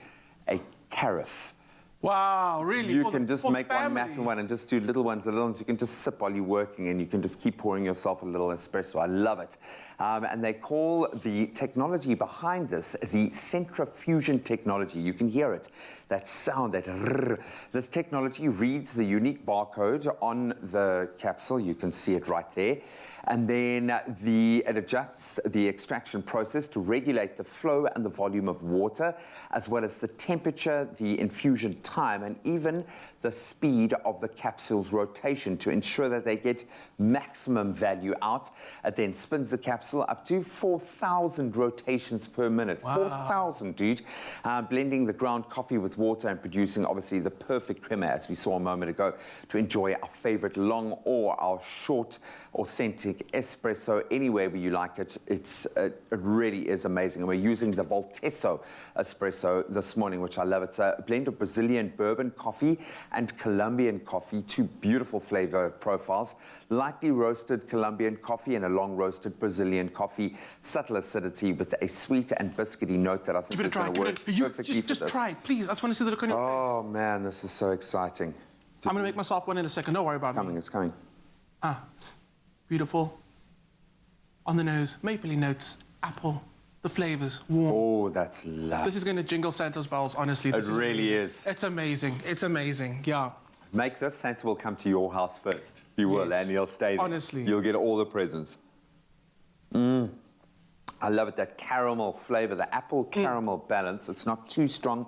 a carafe. Wow, really? So you can just make one massive one and just do little ones. You can just sip while you're working and you can just keep pouring yourself a little espresso. I love it. And they call the technology behind this the centrifusion technology. You can hear it, that sound, that rrr. This technology reads the unique barcode on the capsule. You can see it right there. And then it adjusts the extraction process to regulate the flow and the volume of water, as well as the temperature, the infusion time, and even the speed of the capsule's rotation to ensure that they get maximum value out. It then spins the capsule up to 4,000 rotations per minute. Wow. 4,000, dude. Blending the ground coffee with water and producing, obviously, the perfect crema, as we saw a moment ago, to enjoy our favorite long or our short, authentic espresso anywhere where you like it. It really is amazing. And we're using the Voltesso espresso this morning, which I love. It's a blend of Brazilian bourbon coffee and Colombian coffee, 2 beautiful flavor profiles. Lightly roasted Colombian coffee and a long roasted Brazilian coffee. Subtle acidity with a sweet and biscuity note that I think is going to work perfectly for this. Just try it, please. I just want to see the look on your face. Oh man, this is so exciting. I'm going to make myself one in a second. Don't worry about me. It's coming. Beautiful. On the nose, mapley notes, apple, the flavors, warm. Oh, that's lovely. This is going to jingle Santa's bells, honestly. It really is. It's amazing. It's amazing, yeah. Make this, Santa will come to your house first. He will, and he'll stay there. Honestly. You'll get all the presents. I love it, that caramel flavor, the apple caramel balance. It's not too strong.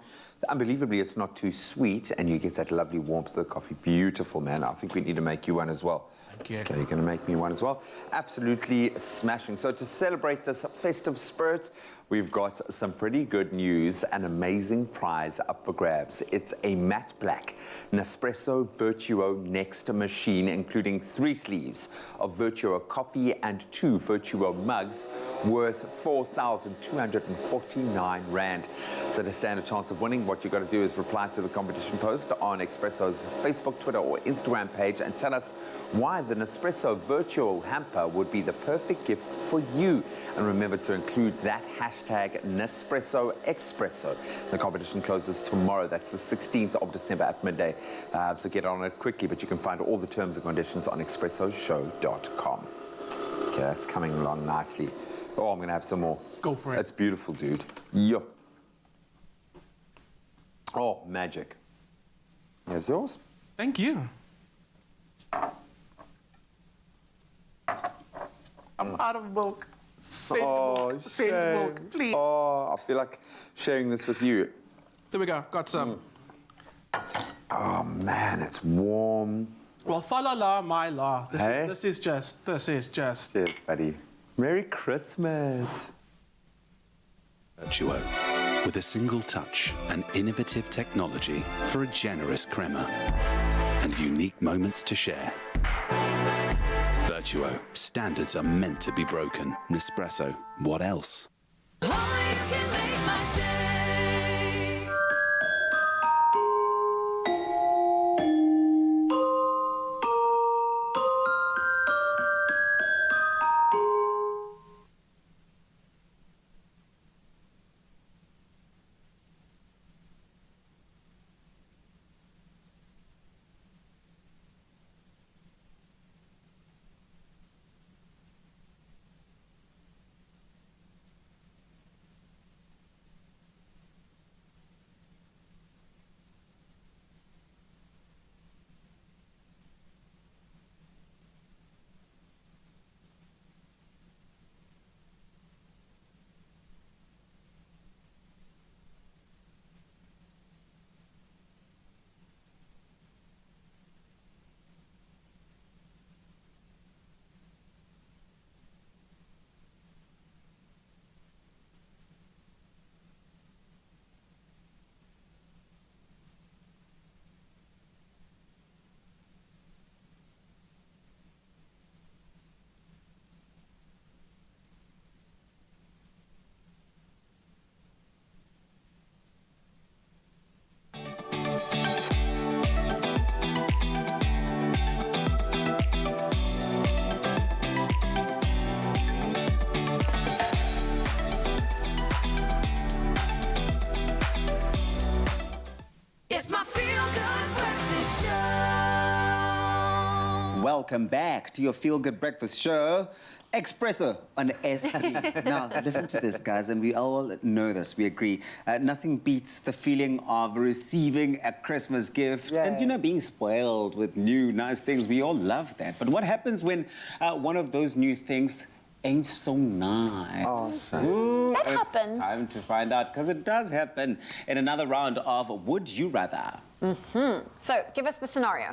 Unbelievably, it's not too sweet, and you get that lovely warmth of the coffee. Beautiful, man. I think we need to make you one as well. Thank you. Okay, you're going to make me one as well. Absolutely smashing. So to celebrate this festive spirit, we've got some pretty good news, an amazing prize up for grabs. It's a matte black Nespresso Virtuo Next machine, including 3 sleeves of Virtuo coffee and 2 Virtuo mugs worth 4,249 Rand. So to stand a chance of winning, what you've got to do is reply to the competition post on Expresso's Facebook, Twitter, or Instagram page and tell us why the Nespresso Virtuo hamper would be the perfect gift for you. And remember to include that hashtag Nespresso Expresso. The competition closes tomorrow. That's the 16th of December at midday. So get on it quickly, but you can find all the terms and conditions on expressoshow.com. Okay, that's coming along nicely. Oh, I'm going to have some more. Go for it. That's beautiful, dude. Yo. Oh, magic. Here's yours. Thank you. I'm out of milk. Send milk. Send milk, please. Oh, I feel like sharing this with you. There we go. Got some. Oh, man, it's warm. Well, fa la la, my la. Hey? This is just. Cheers, buddy. Merry Christmas. Virtuo, with a single touch and innovative technology for a generous crema and unique moments to share. Virtuo, standards are meant to be broken. Nespresso, what else? welcome back to your feel-good breakfast show, Expresso on S3. Now, listen to this, guys, and we all know this, we agree. Nothing beats the feeling of receiving a Christmas gift and, you know, being spoiled with new, nice things. We all love that. But what happens when one of those new things ain't so nice? Ooh, that it's happens. Time to find out, because it does happen in another round of Would You Rather. So, give us the scenario.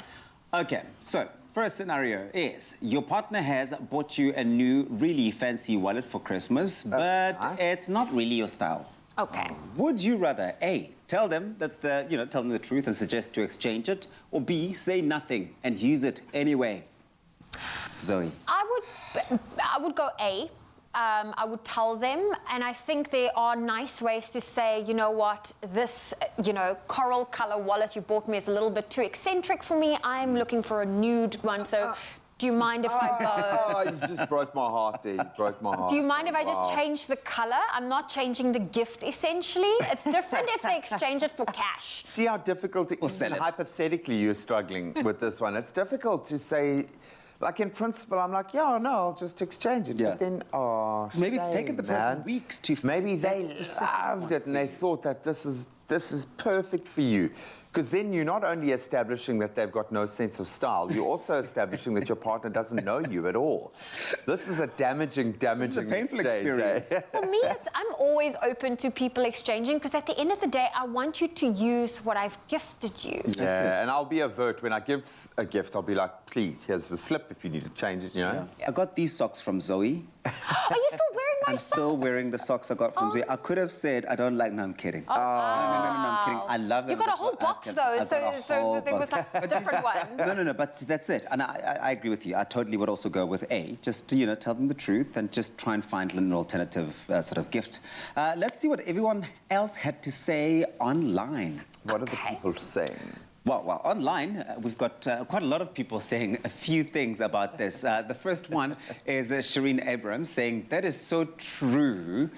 Okay, so first scenario is your partner has bought you a new, really fancy wallet for Christmas, but it's not really your style. Okay. Would you rather A, tell them that tell them the truth and suggest to exchange it, or B, say nothing and use it anyway? Zoe. I would go A. I would tell them, and I think there are nice ways to say, you know what, this, coral color wallet you bought me is a little bit too eccentric for me. I'm looking for a nude one, so do you mind if I go? Oh, you just broke my heart there. You broke my heart. Do you mind if I just change the color? I'm not changing the gift, essentially. It's different if they exchange it for cash. See how difficult it is. Hypothetically, you're struggling with this one. It's difficult to say. Like, in principle, I'm like, yeah, no, I'll just exchange it. But then, maybe it's taken the person weeks to... Maybe they loved it and they thought that this is perfect for you. Because then you're not only establishing that they've got no sense of style, you're also establishing that your partner doesn't know you at all. This is a damaging This is a painful experience. For me, I'm always open to people exchanging, because at the end of the day, I want you to use what I've gifted you. Yeah, and I'll be avert. When I give a gift, I'll be like, please, here's the slip if you need to change it, I got these socks from Zoe. Are you still wearing my I'm still wearing the socks I got from Zoe. I could have said, I don't like... No, I'm kidding. No, I'm kidding. I love them. You got a whole box, though, so there was like a different one. No, but that's it. And I agree with you. I totally would also go with A. Just, tell them the truth and just try and find an alternative sort of gift. Let's see what everyone else had to say online. What are the people saying? Well, online, we've got quite a lot of people saying a few things about this. The first one is Shireen Abrams saying, that is so true.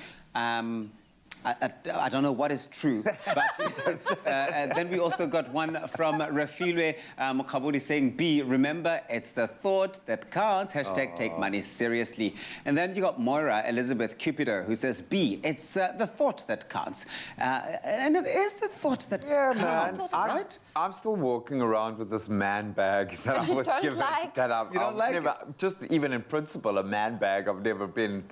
I don't know what is true, but then we also got one from Rafilwe Mukhabudi saying, B, remember, it's the thought that counts, hashtag take money seriously. And then you got Moira Elizabeth Cupido who says, B, it's the thought that counts. And it is the thought that counts, right? I'm still walking around with this man bag that I was given. That I've never, just even in principle, a man bag, I've never been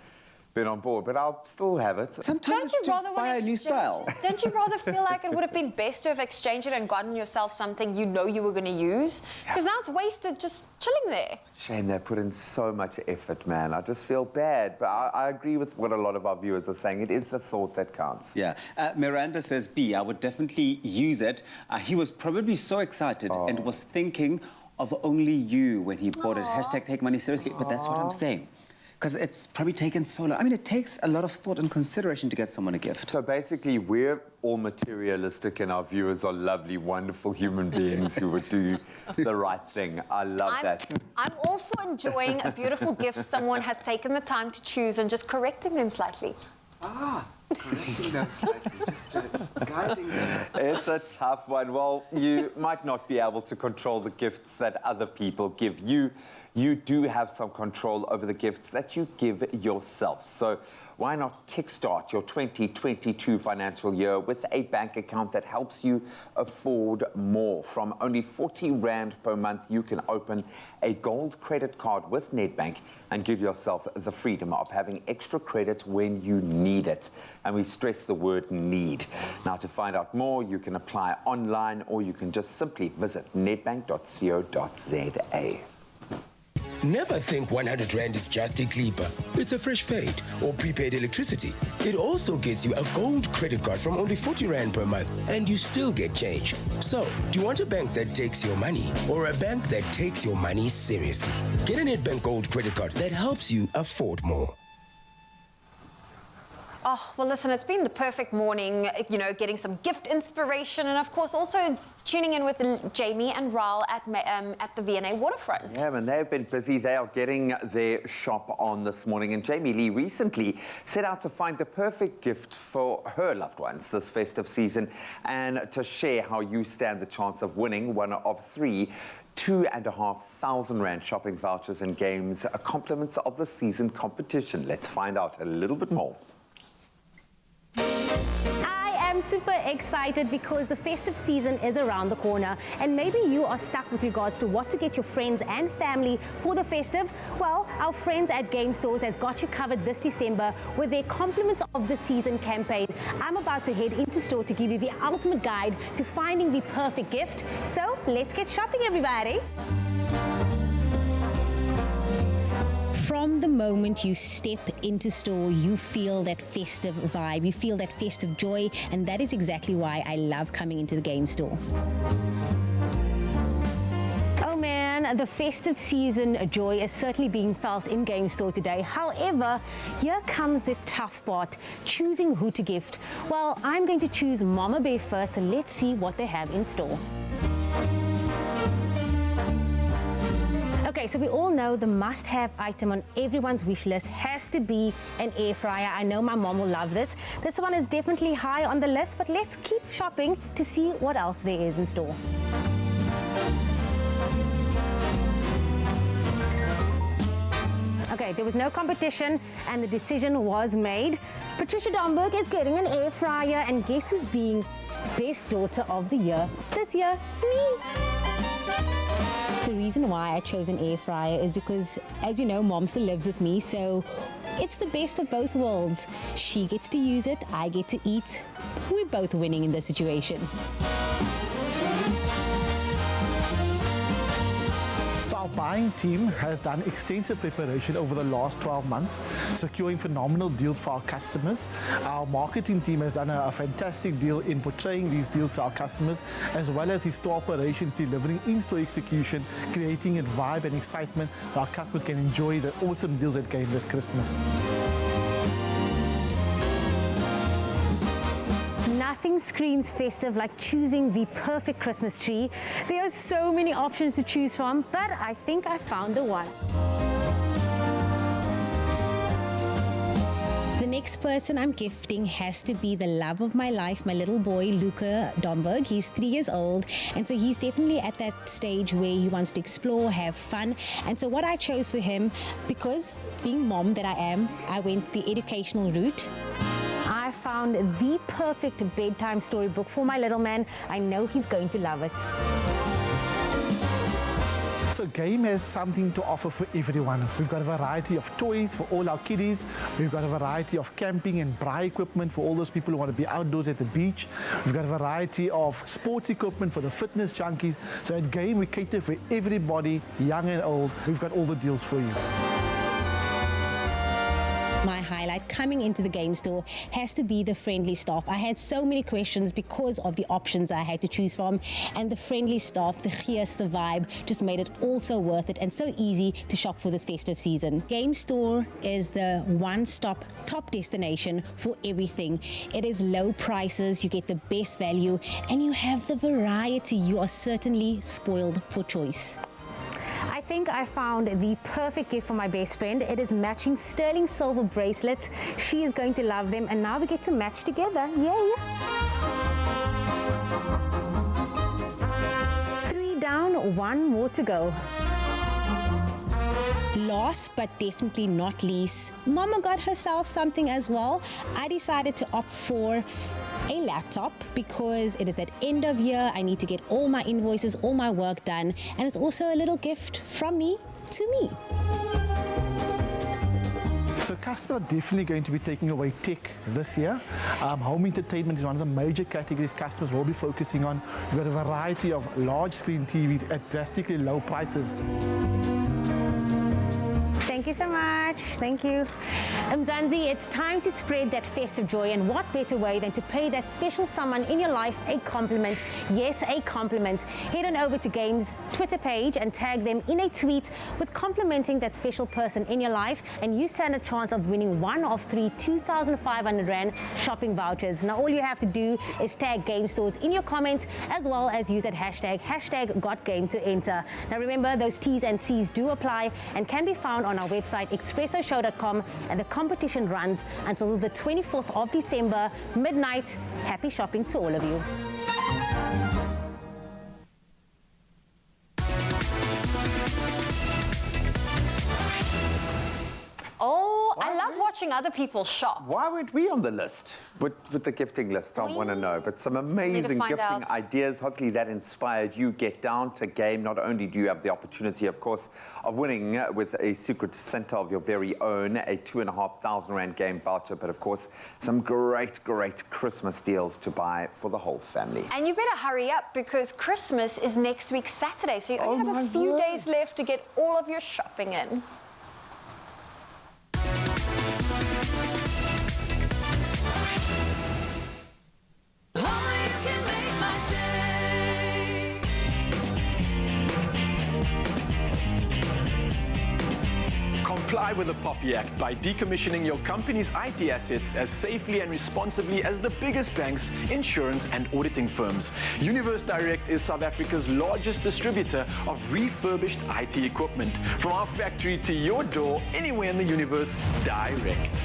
on board, but I'll still have it. Sometimes it's to inspire a new style. Don't you rather feel like it would have been best to have exchanged it and gotten yourself something you know you were going to use? Because now it's wasted just chilling there. Shame they put in so much effort, man. I just feel bad, but I agree with what a lot of our viewers are saying. It is the thought that counts. Yeah. Miranda says, B, I would definitely use it. He was probably so excited and was thinking of only you when he bought it. Hashtag take money seriously. But that's what I'm saying. Because it's probably taken so long. I mean, it takes a lot of thought and consideration to get someone a gift. So basically, we're all materialistic and our viewers are lovely, wonderful human beings who would do the right thing. I love that. I'm all for enjoying a beautiful gift someone has taken the time to choose and just correcting them slightly. Correcting them slightly, just guiding them. It's a tough one. Well, you might not be able to control the gifts that other people give you. You do have some control over the gifts that you give yourself. So why not kickstart your 2022 financial year with a bank account that helps you afford more? From only 40 Rand per month, you can open a gold credit card with Nedbank and give yourself the freedom of having extra credit when you need it. And we stress the word need. Now, to find out more, you can apply online or you can just simply visit nedbank.co.za. Never think 100 Rand is just a clipper. It's a fresh fade or prepaid electricity. It also gets you a gold credit card from only 40 Rand per month, and you still get change. So, do you want a bank that takes your money or a bank that takes your money seriously? Get a Nedbank Gold credit card that helps you afford more. Oh, well, listen, it's been the perfect morning, getting some gift inspiration and, of course, also tuning in with Jamie and Raul at the V&A Waterfront. Yeah, man, they've been busy. They are getting their shop on this morning. And Jamie Lee recently set out to find the perfect gift for her loved ones this festive season and to share how you stand the chance of winning one of 3 2,500 Rand shopping vouchers and games, compliments of the season competition. Let's find out a little bit more. I'm super excited because the festive season is around the corner, and maybe you are stuck with regards to what to get your friends and family for the festive. Well, our friends at Game Stores has got you covered this December with their Compliments of the Season campaign. I'm about to head into store to give you the ultimate guide to finding the perfect gift. So let's get shopping, everybody. From the moment you step into store, you feel that festive vibe, you feel that festive joy, and that is exactly why I love coming into the Game Store. Oh man, the festive season joy is certainly being felt in Game Store today. However, here comes the tough part, choosing who to gift. Well, I'm going to choose Mama Bear first, so let's see what they have in store. Okay, so we all know the must-have item on everyone's wish list has to be an air fryer. I know my mom will love this. This one is definitely high on the list, but let's keep shopping to see what else there is in store. Okay, there was no competition and the decision was made. Patricia Domberg is getting an air fryer, and guess who's being Best Daughter of the Year this year? Me! The reason why I chose an air fryer is because, as you know, Mom still lives with me, so it's the best of both worlds. She gets to use it, I get to eat. We're both winning in this situation. Our buying team has done extensive preparation over the last 12 months, securing phenomenal deals for our customers. Our marketing team has done a fantastic deal in portraying these deals to our customers, as well as the store operations delivering in-store execution, creating a vibe and excitement so our customers can enjoy the awesome deals at Game this Christmas. Nothing screams festive like choosing the perfect Christmas tree. There are so many options to choose from, but I think I found the one. The next person I'm gifting has to be the love of my life, my little boy, Luca Domberg. He's 3 years old, and so he's definitely at that stage where he wants to explore, have fun. And so what I chose for him, because being mom that I am, I went the educational route. I found the perfect bedtime storybook for my little man. I know he's going to love it. So Game has something to offer for everyone. We've got a variety of toys for all our kiddies. We've got a variety of camping and braai equipment for all those people who want to be outdoors at the beach. We've got a variety of sports equipment for the fitness junkies. So at Game, we cater for everybody, young and old. We've got all the deals for you. My highlight coming into the Game Store has to be the friendly staff. I had so many questions because of the options I had to choose from, and the friendly staff, the gees, the vibe, just made it all so worth it and so easy to shop for this festive season. Game Store is the one-stop top destination for everything. It is low prices, you get the best value, and you have the variety. You are certainly spoiled for choice. I think I found the perfect gift for my best friend. It is matching sterling silver bracelets. She is going to love them, and now we get to match together. Yay! 3 down, 1 more to go. Last but definitely not least, Mama got herself something as well. I decided to opt for a laptop because it is at end of year. I need to get all my invoices, all my work done, and it's also a little gift from me to me. So customers are definitely going to be taking away tech this year. Home entertainment is one of the major categories customers will be focusing on. We've got a variety of large screen TVs at drastically low prices. Thank you so much. Thank you. Mzansi, it's time to spread that festive joy, and what better way than to pay that special someone in your life a compliment. Yes, a compliment. Head on over to Game's Twitter page and tag them in a tweet with complimenting that special person in your life, and you stand a chance of winning one of 3 2,500 Rand shopping vouchers. Now all you have to do is tag Game Stores in your comments, as well as use that hashtag #GotGame to enter. Now remember, those T's and C's do apply and can be found on our website expressoshow.com, and the competition runs until the 24th of December, midnight. Happy shopping to all of you. love watching other people shop. Why weren't we on the list with the gifting list? I want to know. But some amazing gifting ideas. Hopefully that inspired you. Get down to game. Not only do you have the opportunity, of course, of winning with a secret center of your very own, a 2,500 Rand game voucher, but of course, some great Christmas deals to buy for the whole family. And you better hurry up because Christmas is next week Saturday, so you only have a few days left to get all of your shopping in. Comply with the POPI Act by decommissioning your company's IT assets as safely and responsibly as the biggest banks, insurance and auditing firms. Universe Direct is South Africa's largest distributor of refurbished IT equipment. From our factory to your door, anywhere in the universe, direct.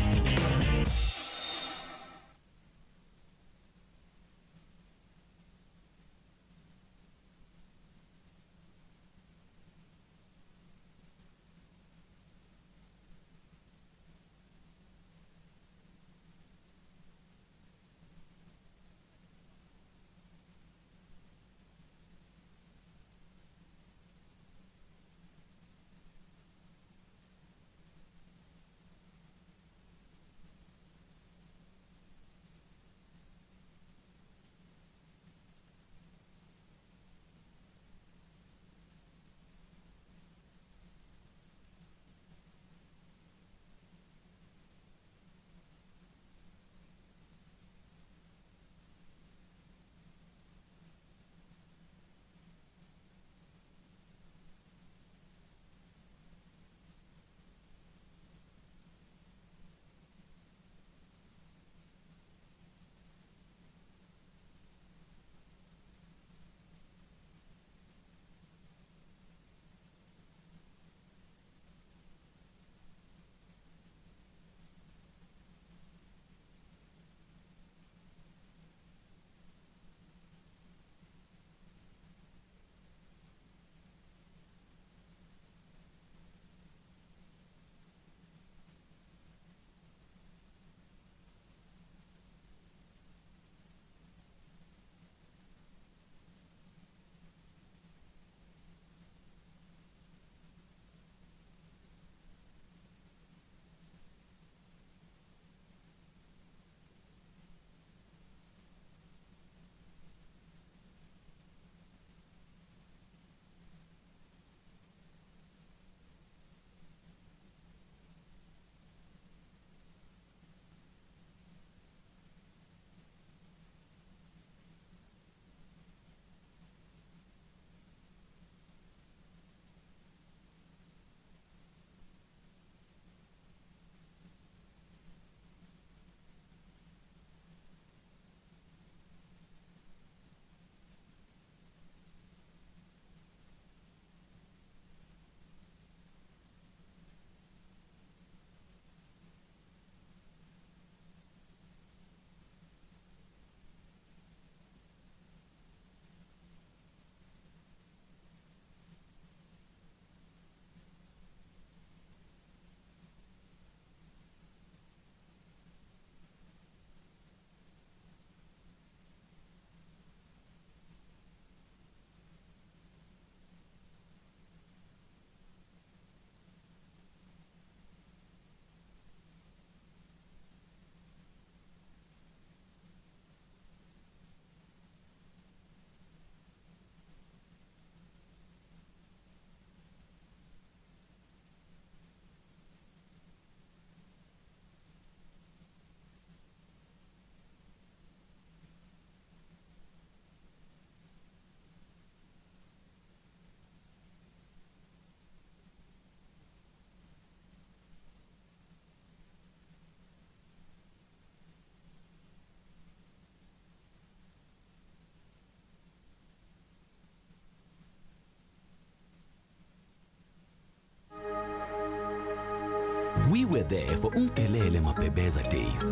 We were there for Umpelele Mapebeza days,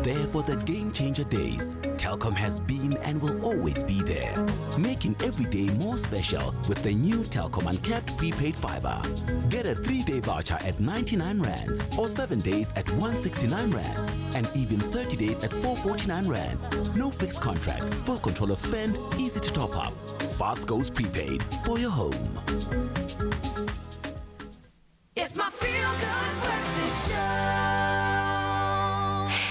there for the game changer days. Telkom has been and will always be there, making every day more special with the new Telkom Uncapped Prepaid Fiber. Get a 3-day voucher at 99 rands or 7 days at 169 rands and even 30 days at 449 rands. No fixed contract, full control of spend, easy to top up. Fast goes prepaid for your home. It's my feel-good breakfast show.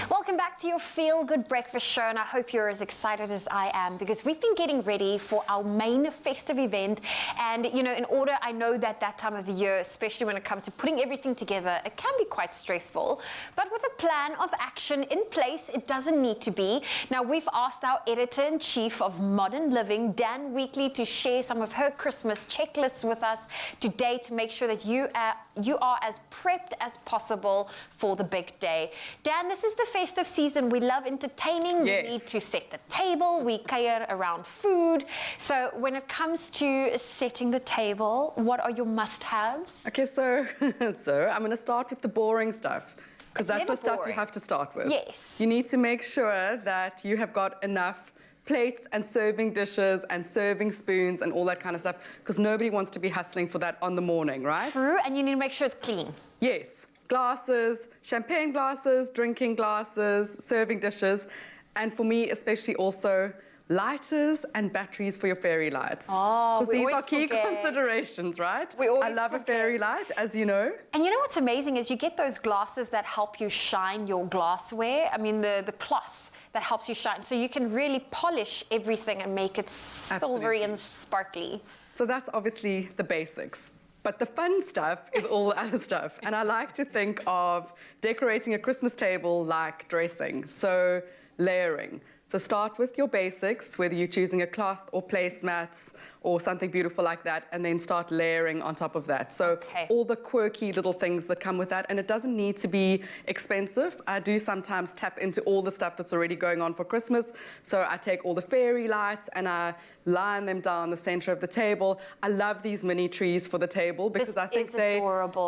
Welcome back to your Feel Good Breakfast Show, and I hope you're as excited as I am because we've been getting ready for our main festive event. And, you know, in order, I know that time of the year, especially when it comes to putting everything together, it can be quite stressful. But with a plan of action in place, it doesn't need to be. Now, we've asked our editor-in-chief of Modern Living, Dan Weekly, to share some of her Christmas checklists with us today to make sure that you are as prepped as possible for the big day. Dan, this is the festive season. We love entertaining. Yes. We need to set the table. We care around food. So when it comes to setting the table, what are your must-haves? Okay, so I'm going to start with the boring stuff because that's the stuff you have to start with. Yes. You need to make sure that you have got enough plates and serving dishes and serving spoons and all that kind of stuff because nobody wants to be hustling for that on the morning, right? True, and you need to make sure it's clean. Yes. Glasses, champagne glasses, drinking glasses, serving dishes, and for me especially also lighters and batteries for your fairy lights. Oh, because these are key considerations, right? I love a fairy light, as you know. And you know what's amazing is you get those glasses that help you shine your glassware. I mean, the cloth that helps you shine. So you can really polish everything and make it silvery and sparkly. So that's obviously the basics. But the fun stuff is all the other stuff. And I like to think of decorating a Christmas table like dressing. So layering. So start with your basics, whether you're choosing a cloth or placemats or something beautiful like that, and then start layering on top of that. So all the quirky little things that come with that, and it doesn't need to be expensive. I do sometimes tap into all the stuff that's already going on for Christmas. So I take all the fairy lights and I line them down the center of the table. I love these mini trees for the table because I think they're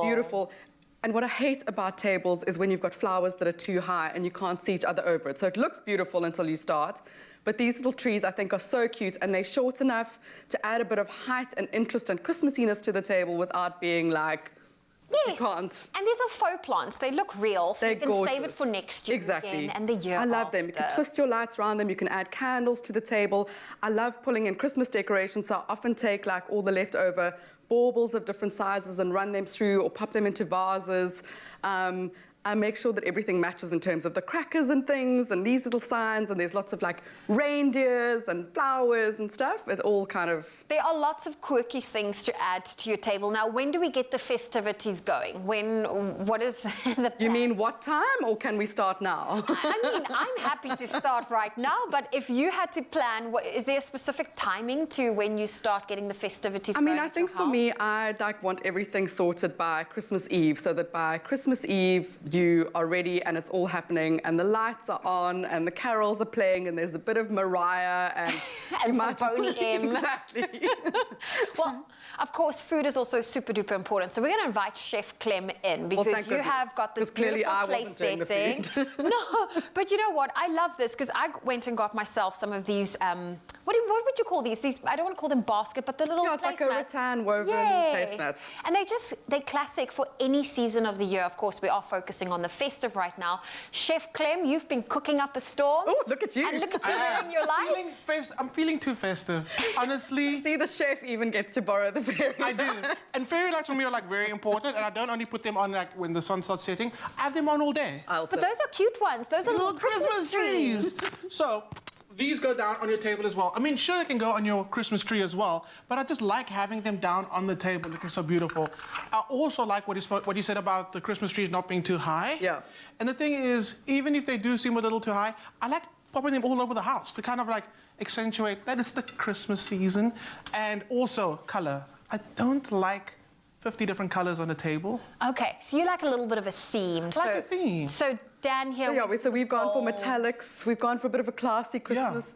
beautiful. And what I hate about tables is when you've got flowers that are too high and you can't see each other over it. So it looks beautiful until you start. But these little trees I think are so cute and they're short enough to add a bit of height and interest and Christmassiness to the table without being like, Yes. you can't. And these are faux plants. They look real, so They're you can gorgeous. save it for next year again and the year I love them. You can twist your lights around them. You can add candles to the table. I love pulling in Christmas decorations, so I often take like all the leftover baubles of different sizes and run them through or pop them into vases. I make sure that everything matches in terms of the crackers and things and these little signs, and there's lots of like reindeers and flowers and stuff. It all kind of... There are lots of quirky things to add to your table. Now, when do we get the festivities going? What is the plan? You mean what time, or can we start now? I mean, I'm happy to start right now, but if you had to plan, is there a specific timing to when you start getting the festivities going? I mean, I think for me, I'd like want everything sorted by Christmas Eve, so that by Christmas Eve, you are ready and it's all happening and the lights are on and the carols are playing and there's a bit of Mariah and... and some Boney M. Exactly. Well, of course, food is also super duper important. So we're going to invite Chef Clem in because you have got this beautiful place setting. No, but you know what? I love this because I went and got myself some of these, what would you call these? I don't want to call them basket, but the little it's like a rattan woven placemats. And they're classic for any season of the year. Of course, we are focusing on the festive right now. Chef Clem, you've been cooking up a storm. Oh, look at you. And look at you wearing your lights. I'm feeling too festive. Honestly. See, the chef even gets to borrow the fairy lights. I do. And fairy lights for me are like very important, and I don't only put them on like when the sun starts setting. I have them on all day. But those are cute ones. Those are little Christmas trees. So these go down on your table as well. I mean, sure, they can go on your Christmas tree as well, but I just like having them down on the table, looking so beautiful. I also like what you said about the Christmas trees not being too high. Yeah. And the thing is, even if they do seem a little too high, I like popping them all over the house to kind of like accentuate that it's the Christmas season. And also color. I don't like 50 different colors on the table. Okay, so you like a little bit of a theme. Like a theme. So Dan here... So we've gone for metallics. We've gone for a bit of a classy Christmas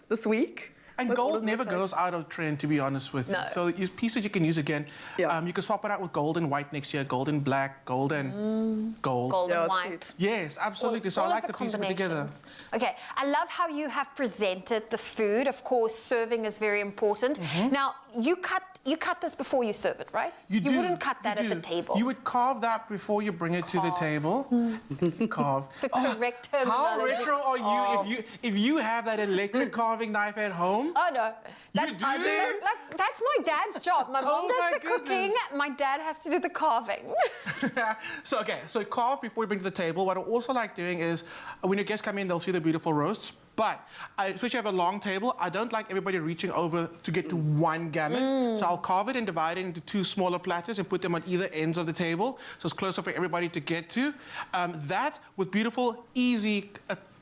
this week. And with all gold of never the goes out of trend, to be honest with you. No. So pieces you can use again. You can swap it out with gold and white next year, gold and black, gold and gold. Gold and white. Yes, absolutely. So I like the pieces together. Okay, I love how you have presented the food. Of course, serving is very important. Now, you cut this before you serve it, right? You wouldn't cut that at the table. You would carve that before you bring it to the table. Carve. The correct terminology. How retro are you if you have that electric carving knife at home? Oh no, that's, You do? that's my dad's job. My mom does the cooking. My dad has to do the carving. So carve before you bring to the table. What I also like doing is when your guests come in, they'll see the beautiful roasts. But especially if you have a long table, I don't like everybody reaching over to get to one gammon. So I'll carve it and divide it into 2 smaller platters and put them on either ends of the table, so it's closer for everybody to get to. That with beautiful, easy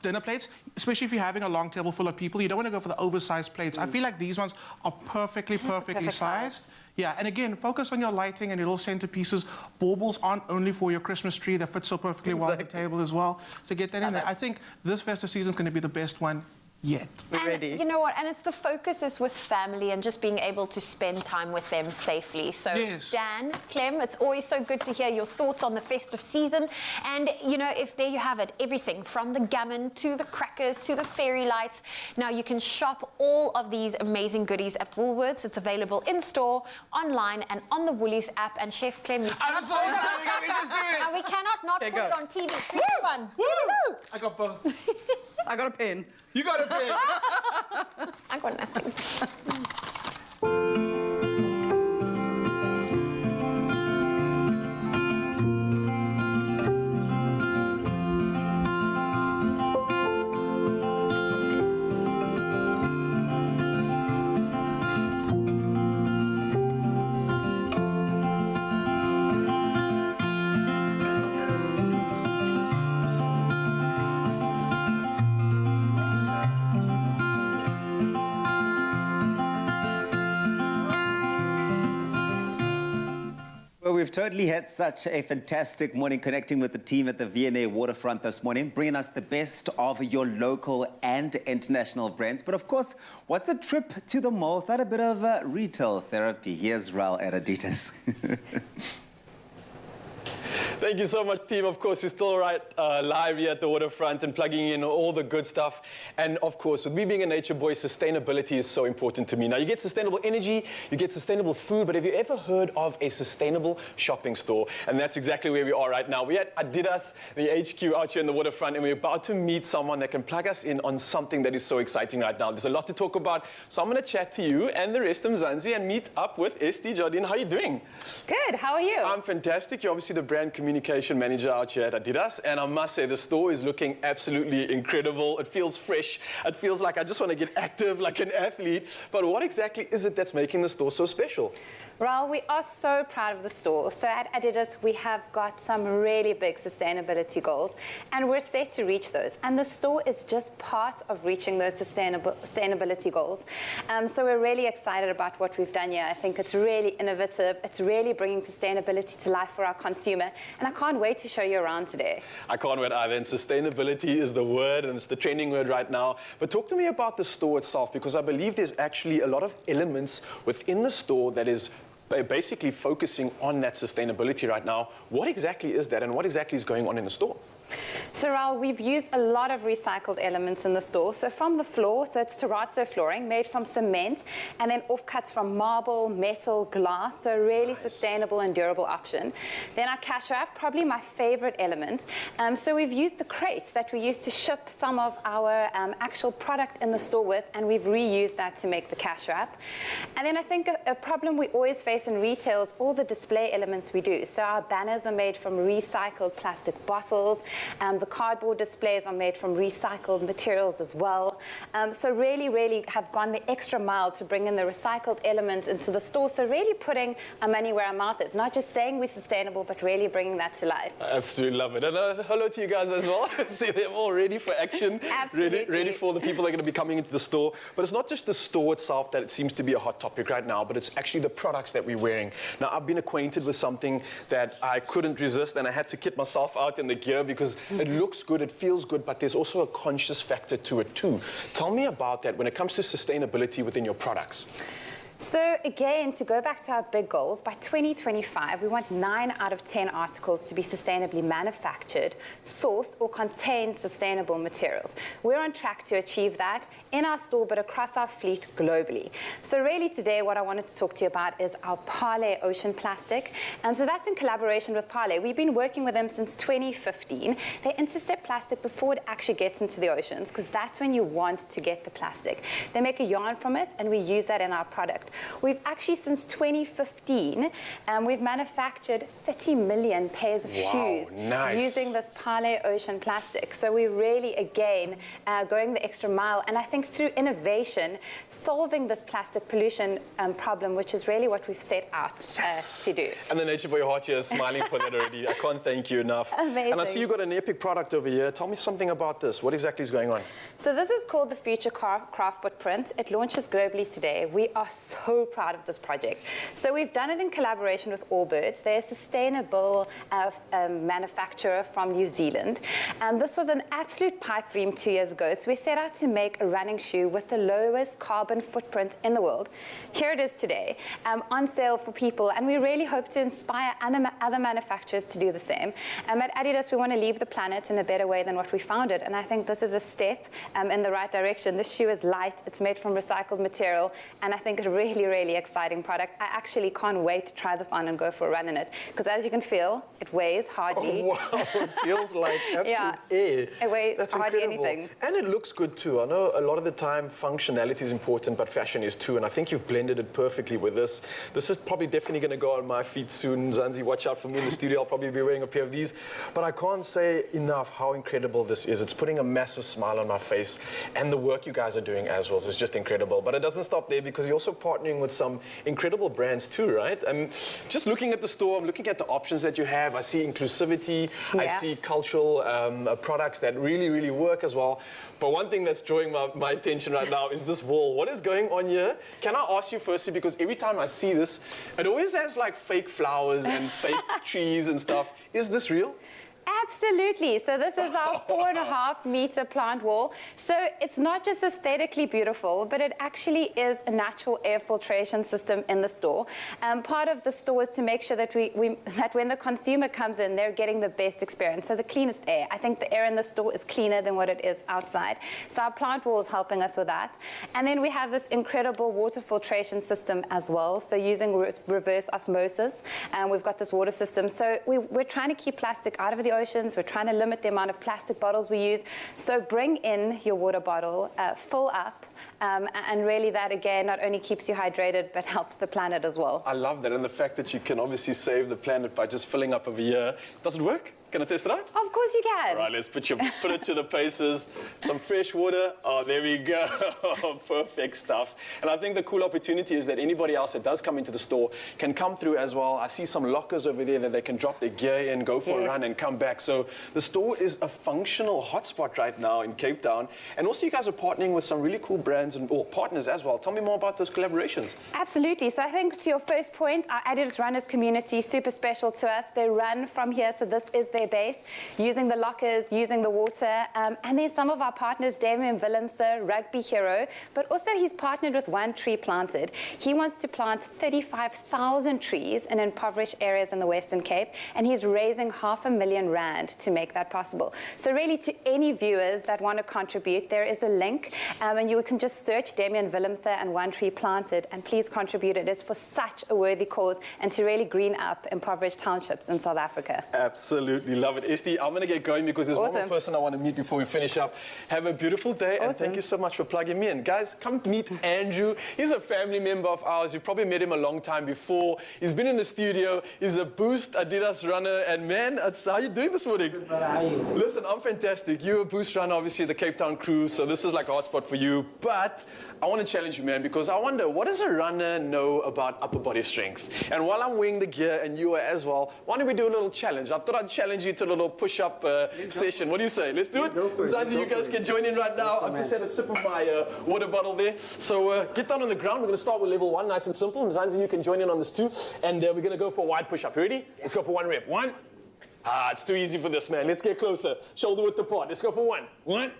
dinner plates, especially if you're having a long table full of people, you don't want to go for the oversized plates. I feel like these ones are perfectly sized. Yeah, and again, focus on your lighting and your little centerpieces. Baubles aren't only for your Christmas tree. They fit so perfectly well on the table as well. So get that in there. I think this festive season is going to be the best one yet. And you know what? And it's the focus is with family and just being able to spend time with them safely. So Dan, Clem, it's always so good to hear your thoughts on the festive season. And you know, if there you have it, everything from the gammon to the crackers to the fairy lights. Now you can shop all of these amazing goodies at Woolworths. It's available in store, online, and on the Woolies app. And Chef Clem, I'm so excited. Can we just do it? And we cannot not put it on TV. 3, 2, 1. I got both. I got a pen. You got a pen. I got nothing. Well, we've totally had such a fantastic morning connecting with the team at the V&A Waterfront this morning, bringing us the best of your local and international brands. But of course, what's a trip to the mall without a bit of retail therapy? Here's Raul at Adidas. Thank you so much, team. Of course, we're still live here at the waterfront and plugging in all the good stuff. And of course, with me being a nature boy, sustainability is so important to me. Now, you get sustainable energy, you get sustainable food, but have you ever heard of a sustainable shopping store? And that's exactly where we are right now. We're at Adidas, the HQ out here in the waterfront, and we're about to meet someone that can plug us in on something that is so exciting right now. There's a lot to talk about, so I'm going to chat to you and the rest of Mzansi and meet up with Esti Jardine. How are you doing? Good. How are you? I'm fantastic. You're obviously the brand communication manager out here at Adidas, and I must say the store is looking absolutely incredible. It feels fresh. It feels like I just want to get active like an athlete. But what exactly is it that's making the store so special? Raul, we are so proud of the store. So at Adidas, we have got some really big sustainability goals, and we're set to reach those. And the store is just part of reaching those sustainability goals. So we're really excited about what we've done here. I think it's really innovative. It's really bringing sustainability to life for our consumer, and I can't wait to show you around today. I can't wait either, and sustainability is the word, and it's the trending word right now. But talk to me about the store itself, because I believe there's actually a lot of elements within the store that is basically focusing on that sustainability right now. What exactly is that, and what exactly is going on in the store? So Raul, we've used a lot of recycled elements in the store. So from the floor, so it's terrazzo flooring made from cement, and then offcuts from marble, metal, glass, so really sustainable and durable option. Then our cash wrap, probably my favorite element. So we've used the crates that we used to ship some of our actual product in the store with, and we've reused that to make the cash wrap. And then I think a problem we always face in retail is all the display elements we do. So our banners are made from recycled plastic bottles. The cardboard displays are made from recycled materials as well. So really have gone the extra mile to bring in the recycled element into the store. So really putting our money where our mouth is, not just saying we're sustainable, but really bringing that to life. I absolutely love it. And hello to you guys as well. See, they're all ready for action. Absolutely. Ready for the people that are going to be coming into the store. But it's not just the store itself that it seems to be a hot topic right now, but it's actually the products that we're wearing. Now, I've been acquainted with something that I couldn't resist, and I had to kit myself out in the gear because because it looks good, it feels good, but there's also a conscious factor to it too. Tell me about that when it comes to sustainability within your products. So again, to go back to our big goals, by 2025, we want 9 out of 10 articles to be sustainably manufactured, sourced, or contain sustainable materials. We're on track to achieve that in our store, but across our fleet globally. So really today, what I wanted to talk to you about is our Parley Ocean Plastic. So that's in collaboration with Parley. We've been working with them since 2015. They intercept plastic before it actually gets into the oceans, because that's when you want to get the plastic. They make a yarn from it, and we use that in our product. We've actually, since 2015, we've manufactured 30 million pairs of shoes using this Parley Ocean Plastic. So we're really, again, going the extra mile. And I think through innovation, solving this plastic pollution problem, which is really what we've set out to do. And the Nature Boy heart here is smiling for that already. I can't thank you enough. Amazing. And I see you've got an epic product over here. Tell me something about this. What exactly is going on? So this is called the Future Craft Footprint. It launches globally today. We are so proud of this project. So we've done it in collaboration with Allbirds. They're a sustainable manufacturer from New Zealand. And this was an absolute pipe dream 2 years ago. So we set out to make a running shoe with the lowest carbon footprint in the world. Here it is today, on sale for people. And we really hope to inspire other manufacturers to do the same. At Adidas, we want to leave the planet in a better way than what we found it. And I think this is a step in the right direction. This shoe is light. It's made from recycled material. And I think it's a really exciting product. I actually can't wait to try this on and go for a run in it, because as you can feel, it weighs hardly. Oh, wow, it feels like absolute air. It weighs That's hardly incredible. anything. And it looks good too. I know a lot of the time functionality is important, but fashion is too, and I think you've blended it perfectly with this. This is probably definitely going to go on my feet soon. Zanzi, watch out for me in the studio. I'll probably be wearing a pair of these. But I can't say enough how incredible this is. It's putting a massive smile on my face, and the work you guys are doing as well is just incredible. But it doesn't stop there, because you're also partnering with some incredible brands too, right? I'm just looking at the store, I'm looking at the options that you have. I see inclusivity, I see cultural products that really work as well. But one thing that's drawing my attention right now is this wall. What is going on here? Can I ask you firstly, because every time I see this, it always has like fake flowers and fake trees and stuff. Is this real? Absolutely. So this is our 4.5 meter plant wall. So it's not just aesthetically beautiful, but it actually is a natural air filtration system in the store. Part of the store is to make sure that that when the consumer comes in, they're getting the best experience. So the cleanest air. I think the air in the store is cleaner than what it is outside. So our plant wall is helping us with that. And then we have this incredible water filtration system as well. So using reverse osmosis, and we've got this water system. So we're trying to keep plastic out of the oceans. We're trying to limit the amount of plastic bottles we use. So bring in your water bottle, fill up, and really that, again, not only keeps you hydrated, but helps the planet as well. I love that, and the fact that you can obviously save the planet by just filling up over here. Does it work? Can I test it out? Of course you can. All right, let's put it to the paces. Some fresh water. Oh, there we go. Perfect stuff. And I think the cool opportunity is that anybody else that does come into the store can come through as well. I see some lockers over there that they can drop their gear in, go for a run and come back. So the store is a functional hotspot right now in Cape Town. And also you guys are partnering with some really cool brands or partners as well. Tell me more about those collaborations. Absolutely. So I think to your first point, our Adidas runners community, super special to us. They run from here, so this is their base, using the lockers, using the water. And then some of our partners, Damian Willemse, rugby hero, but also he's partnered with One Tree Planted. He wants to plant 35,000 trees in impoverished areas in the Western Cape, and he's raising R500,000 rand to make that possible. So really, to any viewers that want to contribute, there is a link, and you can just search Damian Willemse and One Tree Planted, and please contribute. It is for such a worthy cause, and to really green up impoverished townships in South Africa. Absolutely love it. Esti, I'm going to get going because there's one more person I want to meet before we finish up. Have a beautiful day, and thank you so much for plugging me in. Guys, come meet Andrew. He's a family member of ours. You've probably met him a long time before. He's been in the studio. He's a Boost Adidas runner, and man, how are you doing this morning? Good, brother. How are you? Listen, I'm fantastic. You're a Boost runner, obviously, the Cape Town crew, so this is like a hotspot for you, but I want to challenge you, man, because I wonder, what does a runner know about upper body strength? And while I'm wearing the gear, and you are as well, why don't we do a little challenge? I thought I'd challenge you to a little push-up session. What do you say? Let's do it? Zanzi, you guys can join in right now. I've just had a sip of my water bottle there. So get down on the ground. We're going to start with level 1, nice and simple. Zanzi, you can join in on this too. And we're going to go for a wide push-up. You ready? Yeah. Let's go for 1 rep. 1, It's too easy for this, man. Let's get closer. Shoulder width apart. Let's go for one. One.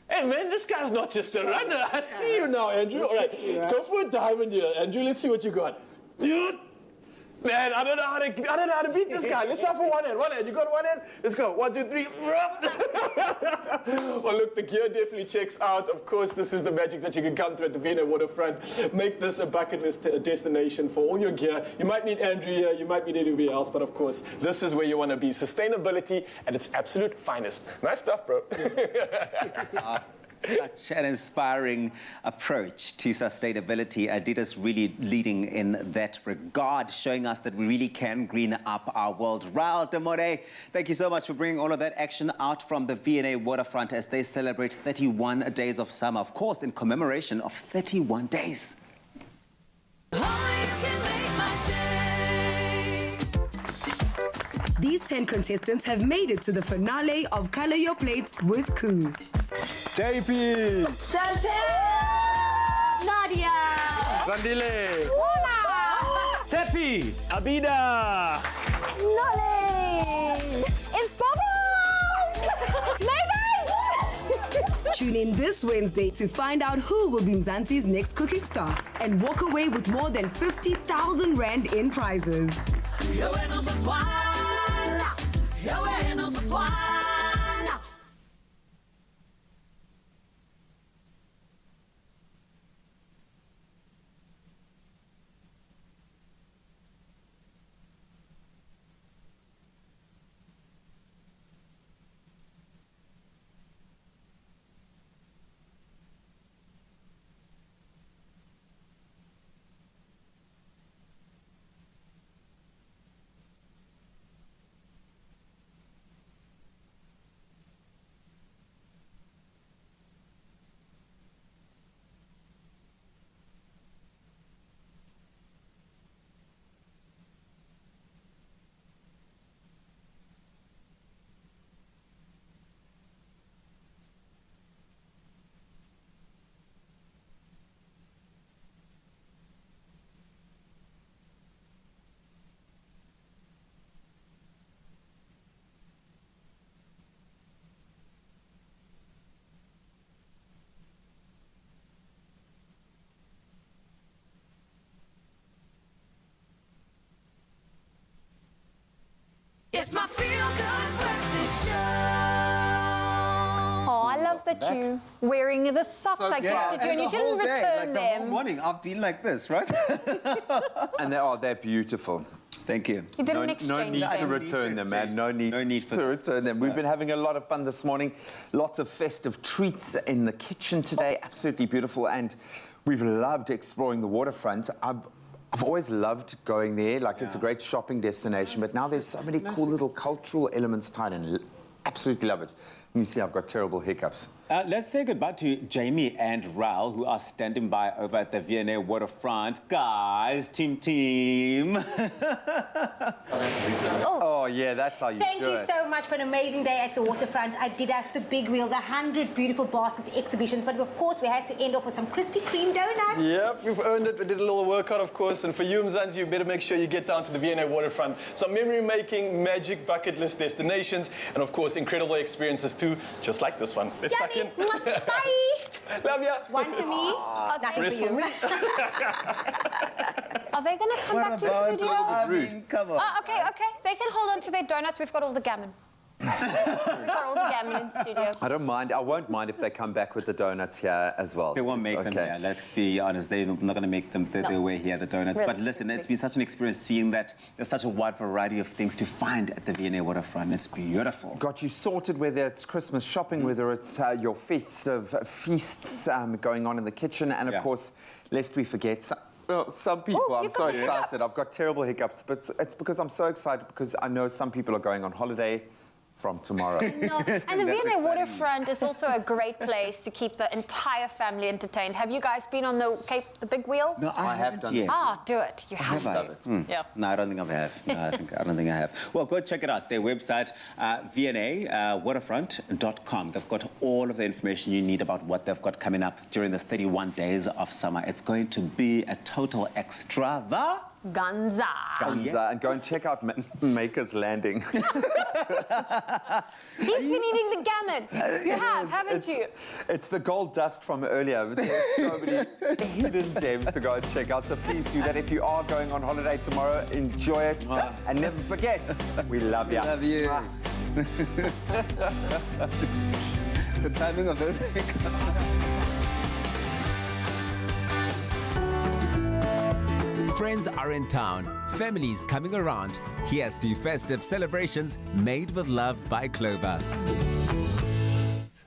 Hey, man, this guy's not just a runner. I see you now, Andrew. All right, go for a diamond here, Andrew. Let's see what you got. Man, I don't know how to beat this guy. Let's try for one hand. One hand. You got one hand? Let's go. 1, 2, 3. Well, look, the gear definitely checks out. Of course, this is the magic that you can come through at the V&A Waterfront. Make this a bucket list destination for all your gear. You might meet Andrew here. You might meet anybody else. But, of course, this is where you want to be. Sustainability at its absolute finest. Nice stuff, bro. Such an inspiring approach to sustainability. Adidas really leading in that regard, showing us that we really can green up our world. Raul Demore, thank you so much for bringing all of that action out from the V&A Waterfront as they celebrate 31 days of summer, of course, in commemoration of 31 days. These 10 contestants have made it to the finale of Color Your Plate with Koo. JP! Nadia! Zandile! Wula! Tefi! Abida! Nolly! It's Bubbles! Mavis! Tune in this Wednesday to find out who will be Mzansi's next cooking star and walk away with more than 50,000 Rand in prizes. It's my feel-good breakfast show. Oh, I love that you wearing the socks I gifted you and you didn't return The whole them. morning, I've been like this, right? And they're beautiful. Thank you. You didn't No exchange need them. to return them, man. No need to return them. We've been having a lot of fun this morning. Lots of festive treats in the kitchen today. Absolutely beautiful. And we've loved exploring the waterfront. I've always loved going there. Like, it's a great shopping destination. But now there's so many cool little cultural elements tied in. Absolutely love it. And you see, I've got terrible hiccups. Let's say goodbye to Jamie and Raul, who are standing by over at the V&A Waterfront. Guys, team. Oh, yeah, that's how you Thank do you it. so much for an amazing day at the waterfront. Adidas, the big wheel, the 100 beautiful baskets exhibitions. But of course, we had to end off with some Krispy Kreme donuts. Yep, we've earned it. We did a little workout, of course. And for you, Mzansi, you better make sure you get down to the V&A Waterfront. Some memory-making, magic bucket list destinations. And, of course, incredible experiences, too, just like this one. Let's tuck in. Bye. Love ya. One for me, nothing Rest for you. Are they going to come back to the studio? I mean, come on. Oh, okay. They can hold on to their donuts. We've got all the gammon. We've got all the gammon in studio. I don't mind. I won't mind if they come back with the donuts here as well. They won't make them here. Let's be honest. They're not going to make them their way here, the donuts. But listen, it's been such an experience seeing that there's such a wide variety of things to find at the V&A Waterfront. It's beautiful. Got you sorted, whether it's Christmas shopping, whether it's your festive feasts going on in the kitchen. And, of course, lest we forget... some people, I'm so excited. I've got terrible hiccups, but it's because I'm so excited because I know some people are going on holiday from tomorrow. No. And the V&A Waterfront is also a great place to keep the entire family entertained. Have you guys been on the big wheel? No, I haven't done it. Ah, do it. You have to. Yeah. No, I don't think I have. No, I don't think I have. Well, go check it out. Their website, vnawaterfront.com. They've got all of the information you need about what they've got coming up during this 31 days of summer. It's going to be a total extravaganza. Ganza, and go and check out Maker's Landing. He's been eating the gamut. You haven't you? It's the gold dust from earlier. There's so many hidden gems to go and check out. So please do that. If you are going on holiday tomorrow, enjoy it. And never forget, we love you. We love you. The timing of those Friends are in town, families coming around. Here's to festive celebrations made with love by Clover.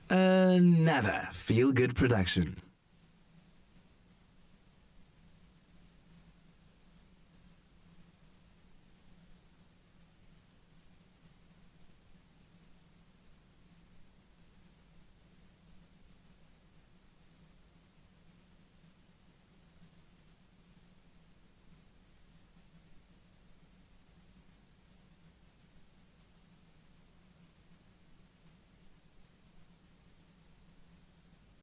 Another feel-good production.